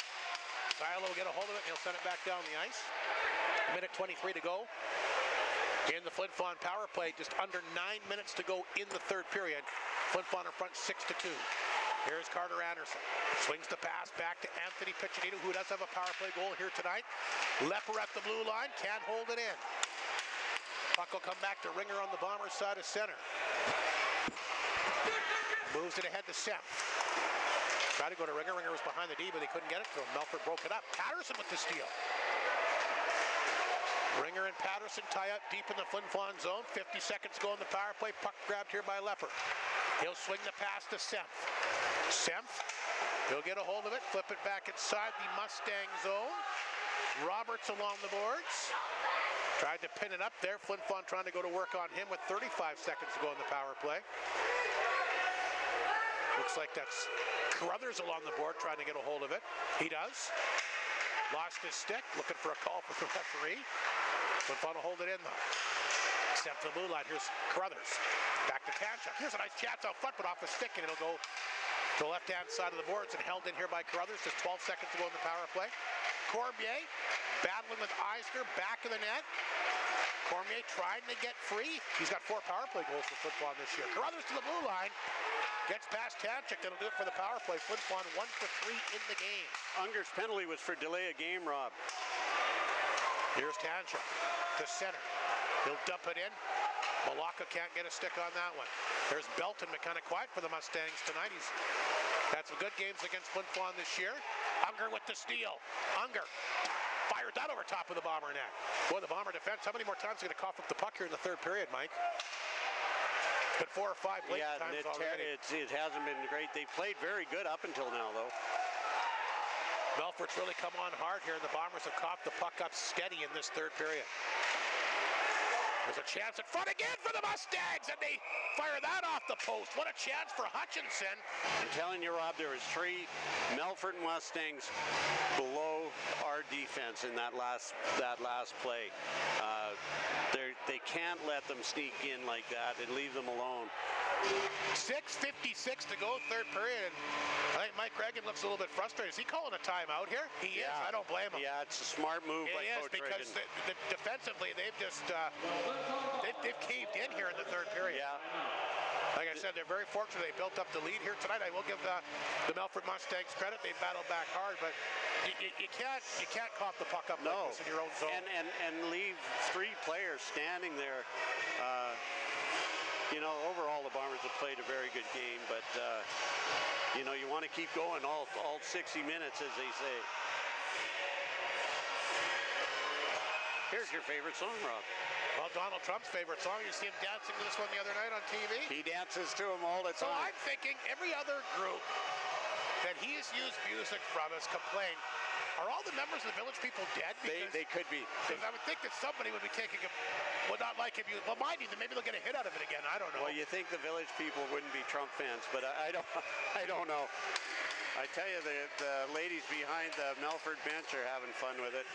Ziola will get a hold of it, and he'll send it back down the ice. Minute 23 to go. In the Flin Flon power play, just under 9 minutes to go in the third period. Flin Flon in front 6-2. Here's Carter Anderson. Swings the pass back to Anthony Piccinino, who does have a power play goal here tonight. Lepper at the blue line, can't hold it in. Puck will come back to Ringer on the Bombers side of center. Moves it ahead to Semp. Tried to go to Ringer. Ringer was behind the D, but he couldn't get it to him. Melfort broke it up. Patterson with the steal. Ringer and Patterson tie up deep in the Flin Flon zone. 50 seconds to go in the power play. Puck grabbed here by Lepper. He'll swing the pass to Semp. Semp, he'll get a hold of it, flip it back inside the Mustang zone. Roberts along the boards. Tried to pin it up there. Flin Flon trying to go to work on him with 35 seconds to go in the power play. Looks like that's Carruthers along the board trying to get a hold of it. He does. Lost his stick, looking for a call from the referee. Flin Flon will hold it in though. Step to the blue line. Here's Carruthers. Back to Tanchuk. Here's a nice chance out front, but off the stick, and it'll go to the left-hand side of the boards and held in here by Carruthers. Just 12 seconds to go in the power play. Cormier battling with Eisner, back of the net. Cormier trying to get free. He's got 4 power play goals for Flin Flon this year. Carruthers to the blue line. Gets past Tanchuk. That'll do it for the power play. Flin Flon 1 for 3 in the game. Unger's penalty was for delay of game, Rob. Here's Tanchuk to center. He'll dump it in. Malacca can't get a stick on that one. There's Belton, but kind of quiet for the Mustangs tonight. He's had some good games against Flin Flon this year. Unger with the steal. Unger fired that over top of the Bomber net. Boy, the Bomber defense, how many more times are going to cough up the puck here in the third period, Mike? But 4 or 5 late times already. It hasn't been great. They played very good up until now, though. Melfort's really come on hard here, and the Bombers have coughed the puck up steady in this third period. There's a chance in front again for the Mustangs, and they fire that off the post. What a chance for Hutchinson. I'm telling you, Rob, there was 3 Melfort Mustangs below our defense in that last play. They can't let them sneak in like that and leave them alone. 6:56 to go, third period. I think Mike Reagan looks a little bit frustrated. Is he calling a timeout here? He is. I don't blame him. Yeah, it's a smart move by Coach Reagan. Because defensively, they've just they've caved in here in the third period. Yeah. Like I said, they're very fortunate. They built up the lead here tonight. I will give the Melfort Mustangs credit. They battled back hard, but you can't cough the puck up like this in your own zone. And leave 3 players standing there. You know, overall the Bombers have played a very good game, but you know, you want to keep going all 60 minutes, as they say. Here's your favorite song, Rob. Well, Donald Trump's favorite song. You see him dancing to this one the other night on TV? He dances to him all the time. So I'm thinking every other group that he has used music from has complained. Are all the members of the Village People dead? Because they could be. Because I would think that somebody would be would not like him. Well, mind you, maybe they'll get a hit out of it again. I don't know. Well, you think the Village People wouldn't be Trump fans, but I don't know. I tell you, the ladies behind the Melfort bench are having fun with it.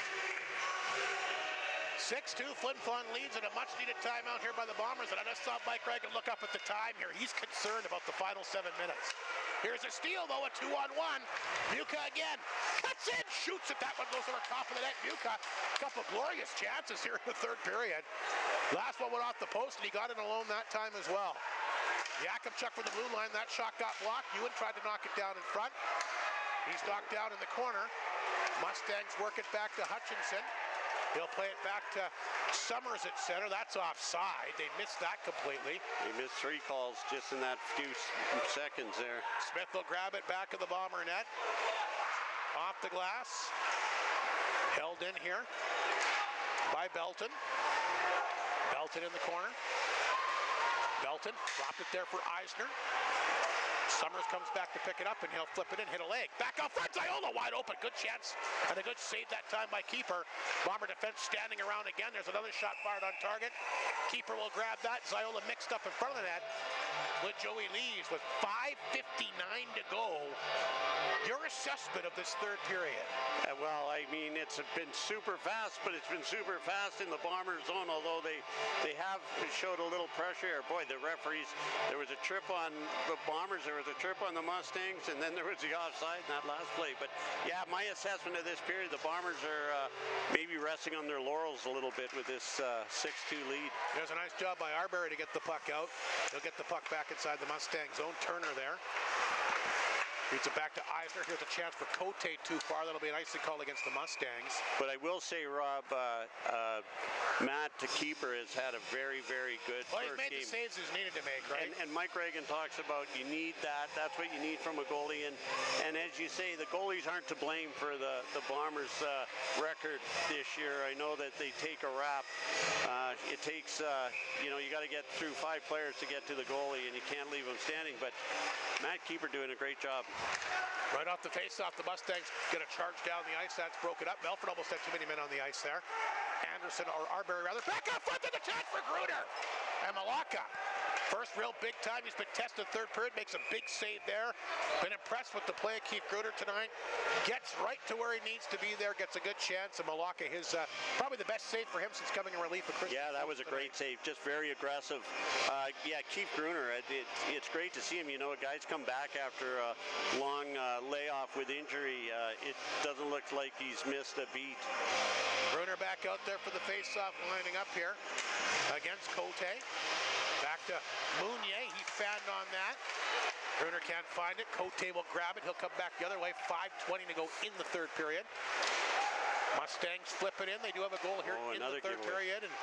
6-2, Flin Flon leads in a much-needed timeout here by the Bombers, and I just saw Mike Reagan look up at the time here. He's concerned about the final 7 minutes. Here's a steal, though, a 2-on-1. Muka again, cuts in, shoots it. That one goes over top of the net. Muka, a couple glorious chances here in the third period. Last one went off the post, and he got it alone that time as well. Yakubchuk from the blue line. That shot got blocked. Ewan tried to knock it down in front. He's knocked down in the corner. Mustangs work it back to Hutchinson. He'll play it back to Summers at center. That's offside. They missed that completely. They missed 3 calls just in that few seconds there. Smith will grab it back of the Bomber net. Off the glass. Held in here by Belton. Belton in the corner. Belton dropped it there for Eisner. Summers comes back to pick it up, and he'll flip it in, hit a leg. Back out front, Ziola wide open. Good chance, and a good save that time by keeper. Bomber defense standing around again. There's another shot fired on target. Keeper will grab that. Ziola mixed up in front of the net with Joey Lees with 5:59 to go. Your assessment of this third period? Well, I mean, it's been super fast, but it's been super fast in the Bomber zone, although they have showed a little pressure. Boy, the referees, there was a trip on the Bombers, there was a trip on the Mustangs, and then there was the offside in that last play. But yeah, my assessment of this period, the Bombers are maybe resting on their laurels a little bit with this 6-2 lead. There's a nice job by Arbery to get the puck out. He'll get the puck back inside the Mustang zone. Turner there. Beats it back to Eisner. Here's a chance for Cote too far. That'll be an icing call against the Mustangs. But I will say, Rob, Matt, the keeper, has had a very, very good well, he's made game. The saves he's needed to make, right? And Mike Reagan talks about you need that. That's what you need from a goalie. And as you say, the goalies aren't to blame for the Bombers' record this year. I know that they take a rap. It takes, you got to get through 5 players to get to the goalie, and you can't leave them standing. But Matt Keeper doing a great job. Right off the face-off, the Mustangs going to charge down the ice. That's broken up. Melfort almost had too many men on the ice there. Anderson, or Arbery rather, back up front to the chance for Gruner. And Malacca, first real big time. He's been tested third period, makes a big save there. Been impressed with the play of Keith Gruner tonight. Gets right to where he needs to be there, gets a good chance. And Malacca, his probably the best save for him since coming in relief of Chris. Yeah, that was a great save. Just very aggressive. Yeah, Keith Gruner, it's great to see him. You know, a guy's come back after a long layoff with injury. It doesn't look like he's missed a beat. Gruner back out there for the face-off, lining up here against Cote. Back to Mounier. He fanned on that. Gruner can't find it. Cote will grab it. He'll come back the other way. 5:20 to go in the third period. Mustangs flip it in. They do have a goal here in the third period. And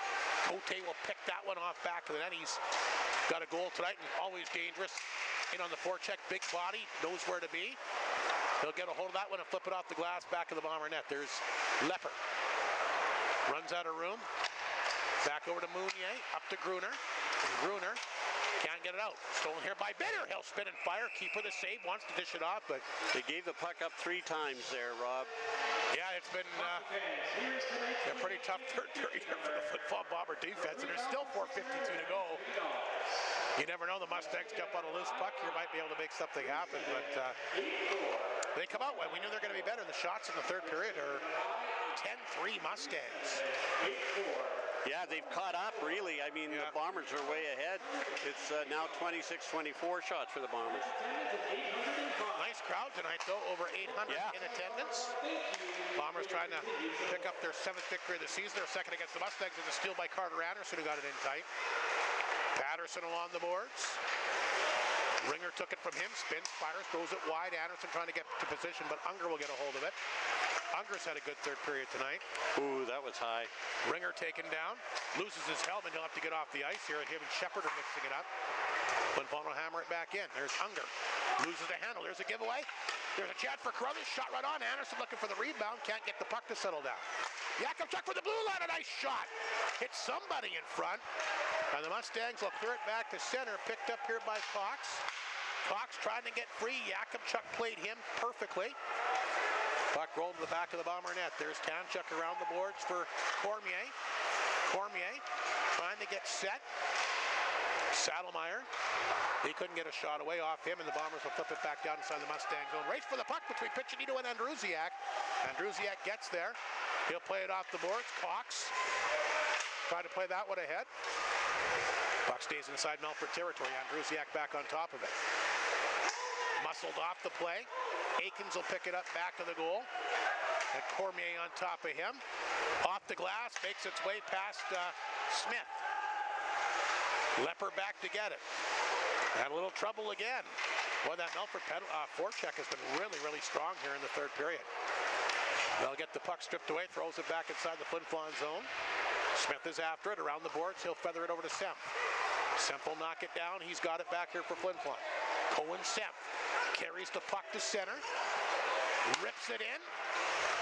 Cote will pick that one off back of the net. He's got a goal tonight and always dangerous. In on the forecheck, big body, knows where to be. He'll get a hold of that one and flip it off the glass back of the Bomber net. There's Lepper. Runs out of room. Back over to Mounier. Up to Gruner. Gruner can't get it out. Stolen here by Bitter. He'll spin and fire. Keeper the save. Wants to dish it off, but they gave the puck up 3 times there, Rob. Yeah, it's been a pretty tough third period here for the Flin Flon Bomber defense, and there's still 4:52 to go. You never know, the Mustangs jump on a loose puck. You might be able to make something happen, but they come out well. We knew they're going to be better. The shots in the third period are 10-3 Mustangs. Yeah, they've caught up, really. I mean, the Bombers are way ahead. It's now 26-24 shots for the Bombers. Nice crowd tonight, though. Over 800 in attendance. Bombers trying to pick up their 7th victory of the season. Their second against the Mustangs is a steal by Carter Anderson, who got it in tight. Patterson along the boards. Ringer took it from him, spins, fires, throws it wide. Anderson trying to get to position, but Unger will get a hold of it. Unger's had a good third period tonight. Ooh, that was high. Ringer taken down, loses his helmet. He'll have to get off the ice here. Him and Shepard are mixing it up. Flin Flon will hammer it back in. There's Unger. Loses the handle. There's a giveaway. There's a chance for Carruthers. Shot right on. Anderson looking for the rebound. Can't get the puck to settle down. Yakupchuk for the blue line. A nice shot. Hits somebody in front. And the Mustangs will clear it back to center. Picked up here by Cox. Cox trying to get free. Yakupchuk played him perfectly. Puck rolled to the back of the Bomber net. There's Tanchuk around the boards for Cormier. Cormier trying to get set. Saddlemeyer. He couldn't get a shot away off him, and the Bombers will flip it back down inside the Mustang zone. Race for the puck between Piccinino and Andrusiak. Andrusiak gets there. He'll play it off the boards. Cox trying to play that one ahead. Puck stays inside Melfort territory. Andrusiak back on top of it. Muscled off the play. Aikens will pick it up back of the goal. And Cormier on top of him. Off the glass, makes its way past Smith. Lepper back to get it. Had a little trouble again. Boy, that Melfort forecheck has been really, really strong here in the third period. They'll get the puck stripped away, throws it back inside the Flin Flon zone. Smith is after it, around the boards. He'll feather it over to Semp. Semp will knock it down. He's got it back here for Flin Flon. Cohen Semp carries the puck to center. Rips it in.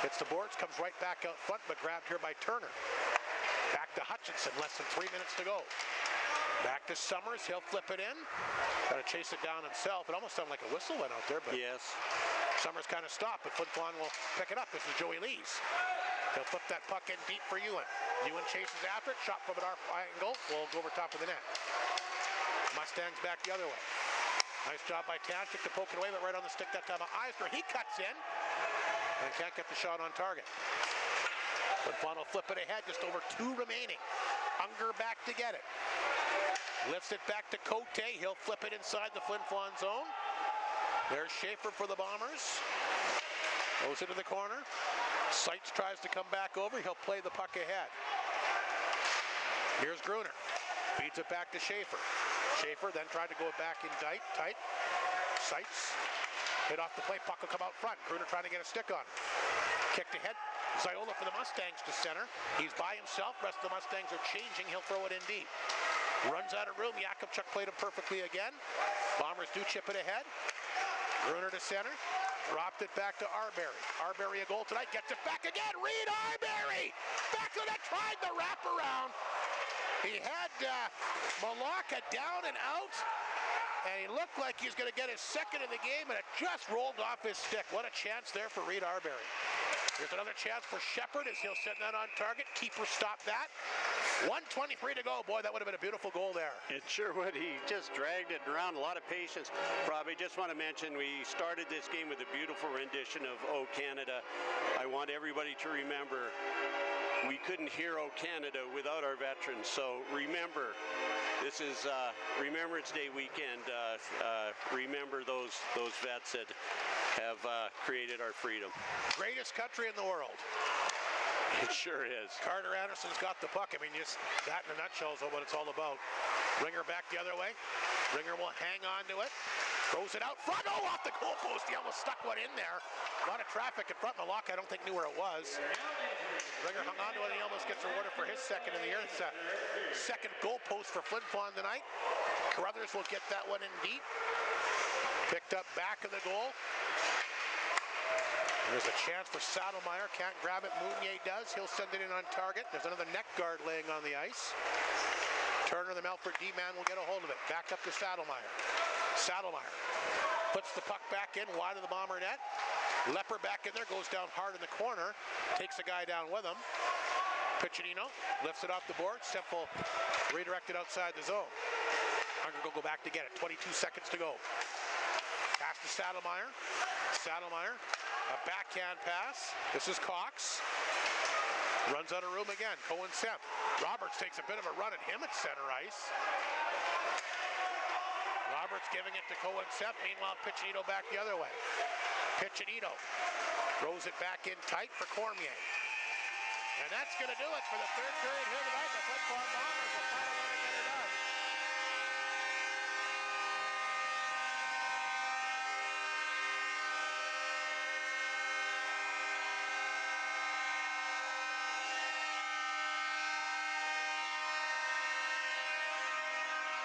Hits the boards, comes right back out front, but grabbed here by Turner. Back to Hutchinson, less than 3 minutes to go. Back to Summers, he'll flip it in. Got to chase it down himself. It almost sounded like a whistle went out there, but yes. Summers kind of stopped, but Flin Flon will pick it up. This is Joey Lees. He'll flip that puck in deep for Ewan. Ewan chases after it, shot from an arc angle. Will go over top of the net. Mustangs back the other way. Nice job by Tanchuk to poke it away, but right on the stick that time of Eisner. He cuts in and can't get the shot on target. Flin Flon will flip it ahead, just over 2 remaining. Unger back to get it. Lifts it back to Cote. He'll flip it inside the Flin Flon zone. There's Schaefer for the Bombers. Goes into the corner. Seitz tries to come back over. He'll play the puck ahead. Here's Gruner. Feeds it back to Schaefer. Schaefer then tried to go back in tight. Seitz hit off the play. Puck will come out front. Gruner trying to get a stick on. Kicked ahead. Ziola for the Mustangs to center. He's by himself. Rest of the Mustangs are changing. He'll throw it in deep. Runs out of room. Yakupchuk played him perfectly again. Bombers do chip it ahead. Gruner to center. Dropped it back to Arbery. Arbery a goal tonight. Gets it back again. Reed Arbery! Back to the tried the wraparound. He had Malaka down and out. And he looked like he's going to get his second of the game, and it just rolled off his stick. What a chance there for Reed Arbery. There's another chance for Shepard as he'll send that on target. Keeper stopped that. 1:23 to go. Boy, that would have been a beautiful goal there. It sure would. He just dragged it around. A lot of patience. Probably just want to mention we started this game with a beautiful rendition of O Canada. I want everybody to remember we couldn't hear O Canada without our veterans. So remember, this is Remembrance Day weekend. Remember those vets that have created our freedom. Greatest country in the world. It sure is. Carter Anderson's got the puck. I mean, just that in a nutshell is what it's all about. Ringer back the other way. Ringer will hang on to it. Throws it out front. Oh, off the goalpost. He almost stuck one in there. A lot of traffic in front. Malak, I don't think, knew where it was. Ringer hung on to it, and he almost gets rewarded for his second in the year. It's a second goalpost for Flin Flon tonight. Carruthers will get that one in deep. Picked up back of the goal. There's a chance for Saddlemeyer. Can't grab it. Mounier does. He'll send it in on target. There's another neck guard laying on the ice. Turner, the Melfort D-man, will get a hold of it. Back up to Saddlemeyer. Saddlemeyer puts the puck back in wide of the Bomber net. Lepper back in there. Goes down hard in the corner. Takes a guy down with him. Piccinino lifts it off the board. Semple redirected outside the zone. Hunger will go back to get it. 22 seconds to go. Pass to Saddlemeyer. Saddlemeyer. A backhand pass. This is Cox. Runs out of room again. Cohen Semp. Roberts takes a bit of a run at him at center ice. Roberts giving it to Cohen Semp. Meanwhile, Piccinino back the other way. Piccinino throws it back in tight for Cormier. And that's going to do it for the third period here tonight. The Flin Flon Bombers will find a way to get it done.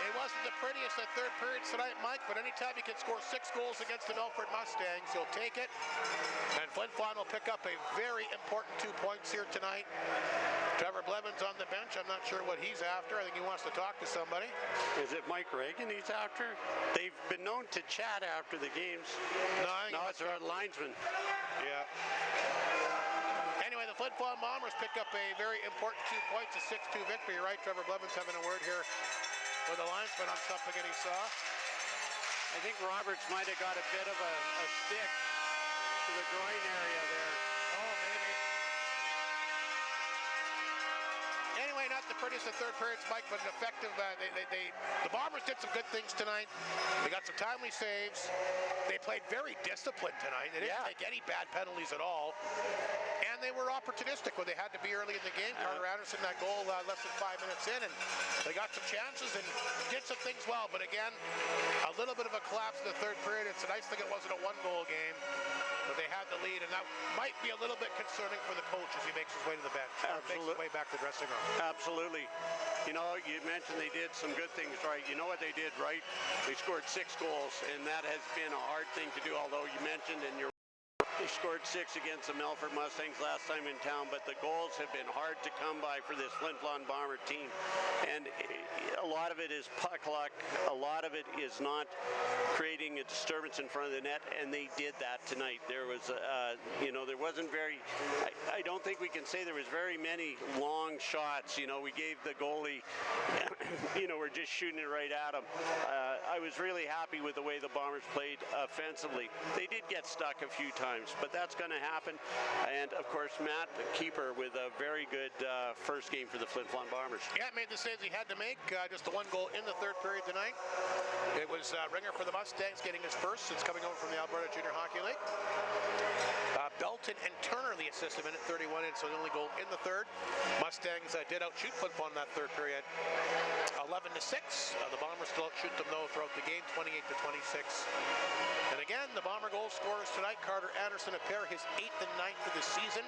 It wasn't the prettiest of third periods tonight, Mike, but anytime you can score 6 goals against the Melfort Mustangs, you'll take it. And Flin Flon will pick up a very important 2 points here tonight. Trevor Blevins on the bench. I'm not sure what he's after. I think he wants to talk to somebody. Is it Mike Reagan he's after? They've been known to chat after the games. No, it's our linesman. Yeah. Anyway, the Flin Flon Bombers pick up a very important 2 points, a 6-2 victory, right? Trevor Blevins having a word here with the linesman on something that he saw. I think Roberts might have got a bit of a stick to the groin area there. Oh, maybe. Anyway, not the prettiest of third periods, Mike, but an effective. The Bombers did some good things tonight. They got some timely saves. They played very disciplined tonight. They didn't take any bad penalties at all. And they were opportunistic when they had to be early in the game. Carter Anderson, that goal less than 5 minutes in, and they got some chances and did some things well. But again, a little bit of a collapse in the third period. It's a nice thing it wasn't a 1-goal game, but they had the lead, and that might be a little bit concerning for the coach as he makes his way to the bench. Makes his way back to the dressing room. Absolutely. You know, you mentioned they did some good things right. You know what they did right? They scored 6 goals, and that has been a hard thing to do, although you mentioned in your they scored 6 against the Melfort Mustangs last time in town, but the goals have been hard to come by for this Flin Flon Bomber team. And a lot of it is puck luck. A lot of it is not creating a disturbance in front of the net, and they did that tonight. There was, you know, there wasn't very, I don't think we can say there was very many long shots. You know, we gave the goalie, you know, we're just shooting it right at him. I was really happy with the way the Bombers played offensively. They did get stuck a few times, but that's going to happen. And of course, Matt, the keeper, with a very good first game for the Flin Flon Bombers. Yeah, made the saves he had to make. Just the 1 goal in the third period tonight. It was Ringer for the Mustangs getting his first since coming over from the Alberta Junior Hockey League. Belton and Turner the assist him in at 31 in, so the only goal in the third. Mustangs did outshoot Flin Flon in that third period, 11-6. The Bombers still outshoot them though throughout the game, 28-26. And again, the Bomber goal scorers tonight: Carter Anderson a pair, his 8th and 9th of the season.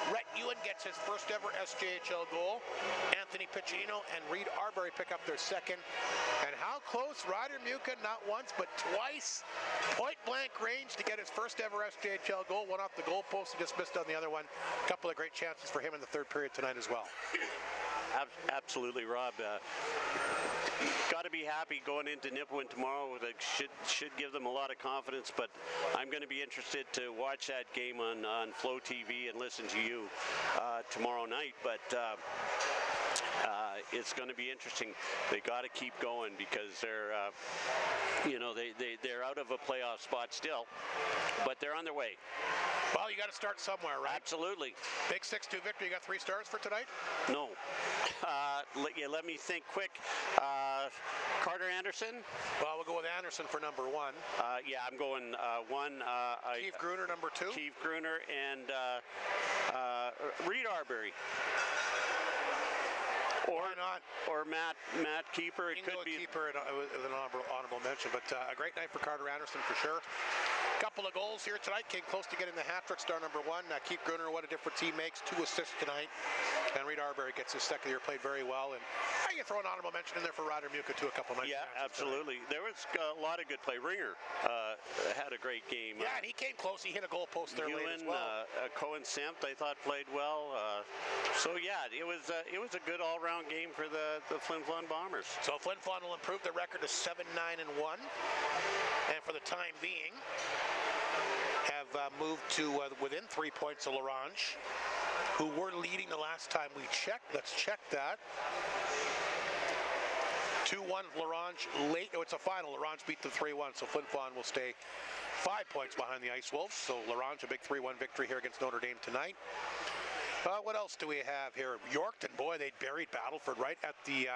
Rhett Ewan gets his first ever SJHL goal. Anthony Piccinino and Reed Arbery pick up their second. And how close Ryder Muka, not once but twice, point blank range to get his first ever SJHL goal. One off the goal post, and just missed on the other one. A couple of great chances for him in the third period tonight as well. Absolutely, Rob. Got to be happy going into Nipawin tomorrow. That should give them a lot of confidence, but I'm going to be interested to watch that game on Flow TV and listen to you tomorrow night. But it's going to be interesting. They got to keep going because they're, you know, they're out of a playoff spot still, but they're on their way. Well, you got to start somewhere, right? Absolutely. Big 6-2 victory. You got 3 stars for tonight? No. Let me think quick. Carter Anderson? Well, we'll go with Anderson for number 1. Yeah, I'm going 1. Keith Gruner, number 2. Keith Gruner and Reed Arbery. Or not? Or Matt Keeper. It could be Keeper with an honorable mention, but a great night for Carter Anderson for sure. Couple of goals here tonight, came close to getting the hat-trick. Star number 1, Keith Gruner, what a difference he makes. 2 assists tonight, and Reed Arbery gets his second year, played very well. And I can throw an honorable mention in there for Ryder Muka too, a couple of nights. Yeah, absolutely. There was a lot of good play. Ringer had a great game. Yeah, and he came close. He hit a goal post there late as well. Cohen Sempt, I thought, played well. So yeah, it was a good all-round game for the Flin Flon Bombers. So Flin Flon will improve their record to 7-9-1, and for the time being have moved to within 3 points of L'Orange, who were leading the last time we checked. Let's check that. 2-1 L'Orange late. Oh, it's a final. L'Orange beat them 3-1, so Flin Flon will stay 5 points behind the Ice Wolves. So L'Orange, a big 3-1 victory here against Notre Dame tonight. What else do we have here? Yorkton, boy, they buried Battleford right at the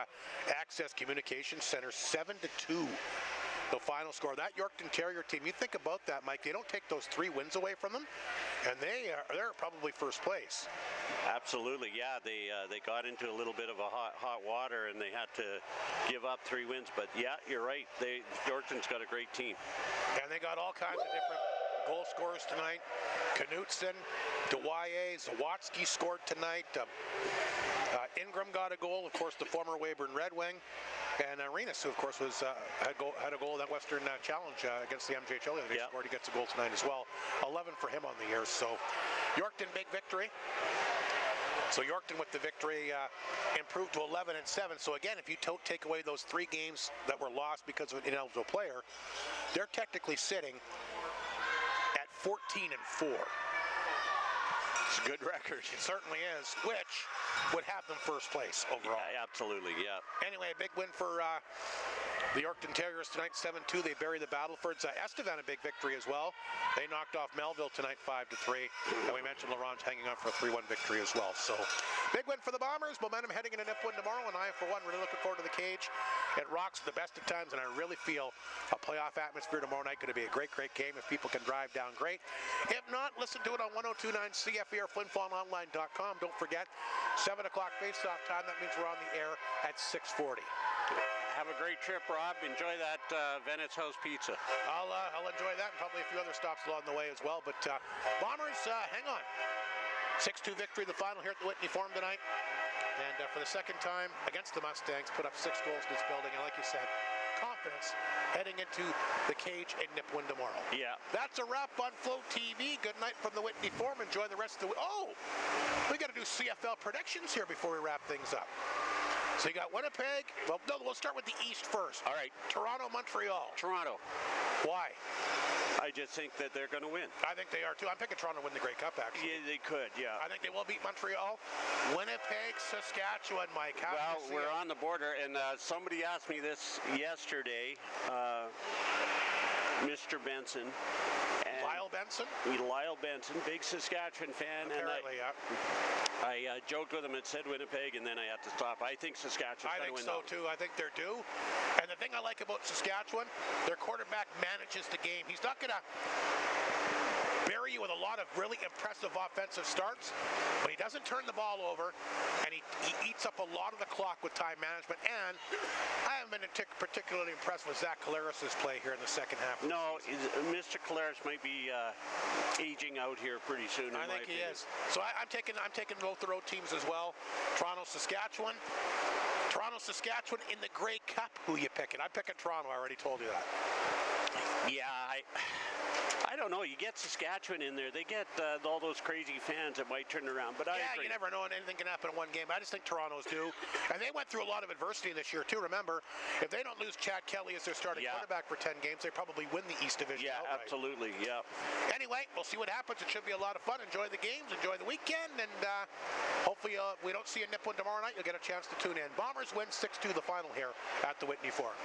Access Communications Center, 7-2. The final score. That Yorkton Terrier team, you think about that, Mike, they don't take those 3 wins away from them, and they're probably first place. Absolutely, yeah. They got into a little bit of a hot water, and they had to give up 3 wins. But yeah, you're right. Yorkton's got a great team, and they got all kinds of different goal scorers tonight. Knutson, Dwyer, Zawatsky scored tonight. Ingram got a goal, of course, the former Weyburn Red Wing. And Arenas, who of course was had a goal in that Western Challenge against the MJHL. They scored. He gets a goal tonight as well. 11 for him on the year. So Yorkton, big victory. So Yorkton with the victory improved to 11-7. So again, if you take away those 3 games that were lost because of an ineligible player, they're technically sitting at 14-4. It's a good record. It certainly is, which would have them first place overall. Yeah, absolutely, yeah. Anyway, a big win for the Yorkton Terriers tonight, 7-2. They bury the Battlefords. Estevan, a big victory as well. They knocked off Melville tonight 5-3. And we mentioned Laurent's hanging on for a 3-1 victory as well. So, big win for the Bombers. Momentum heading into Nipawin tomorrow. And I, for one, really looking forward to the cage. It rocks the best of times, and I really feel a playoff atmosphere tomorrow night. Going to be a great, great game. If people can drive down, great. If not, listen to it on 102.9 CFE or FlinFlonOnline.com. Don't forget, 7 o'clock face-off time. That means we're on the air at 6:40. Have a great trip, Rob. Enjoy that Venice House pizza. I'll enjoy that and probably a few other stops along the way as well. But Bombers, hang on. 6-2 victory, the final here at the Whitney Forum tonight. And for the second time against the Mustangs, put up 6 goals in this building. And like you said, confidence heading into the cage in Nipawin tomorrow. Yeah. That's a wrap on Flow TV. Good night from the Whitney Forum. Enjoy the rest of the... Oh! We got to do CFL predictions here before we wrap things up. So you got Winnipeg. Well, no, we'll start with the East first. All right. Toronto, Montreal. Toronto. Why? I just think that they're going to win. I think they are too. I'm picking Toronto to win the Grey Cup, actually. Yeah, they could, yeah. I think they will beat Montreal. Winnipeg, Saskatchewan, Mike. How do you see we're it? on the border, and somebody asked me this yesterday, Mr. Benson. Lyle Benson? Lyle Benson, big Saskatchewan fan. Apparently, yeah. I joked with him and said Winnipeg, and then I had to stop. I think Saskatchewan's going to win. I think so, too. I think they're due. And the thing I like about Saskatchewan, their quarterback manages the game. He's not going to bury you with a lot of really impressive offensive starts, but he doesn't turn the ball over, and he eats up a lot of the clock with time management. And I haven't been particularly impressed with Zach Collaros' play here in the second half. No, Mr. Collaros might be aging out here pretty soon. I think he is. So I'm taking both the road teams as well. Toronto, Saskatchewan. Toronto, Saskatchewan in the Grey Cup. Who you picking? I'm picking Toronto. I already told you that. Yeah, I don't know. You get Saskatchewan in there, they get all those crazy fans that might turn around. But I agree. You never know, and anything can happen in one game. I just think Toronto's due, and they went through a lot of adversity this year too. Remember, if they don't lose Chad Kelly as their starting quarterback for 10 games, they probably win the East Division. Yeah, outright. Absolutely. Yeah. Anyway, we'll see what happens. It should be a lot of fun. Enjoy the games, enjoy the weekend, and hopefully we don't see you in Nipawin tomorrow night. You'll get a chance to tune in. Bombers win 6-2 the final here at the Whitney Forum.